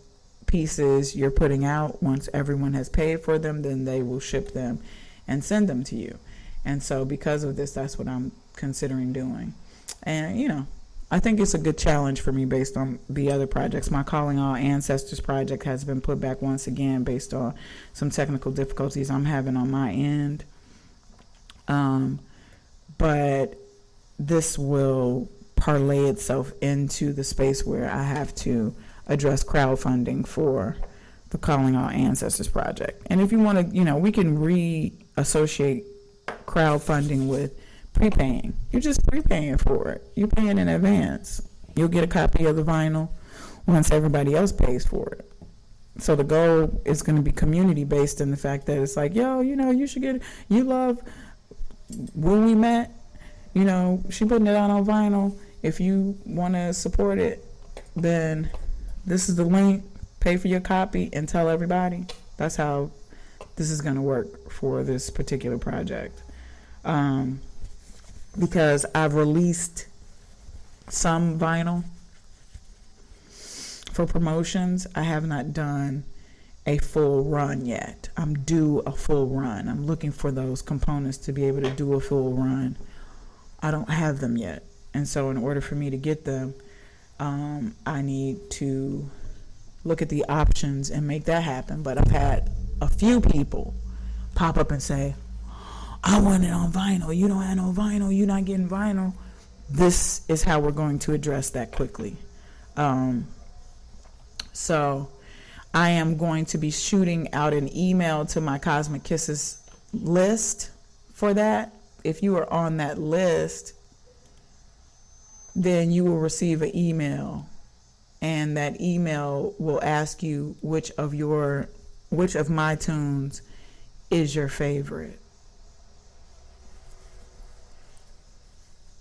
pieces you're putting out, once everyone has paid for them, then they will ship them and send them to you. And so because of this, that's what I'm considering doing. And I think it's a good challenge for me based on the other projects. My Calling All Ancestors project has been put back once again based on some technical difficulties I'm having on my end. But this will parlay itself into the space where I have to address crowdfunding for the Calling All Ancestors project. And if you want to, we can reassociate crowdfunding with prepaying. You're just prepaying for it. You're paying in advance. You'll get a copy of the vinyl once everybody else pays for it. So the goal is going to be community based in the fact that it's like, you should get it. You love When We Met, she putting it out on vinyl. If you want to support it, then this is the link. Pay for your copy and tell everybody. That's how this is going to work for this particular project. Because I've released some vinyl for promotions. I have not done a full run yet. I'm due a full run. I'm looking for those components to be able to do a full run. I don't have them yet. And so in order for me to get them, I need to look at the options and make that happen. But I've had a few people pop up and say, I want it on vinyl. You don't have no vinyl. You're not getting vinyl. This is how we're going to address that quickly. So I am going to be shooting out an email to my Cosmic Kisses list for that. If you are on that list, then you will receive an email and that email will ask you which of my tunes is your favorite.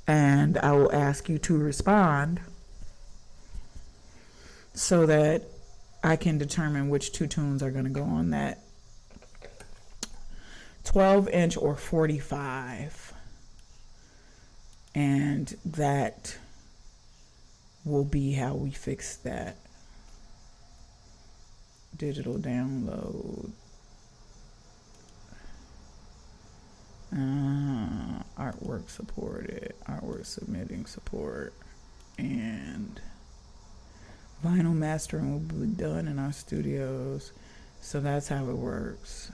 And I will ask you to respond so that I can determine which 2 tunes are going to go on that 12-inch or 45. And that will be how we fix that. Digital download. Artwork supported. Artwork submitting support. And vinyl mastering will be done in our studios. So that's how it works.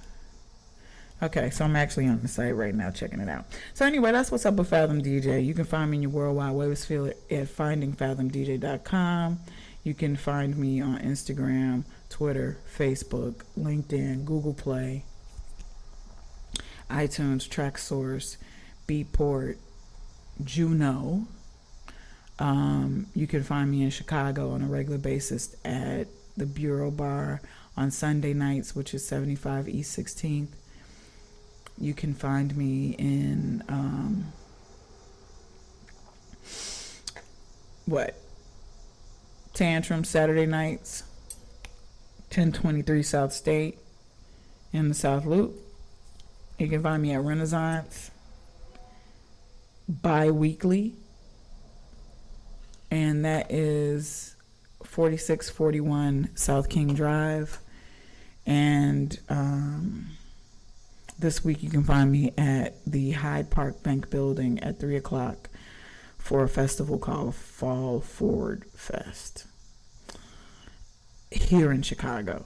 Okay, so I'm actually on the site right now checking it out. So anyway, that's what's up with Fathom DJ. You can find me in your World Wide Web sphere at findingfathomdj.com. You can find me on Instagram, Twitter, Facebook, LinkedIn, Google Play, iTunes, TrackSource, Beatport, Juno. You can find me in Chicago on a regular basis at the Bureau Bar on Sunday nights, which is 75 East 16th. You can find me in Tantrum Saturday nights, 1023 South State in the South Loop. You can find me at Renaissance bi-weekly, and that is 4641 South King Drive. And this week you can find me at the Hyde Park Bank Building at 3 o'clock for a festival called Fall Forward Fest here in Chicago.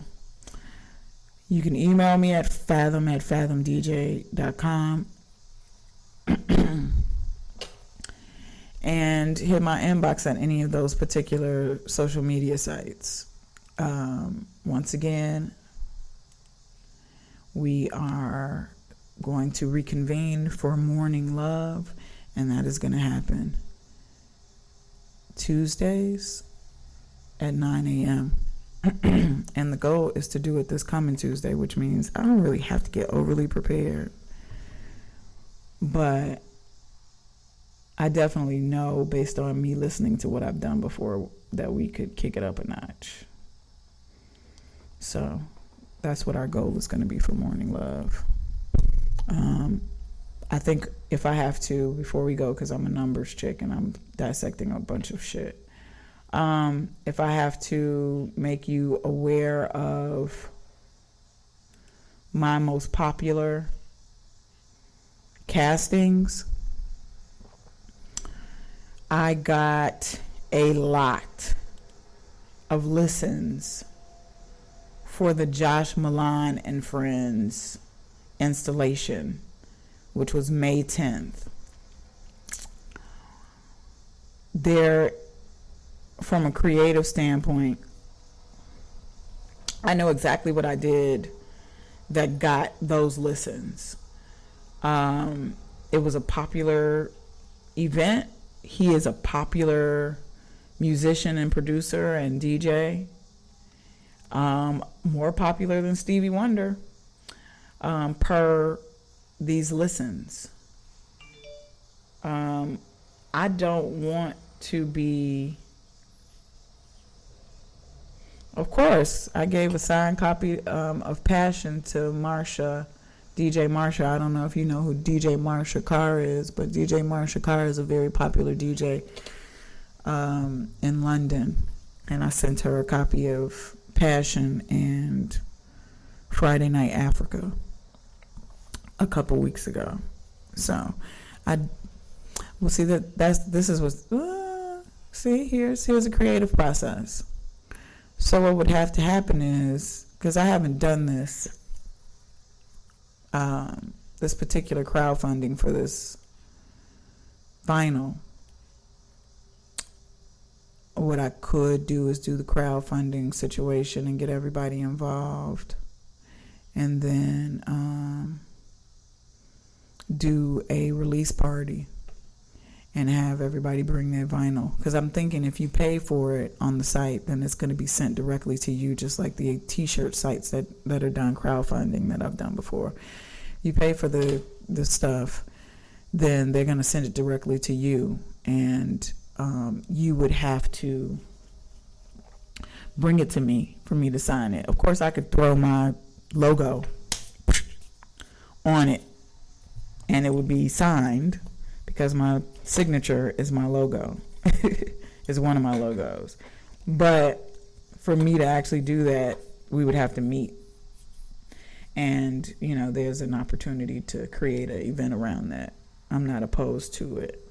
You can email me at fathom@fathomdj.com and hit my inbox at any of those particular social media sites. Once again, we are going to reconvene for Morning Love, and that is going to happen Tuesdays at 9 a.m. And the goal is to do it this coming Tuesday, which means I don't really have to get overly prepared. But I definitely know, based on me listening to what I've done before, that we could kick it up a notch. So that's what our goal is going to be for Morning Love. I think if I have to, before we go, because I'm a numbers chick and I'm dissecting a bunch of shit, if I have to make you aware of my most popular castings, I got a lot of listens for the Josh Milan and Friends installation, which was May 10th. There, from a creative standpoint, I know exactly what I did that got those listens. It was a popular event. He is a popular musician and producer and DJ. More popular than Stevie Wonder, per these listens. I don't want to be, of course, I gave a signed copy of Passion to Marsha, DJ Marsha. I don't know if you know who DJ Marsha Carr is, but DJ Marsha Carr is a very popular DJ in London. And I sent her a copy of Passion and Friday Night Africa a couple weeks ago. So we'll see here's a creative process. So what would have to happen is, because I haven't done this particular crowdfunding for this vinyl, what I could do is do the crowdfunding situation and get everybody involved, and then do a release party and have everybody bring their vinyl. Because I'm thinking if you pay for it on the site, then it's going to be sent directly to you, just like the t-shirt sites that are done crowdfunding that I've done before. You pay for the stuff, then they're going to send it directly to you, and you would have to bring it to me for me to sign it. Of course, I could throw my logo on it and it would be signed, because my signature is my logo. It's one of my logos. But for me to actually do that, we would have to meet. And, there's an opportunity to create an event around that. I'm not opposed to it.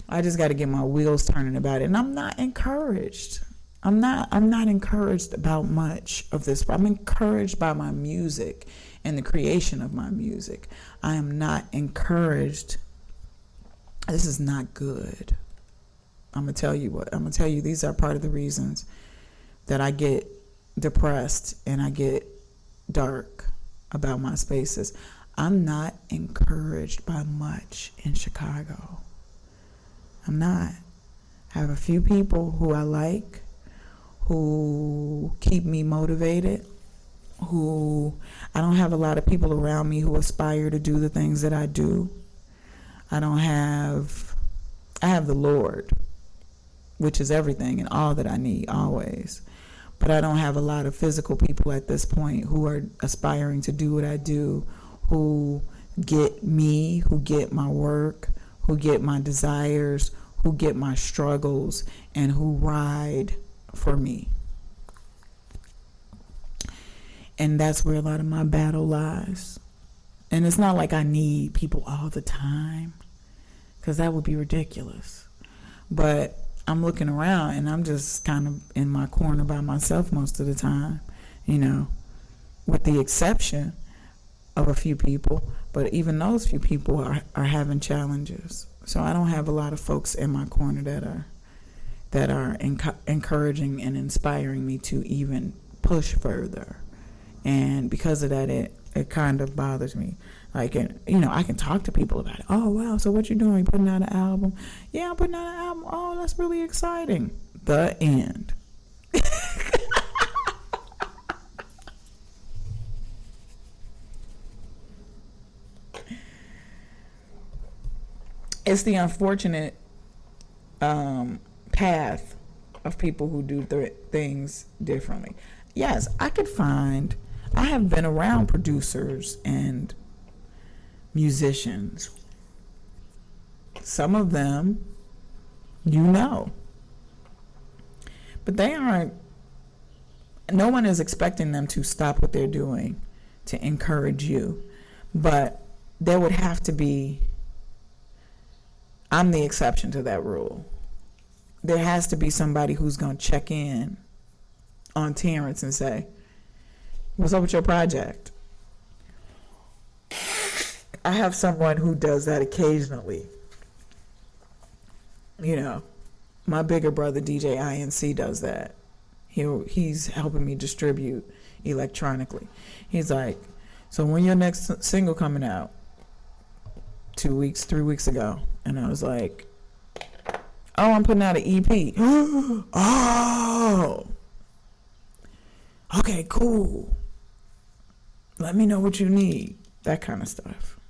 I just got to get my wheels turning about it. And I'm not encouraged. I'm not encouraged about much of this. I'm encouraged by my music and the creation of my music. I am not encouraged. This is not good. I'm going to tell you these are part of the reasons that I get depressed and I get dark about my spaces. I'm not encouraged by much in Chicago. I'm not. I have a few people who I like, who keep me motivated, I don't have a lot of people around me who aspire to do the things that I do. I have the Lord, which is everything and all that I need always. But I don't have a lot of physical people at this point who are aspiring to do what I do, who get me, who get my work, who get my desires, who get my struggles, and who ride for me. And that's where a lot of my battle lies. And it's not like I need people all the time, because that would be ridiculous. But I'm looking around and I'm just kind of in my corner by myself most of the time, with the exception of a few people. But even those few people are having challenges. So I don't have a lot of folks in my corner that are encouraging and inspiring me to even push further. And because of that, it kind of bothers me. Like, I can talk to people about it. Oh, wow, so what you doing? You putting out an album? Yeah, I'm putting out an album. Oh, that's really exciting. The end. It's the unfortunate path of people who do things differently. Yes, I have been around producers and musicians. Some of them, but they aren't, no one is expecting them to stop what they're doing to encourage you. But there would have to be, I'm the exception to that rule. There has to be somebody who's going to check in on Terrence and say, what's up with your project? I have someone who does that occasionally. My bigger brother, DJ INC, does that. He's helping me distribute electronically. He's like, so when your next single coming out? 3 weeks ago. And I was like, oh, I'm putting out an EP. Oh, okay, cool. Let me know what you need. That kind of stuff.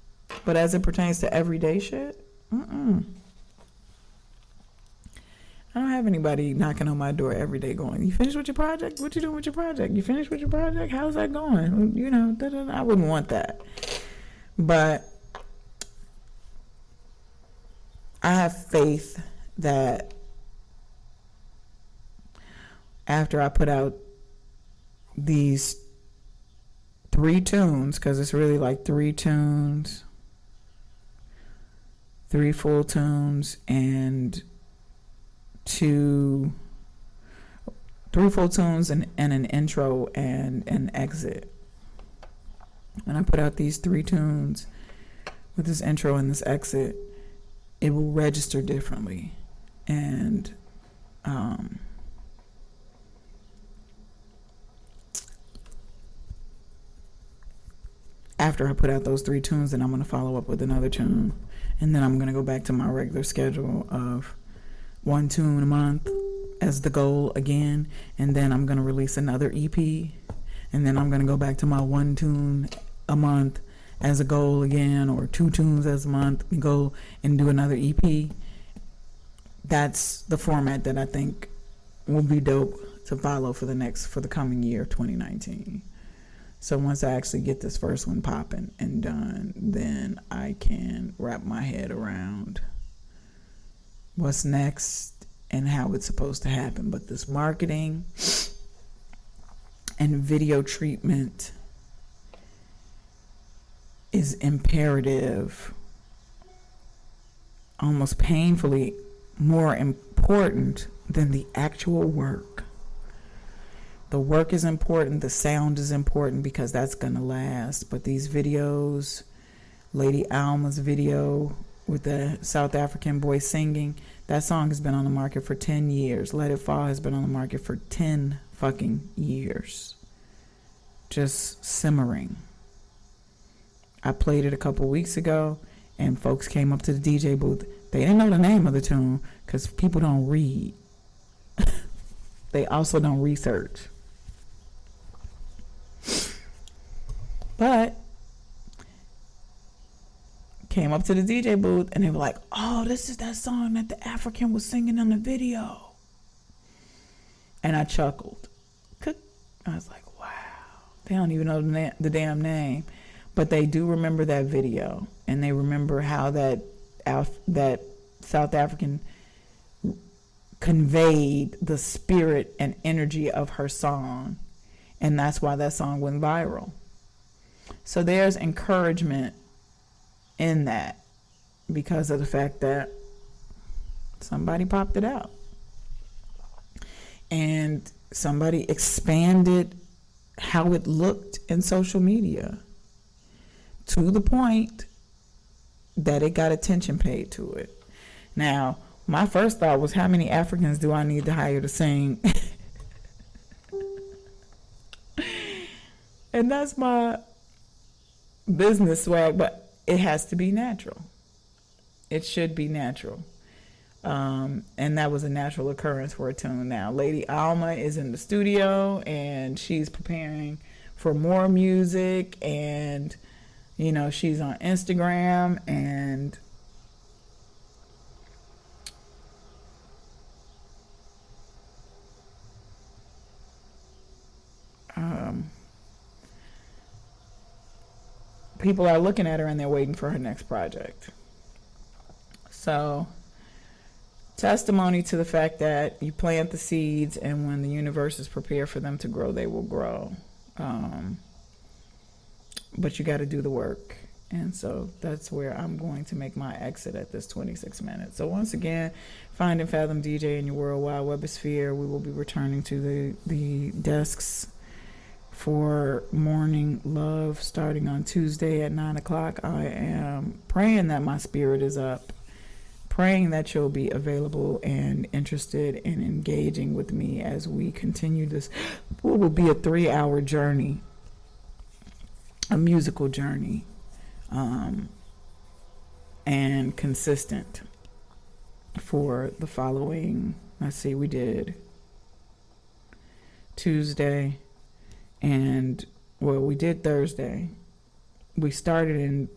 But as it pertains to everyday shit, I don't have anybody knocking on my door every day going, you finished with your project? What you doing with your project? You finished with your project? How's that going? I wouldn't want that. But I have faith that after I put out these 3 tunes, because it's really like 3 tunes, 3 full tunes, and 3 full tunes and an intro and an exit. When I put out these 3 tunes with this intro and this exit, it will register differently. And after I put out those 3 tunes, then I'm going to follow up with another tune And then I'm going to go back to my regular schedule of 1 tune a month as the goal again. And then I'm going to release another EP. And then I'm going to go back to my 1 tune a month as a goal again, or 2 tunes as a month, and go and do another EP. That's the format that I think will be dope to follow for the coming year, 2019. So once I actually get this first one popping and done, then I can wrap my head around what's next and how it's supposed to happen. But this marketing and video treatment is imperative, almost painfully more important than the actual work. The work is important, the sound is important, because that's gonna last. But these videos, Lady Alma's video with the South African boy singing, that song has been on the market for 10 years. Let It Fall has been on the market for 10 fucking years. Just simmering. I played it a couple weeks ago, and folks came up to the DJ booth. They didn't know the name of the tune because people don't read. They also don't research. But came up to the DJ booth and they were like, "Oh, this is that song that the African was singing in the video." And I chuckled. I was like, wow. They don't even know the damn name. But they do remember that video. And they remember how that South African conveyed the spirit and energy of her song. And that's why that song went viral. So there's encouragement in that, because of the fact that somebody popped it out. And somebody expanded how it looked in social media to the point that it got attention paid to it. Now, my first thought was, how many Africans do I need to hire to sing? And that's my business swag, but it has to be natural. It should be natural. And that was a natural occurrence for a tune. Now, Lady Alma is in the studio and she's preparing for more music, and you know, she's on Instagram, and people are looking at her and they're waiting for her next project. So, testimony to the fact that you plant the seeds, and when the universe is prepared for them to grow, they will grow. But you got to do the work. And so that's where I'm going to make my exit at this 26 minutes. So once again, Find and Fathom DJ in your worldwide webosphere. We will be returning to the desks for Morning Love starting on Tuesday at 9 o'clock. I am praying that my spirit is up, praying that you'll be available and interested in engaging with me as we continue this. What will be a 3-hour journey, a musical journey, and consistent for the following. Let's see, we did Tuesday, and well, we did Thursday. We started in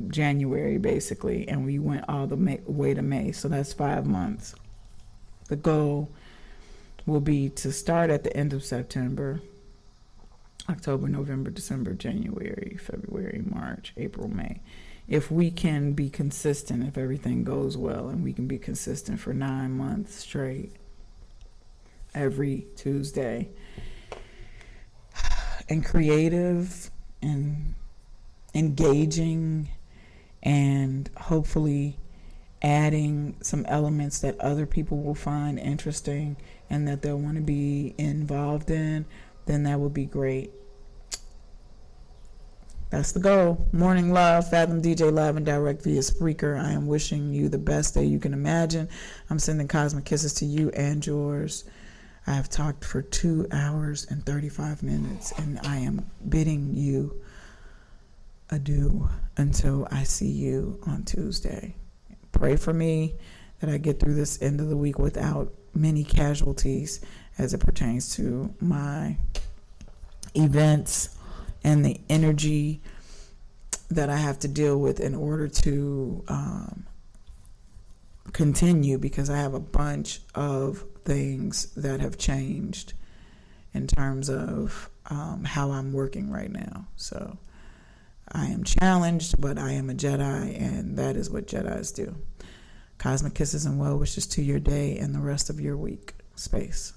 January basically, and we went all the way to May, so that's 5 months. The goal will be to start at the end of September, October, November, December, January, February, March, April, May. If we can be consistent, if everything goes well, and we can be consistent for 9 months straight, every Tuesday, and creative and engaging, and hopefully adding some elements that other people will find interesting and that they'll want to be involved in, then that would be great. That's the goal. Morning Love, Fathom DJ live and direct via Spreaker. I am wishing you the best day you can imagine. I'm sending cosmic kisses to you and yours. I have talked for 2 hours and 35 minutes, and I am bidding you adieu until I see you on Tuesday. pray for me that I get through this end of the week without many casualties as it pertains to my events and the energy that I have to deal with in order to continue, because I have a bunch of things that have changed in terms of how I'm working right now. So I am challenged, but I am a Jedi, and that is what Jedis do. Cosmic kisses and well wishes to your day and the rest of your week. Space.